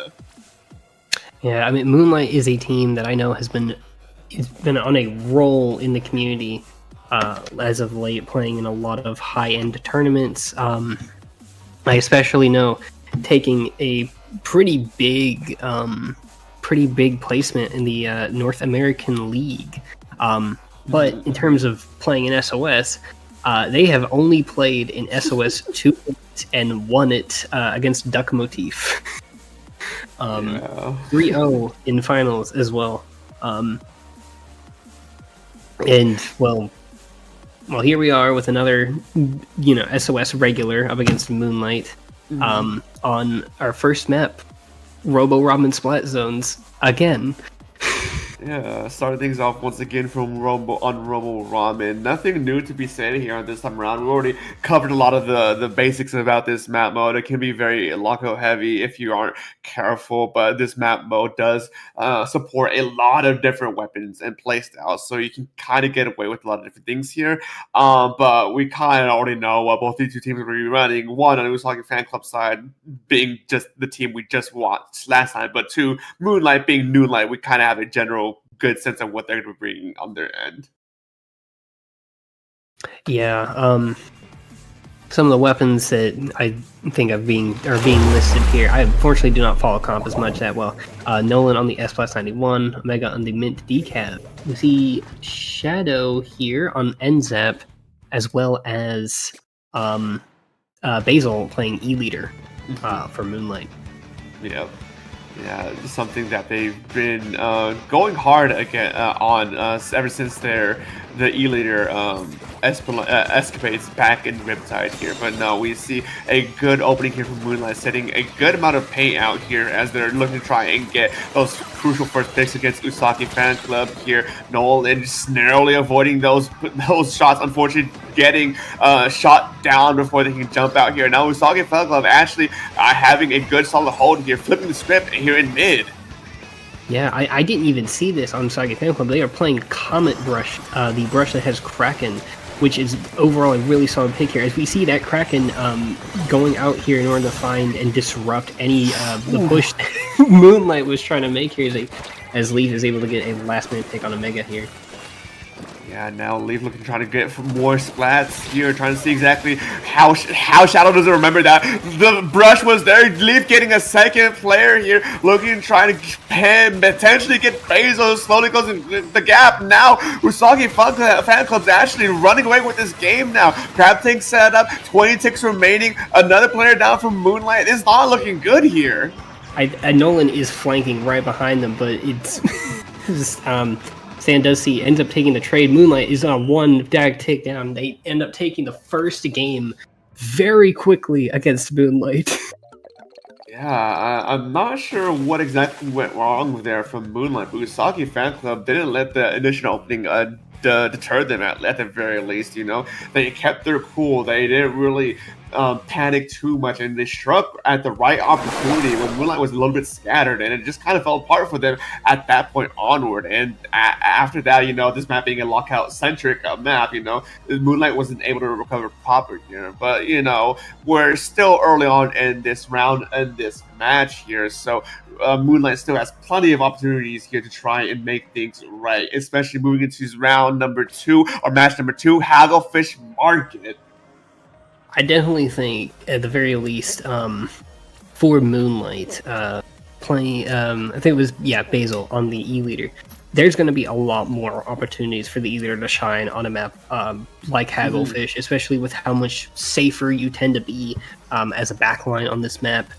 Yeah, I mean, Moonlight is a team that I know has been on a roll in the community as of late, playing in a lot of high-end tournaments. I especially know taking a pretty big placement in the North American League. But in terms of playing in SOS, they have only played in SOS 2 and won it against Duck Motif. 3-0 in finals as well. And well, here we are with another, SOS regular up against Moonlight. On our first map, Robo Ramen Splat Zones again. Yeah, starting things off once again from Robo Ramen. Nothing new to be said here on this time around. We already covered a lot of the basics about this map mode. It can be very lockout heavy if you aren't careful, but this map mode does support a lot of different weapons and playstyles, so you can kind of get away with a lot of different things here. But we kind of already know what both these two teams are going to be running. One, on the Usagi Fan Club side, being just the team we just watched last time, but two, Moonlight being Moonlight, we kind of have a general good sense of what they're going to be bringing on their end. Yeah, some of the weapons that I think are being listed here, I unfortunately do not follow comp as much that well. Nolan on the S+91, Omega on the Mint Decap. We see Shadow here on NZAP, as well as Basil playing E-Leader for Moonlight. Yep. Yeah, something that they've been going hard again on ever since the E-Leader escapades back in Riptide here. But no, we see a good opening here from Moonlight, setting a good amount of paint out here as they're looking to try and get those crucial first picks against Usagi Fan Club here. Nolan just narrowly avoiding those shots, unfortunately getting shot down before they can jump out here. Now Usagi Fan Club actually having a good solid hold here, flipping the script here in mid. Yeah, I didn't even see this on Usagi Fan Club. They are playing Comet Brush, the brush that has Kraken, which is overall a really solid pick here. As we see that Kraken going out here in order to find and disrupt any the push that Moonlight was trying to make here as Leaf is able to get a last-minute pick on Omega here. Yeah, now Leaf looking trying to get more splats here, trying to see exactly how Shadow doesn't remember that the brush was there. Leaf getting a second player here, looking trying to potentially get Bezos, slowly closing the gap. Now Usagi Fan Club's actually running away with this game now. Crab tank set up, 20 ticks remaining, another player down from Moonlight. It's not looking good here. Nolan is flanking right behind them, but it's just Sandusky ends up taking the trade. Moonlight is on one dag tick down. They end up taking the first game very quickly against Moonlight. Yeah, I'm not sure what exactly went wrong there from Moonlight, but Usagi Fan Club didn't let the initial opening deter them at the very least. They kept their cool. They didn't really panic too much, and they struck at the right opportunity when Moonlight was a little bit scattered, and it just kind of fell apart for them at that point onward. And after that, this map being a lockout centric map, Moonlight wasn't able to recover proper here. But we're still early on in this round and this match here, so Moonlight still has plenty of opportunities here to try and make things right, especially moving into round number 2 or match number 2, Hagglefish Market. I definitely think, at the very least, for Moonlight, playing, I think it was, Basil on the E-Leader, there's going to be a lot more opportunities for the E-Leader to shine on a map like Hagglefish, especially with how much safer you tend to be as a backline on this map.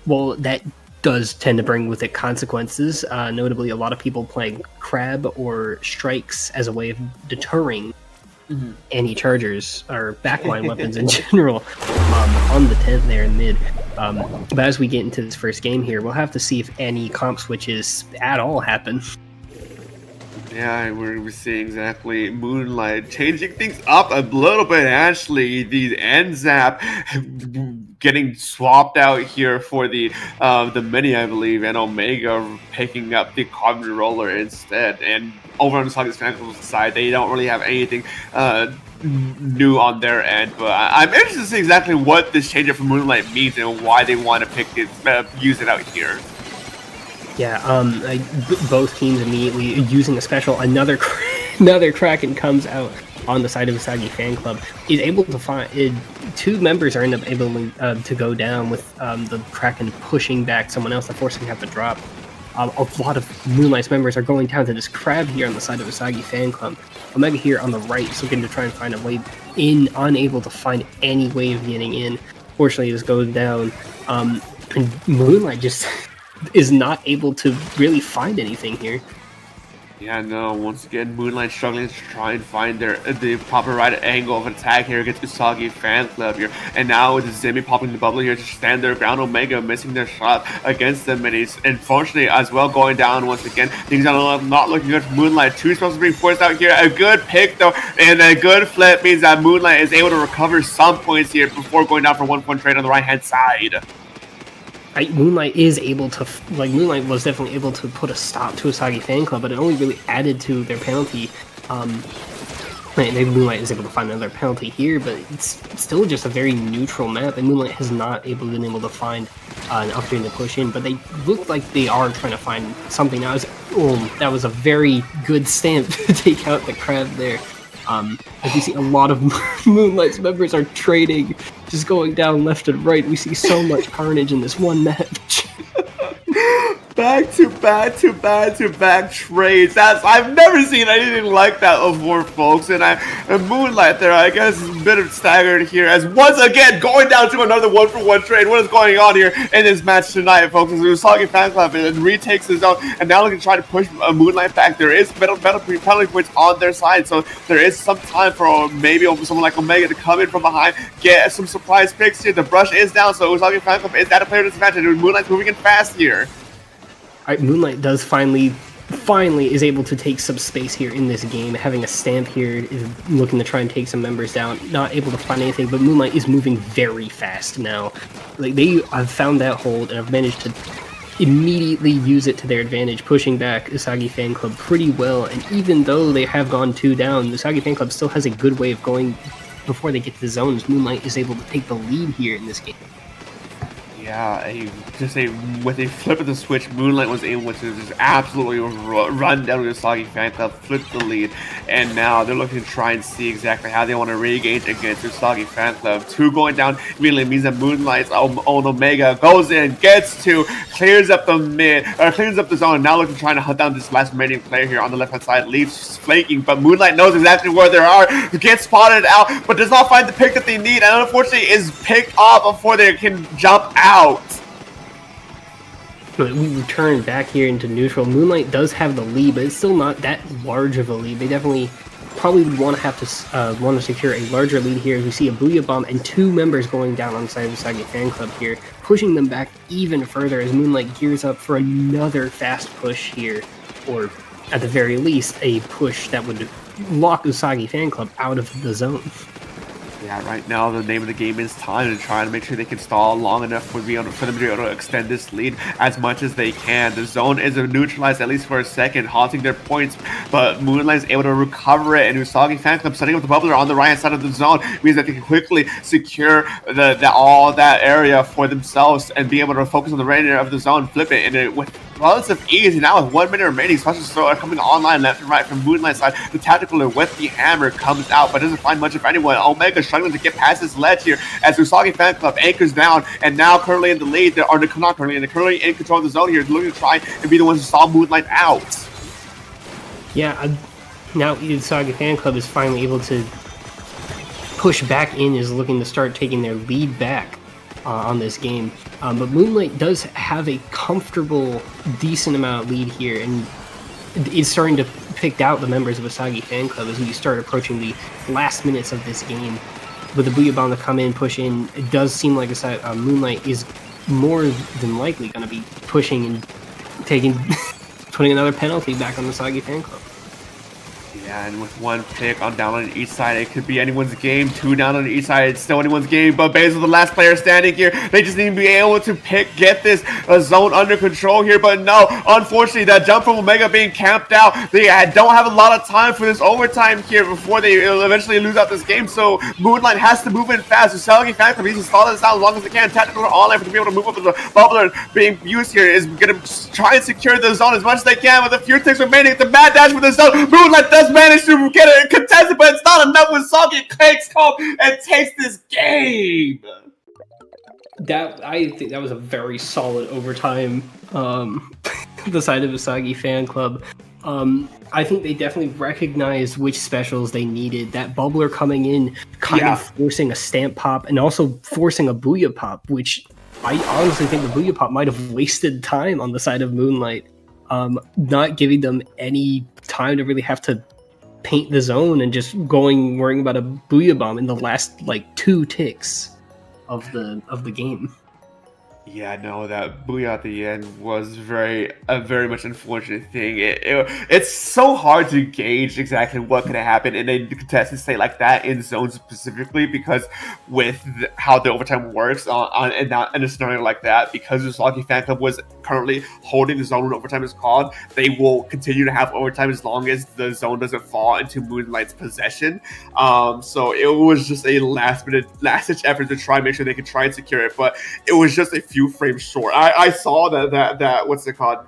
Well, that does tend to bring with it consequences, notably a lot of people playing Crab or Strikes as a way of deterring anti-chargers or backline weapons in general on the 10th there in mid. But as we get into this first game here, we'll have to see if any comp switches at all happen. Yeah, we're seeing exactly Moonlight changing things up a little bit. Actually, the end zap getting swapped out here for the mini, I believe, and Omega picking up the carbon roller instead. And over on the Sonic side, they don't really have anything new on their end. But I'm interested to see exactly what this change up for Moonlight means and why they want to pick it, use it out here. Yeah, both teams immediately using a special. Another Kraken comes out on the side of Usagi Fan Club. Is able to find two members are able to go down with the Kraken pushing back someone else, forcing him to have to drop. A lot of Moonlight's members are going down to this crab here on the side of Usagi Fan Club. Omega here on the right is looking to try and find a way in, unable to find any way of getting in. Fortunately, this goes down. And Moonlight just is not able to really find anything here. Yeah, no, once again, Moonlight struggling to try and find the proper right angle of attack here against Usagi Fan Club here. And now with Zimmy popping the bubble here to stand their ground, Omega missing their shot against the minis. Unfortunately, as well, going down once again. Things are not looking good for Moonlight. Two supposed to be forced out here. A good pick, though, and a good flip means that Moonlight is able to recover some points here before going down for 1-point trade on the right-hand side. Moonlight is able to, Moonlight was definitely able to put a stop to Usagi Fan Club, but it only really added to their penalty. Moonlight is able to find another penalty here, but it's still just a very neutral map, and Moonlight has not been able to find an opportunity to push in, but they look like they are trying to find something. That was a very good stamp to take out the crab there. As you see, a lot of Moonlight's members are trading, just going down left and right. We see so much carnage in this one match. Back-to-back trades. I've never seen anything like that before, folks. And Moonlight there, I guess, is a bit of staggered here as once again going down to another 1-for-1 trade. What is going on here in this match tonight, folks? As Usagi Fan Club retakes his own and now looking to try to push Moonlight back. There is penalty points on their side, so there is some time for maybe someone like Omega to come in from behind, get some surprise picks here. The brush is down, so Usagi Fan Club is at a player disadvantage. Moonlight's moving in fast here. Alright, Moonlight does finally is able to take some space here in this game, having a stamp here, is looking to try and take some members down, not able to find anything, but Moonlight is moving very fast now. They have found that hold and have managed to immediately use it to their advantage, pushing back Usagi Fan Club pretty well, and even though they have gone 2 down, Usagi Fan Club still has a good way of going before they get to the zones. Moonlight is able to take the lead here in this game. Yeah, with a flip of the switch, Moonlight was able to just absolutely run down with Usagi Fan Club, flip the lead, and now they're looking to try and see exactly how they want to re-engage against Usagi Fan Club. 2 going down immediately means that Moonlight's own Omega goes in, gets 2, clears up the mid, or clears up the zone, and now looking to try to hunt down this last remaining player here on the left-hand side, leaves flanking, but Moonlight knows exactly where they are, gets spotted out, but does not find the pick that they need, and unfortunately is picked off before they can jump out. But we return back here into neutral. Moonlight does have the lead, but it's still not that large of a lead. They definitely probably would want to secure a larger lead here. As we see a Booyah Bomb and 2 members going down on the side of Usagi Fan Club here, pushing them back even further as Moonlight gears up for another fast push here, or at the very least, a push that would lock Usagi Fan Club out of the zone. Yeah, right now the name of the game is time to try to make sure they can stall long enough for them to be able to extend this lead as much as they can. The zone is neutralized at least for a second, halting their points, but Moonlight is able to recover it, and Usagi Fan Club setting up the bubbler on the right hand side of the zone means that they can quickly secure all that area for themselves and be able to focus on the right area of the zone, flip it, and with relative ease. Now with 1 minute remaining, special throw are coming online left and right from Moonlight's side. The tactical with the hammer comes out, but doesn't find much of anyone. Omega struggling to get past his ledge here as Usagi Fan Club anchors down, and now currently in the lead, currently in control of the zone here, looking to try and be the ones to stall Moonlight out. Yeah, now Usagi Fan Club is finally able to push back in, is looking to start taking their lead back on this game. But Moonlight does have a comfortable, decent amount of lead here, and is starting to pick out the members of Usagi Fan Club as we start approaching the last minutes of this game. with the Booyah Bomb to come in, push in, it does seem like Moonlight is more than likely going to be pushing and taking, putting another penalty back on the Usagi fan club. Yeah, and with one pick down on each side, it could be anyone's game. 2 down on each side, it's still anyone's game. But Basil, the last player standing here, they just need to be able to get this zone under control here. But no, unfortunately, that jump from Omega being camped out, they don't have a lot of time for this overtime here before they eventually lose out this game. So Moonlight has to move in fast. Usagi fan club needs to stall this out as long as they can. Tactical online for to be able to move up with the bubbler being used here is going to try and secure the zone as much as they can with a few ticks remaining. The mad dash for the zone. Moonlight does manage to get it contested, but it's not enough when Usagi takes home and takes this game. I think that was a very solid overtime. The side of Usagi fan club. I think they definitely recognized which specials they needed. That bubbler coming in, kind of forcing a stamp pop, and also forcing a Booyah pop, which I honestly think the Booyah pop might have wasted time on the side of Moonlight. Not giving them any time to really have to paint the zone and just worrying about a Booyah Bomb in the last like 2 ticks of the game. Yeah, no, that Booyah at the end was very much unfortunate thing. It's so hard to gauge exactly what could have happened in a contested state like that in zones specifically, because with how the overtime works in a scenario like that, because Usagi fan club was currently holding the zone when overtime is called, they will continue to have overtime as long as the zone doesn't fall into Moonlight's possession. So it was just a last ditch effort to try and make sure they could try and secure it, but it was just a few frames short. I saw that what's it called,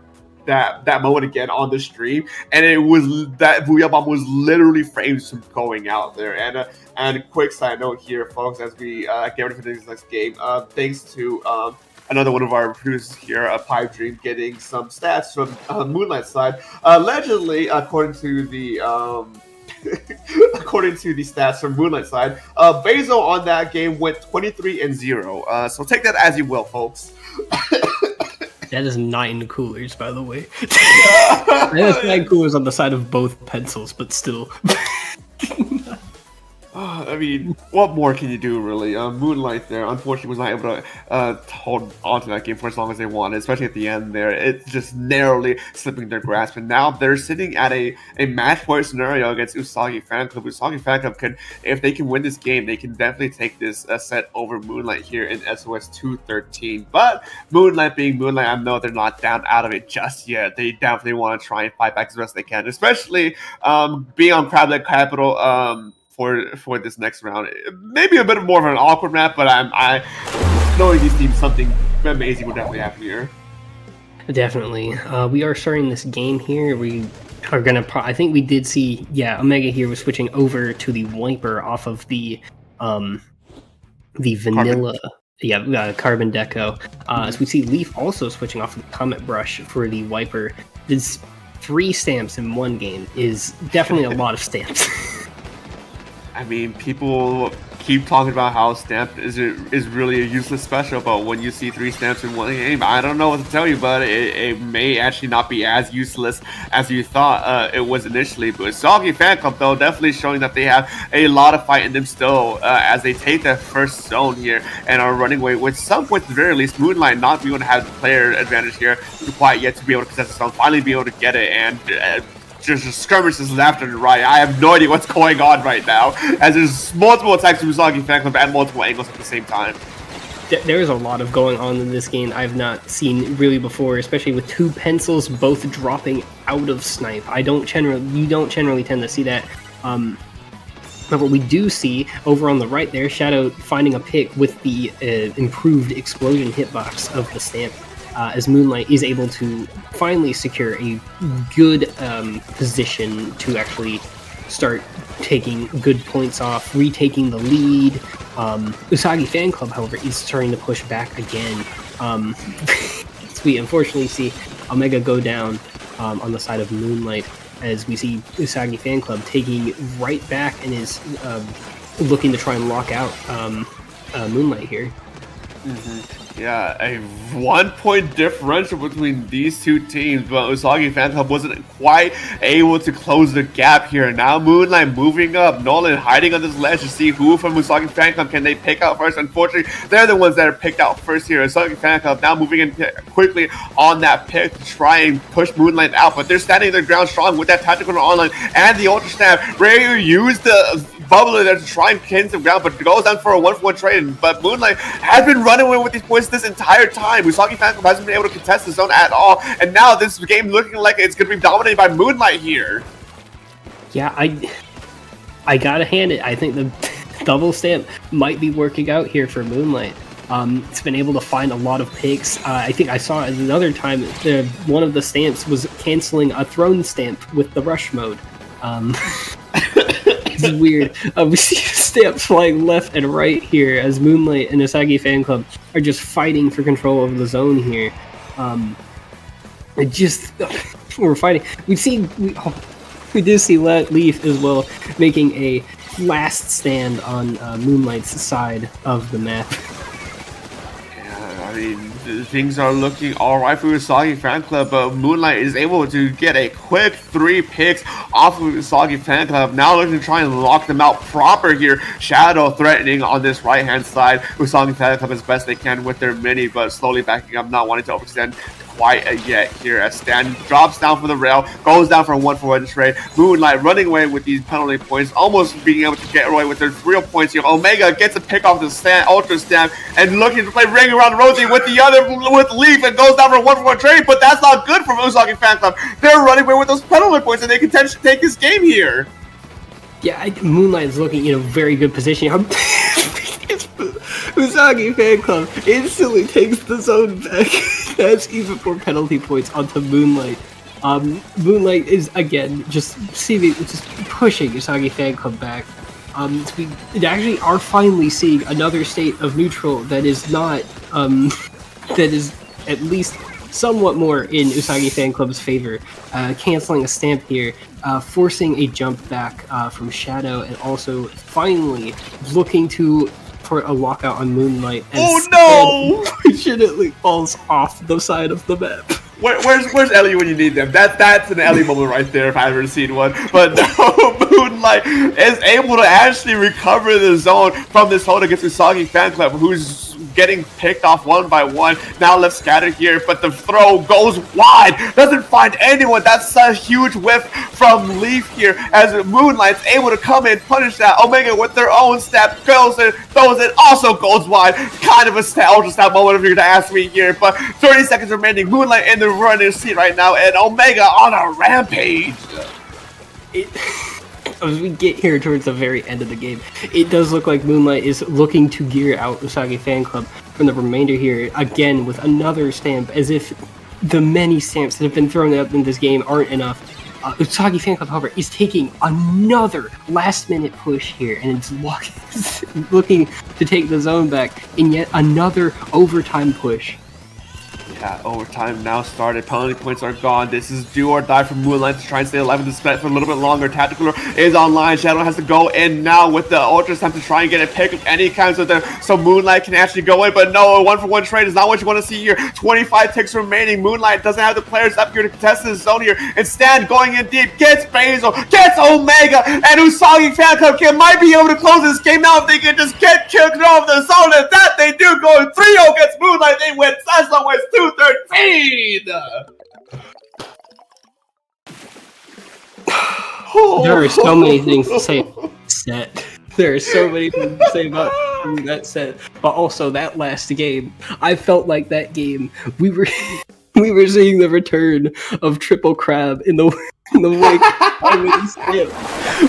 that moment again on the stream, and it was that Booyah Bomb was literally frames from going out there. And quick side note here, folks, as we get ready for this next game, thanks to another one of our producers here, Pipe Dream, getting some stats from Moonlight side. Allegedly, according to the stats from Moonlight side, Basil on that game went 23-0. So take that as you will, folks. That is 9 coolers, by the way. That is 9 coolers on the side of both pencils, but still. I mean, what more can you do, really? Moonlight there, unfortunately, was not able to hold on to that game for as long as they wanted, especially at the end there. It's just narrowly slipping their grasp, and now they're sitting at a match point scenario against Usagi fan club. Usagi fan club could, if they can win this game, they can definitely take this set over Moonlight here in SOS 213. But Moonlight being Moonlight, I know they're not down out of it just yet. They definitely want to try and fight back as best they can, especially being on Crab Leg Capital. For this next round, maybe a bit more of an awkward map, but I knowing these teams, something amazing will definitely happen here. Definitely, we are starting this game here. We are gonna. I think we did see. Yeah, Omega here was switching over to the Wiper off of the vanilla. Carbon Deco. As we see Leaf also switching off of the Comet Brush for the Wiper. This 3 stamps in one game is definitely a lot of stamps. I mean, people keep talking about how stamp is really a useless special, but when you see 3 stamps in one game, I don't know what to tell you, but it may actually not be as useless as you thought it was initially. But Usagi fan club, though, definitely showing that they have a lot of fight in them still as they take that first zone here and are running away with some points at the very least. Moonlight not being able to have the player advantage here quite yet to be able to contest the zone, finally be able to get it, and just skirmishes left and right. I have no idea what's going on right now, as there's multiple attacks from Usagi fan club at multiple angles at the same time. There is a lot of going on in this game I've not seen really before, especially with 2 pencils both dropping out of snipe. You don't generally tend to see that. But what we do see over on the right there, Shadow finding a pick with the improved explosion hitbox of the stamp. As Moonlight is able to finally secure a good position to actually start taking good points off, retaking the lead. Usagi fan club, however, is starting to push back again. We unfortunately see Omega go down on the side of Moonlight, as we see Usagi fan club taking right back and is looking to try and lock out Moonlight here. Mm-hmm. Yeah, a 1-point differential between these two teams, but Usagi Fan Club wasn't quite able to close the gap here. Now Moonlight moving up, Nolan hiding on this ledge to see who from Usagi Fan Club can they pick out first. Unfortunately, they're the ones that are picked out first here. Usagi Fan Club now moving in quickly on that pick to try and push Moonlight out, but they're standing their ground strong with that tactical online and the Ultra Snap. Ready to use the bubble there to try and pin some ground, but goes down for a 1-for-1 trade. But Moonlight has been running away with these points this entire time. Usagi Fan Club hasn't been able to contest the zone at all, and now this game looking like it's going to be dominated by Moonlight here. Yeah, I gotta hand it. I think the double stamp might be working out here for Moonlight. It's been able to find a lot of picks. I think I saw at another time one of the stamps was canceling a throne stamp with the rush mode. This is weird. We see stamps flying left and right here as Moonlight and Usagi Fan Club are just fighting for control over the zone here. We're fighting. We do see Leaf as well making a last stand on Moonlight's side of the map. Yeah, I mean, things are looking alright for Usagi Fan Club, but Moonlight is able to get a quick 3 picks off of Usagi Fan Club. Now looking to try and lock them out proper here. Shadow threatening on this right-hand side. Usagi Fan Club as best they can with their mini, but slowly backing up, not wanting to overextend quite yet here as Stan drops down from the rail, goes down for a 1-for-1 trade. Moonlight running away with these penalty points, almost being able to get away with their real points here. Omega gets a pick off the Ultra Stamp and looking to play Ring Around Rosie with the other, with Leaf, and goes down for a 1-for-1 trade, but that's not good from Usagi Fan Club. They're running away with those penalty points and they can potentially take this game here. Yeah, Moonlight is looking in a very good position. Usagi Fan Club instantly takes the zone back. That's even more penalty points onto Moonlight. Moonlight is again just pushing Usagi Fan Club back. We actually are finally seeing another state of neutral that is not that is at least somewhat more in Usagi Fan Club's favor. Canceling a stamp here, forcing a jump back from Shadow, and also finally looking for a lockout on Moonlight. Oh no! Unfortunately falls off the side of the map. Where's Ellie when you need them? That's an Ellie moment right there if I've ever seen one. But no, Moonlight is able to actually recover the zone from this hold against Usagi Fan Club, who's getting picked off one by one. Now left scattered here, but the throw goes wide. Doesn't find anyone. That's a huge whiff from Leaf here as Moonlight's able to come in, punish that. Omega with their own step goes in, throws it, also goes wide. Kind of a ultra stab moment if you're gonna ask me here, but 30 seconds remaining. Moonlight in the running seat right now, and Omega on a rampage. As we get here towards the very end of the game, it does look like Moonlight is looking to gear out Usagi Fan Club from the remainder here, again with another stamp, as if the many stamps that have been thrown up in this game aren't enough. Usagi Fan Club, however, is taking another last-minute push here, and it's looking to take the zone back in yet another overtime push. Yeah, overtime now started. Penalty points are gone. This is do or die for Moonlight to try and stay alive in the split for a little bit longer. Tactical is online. Shadow has to go in now with the Ultra Stamp to try and get a pick of any kind so Moonlight can actually go in. But no, a 1-for-1 trade is not what you want to see here. 25 ticks remaining. Moonlight doesn't have the players up here to contest this zone here. Instead, going in deep, gets Basil, gets Omega, and Usagi Fan Club might be able to close this game now if they can just get kicked off the zone. And that they do, going 3-0 against Moonlight. They win. That's always 2-13. There are so many things to say about that set. There are so many things to say about that set, but also that last game. I felt like that game we were seeing the return of Triple Crab in the wake of stamp.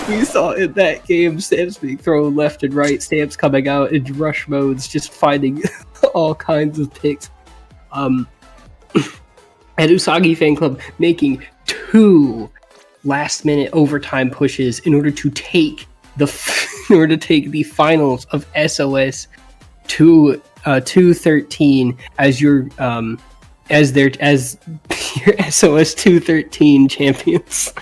We saw in that game stamps being thrown left and right, stamps coming out in rush modes, just finding all kinds of picks. And Usagi Fan Club making 2 last-minute overtime pushes in order to take the finals of SOS to 2-13 as your SOS 2-13 champions.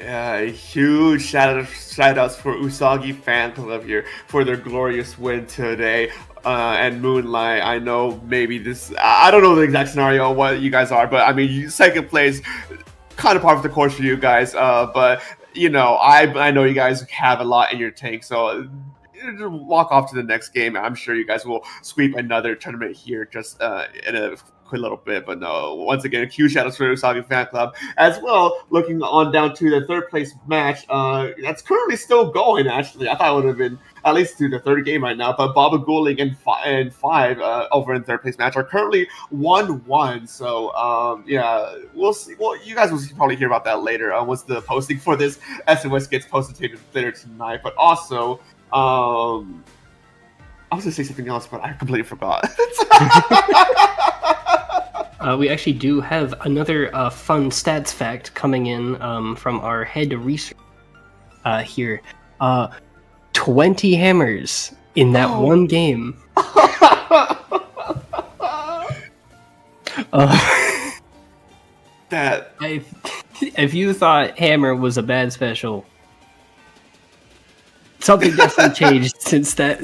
Huge shout outs for Usagi Fan Club here for their glorious win today. And Moonlight, I know maybe this, I don't know the exact scenario of what you guys are, but I mean, second place, kind of par for the course for you guys. But, you know, I know you guys have a lot in your tank, so walk off to the next game. I'm sure you guys will sweep another tournament here just in a quick little bit. But no, once again, huge shout outs for Usagi Fan Club as well. Looking on down to the third place match, that's currently still going. Actually, I thought it would have been at least to the third game right now. But Baba Guling and five over in third place match are currently 1-1. So yeah, we'll see. Well, you guys will probably hear about that later once the posting for this SOS gets posted later tonight. But also, I was gonna say something else, but I completely forgot. We actually do have another fun stats fact coming in from our head research here. 20 hammers in that one game. That if you thought hammer was a bad special, something definitely changed since that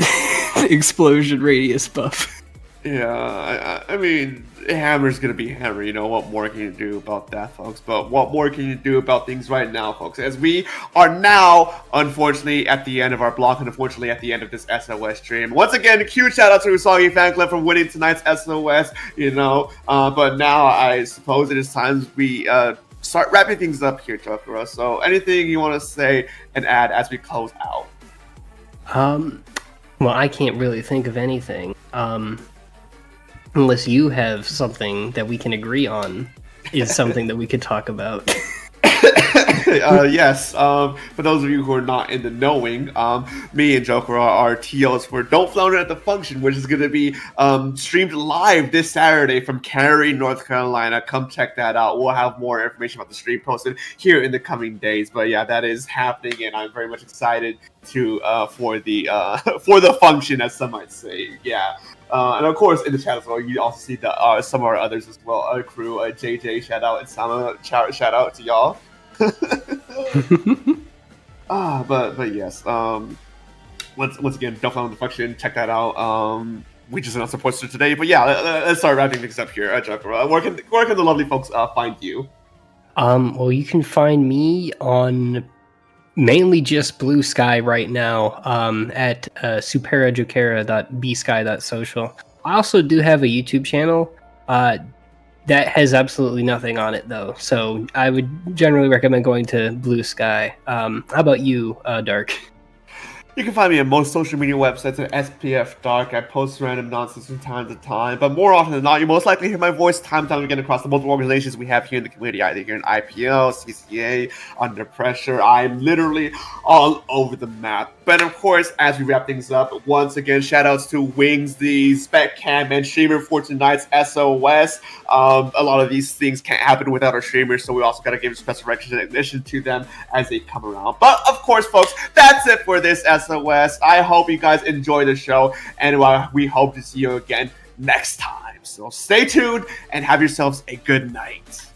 explosion radius buff. Yeah, I mean, hammer's gonna be hammer. You know, what more can you do about that, folks? But what more can you do about things right now, folks? As we are now, unfortunately, at the end of our block, and unfortunately at the end of this SOS stream. Once again, huge shout out to Usagi Fan Club for winning tonight's SOS. You know, but now I suppose it is time we start wrapping things up here, Chokura. So, anything you want to say and add as we close out? Well, I can't really think of anything. Unless you have something that we can agree on is something that we could talk about. Yes, for those of you who are not in the knowing, me and Joker are TOs for Don't Flounder at the Function, which is going to be streamed live this Saturday from Cary, North Carolina. Come check that out. We'll have more information about the stream posted here in the coming days. But yeah, that is happening, and I'm very much excited to for the function, as some might say. Yeah. And of course, in the chat as well, you also see the some of our others as well. Our crew, JJ, shout out, and Sama, shout out to y'all. But yes. Once again, Don't Fall in the Function. Check that out. We just announced a poster today, but yeah, let's start wrapping things up here. Where can the lovely folks find you? Well, you can find me on mainly just Blue Sky right now, at superajokera.bsky.social. I also do have a YouTube channel that has absolutely nothing on it, though, so I would generally recommend going to Blue Sky. How about you, Dark? You can find me on most social media websites at SPF Dark. I post random nonsense from time to time, but more often than not, you most likely hear my voice time and time again across the multiple organizations we have here in the community, either here in IPL, CCA, Under Pressure. I'm literally all over the map. But of course, as we wrap things up, once again, shout outs to Wings, the spec cam and streamer for tonight's SOS. A lot of these things can't happen without our streamers, so we also got to give special recognition to them as they come around. But of course, folks, that's it for this SOS. I hope you guys enjoy the show, and we hope to see you again next time. So stay tuned and have yourselves a good night.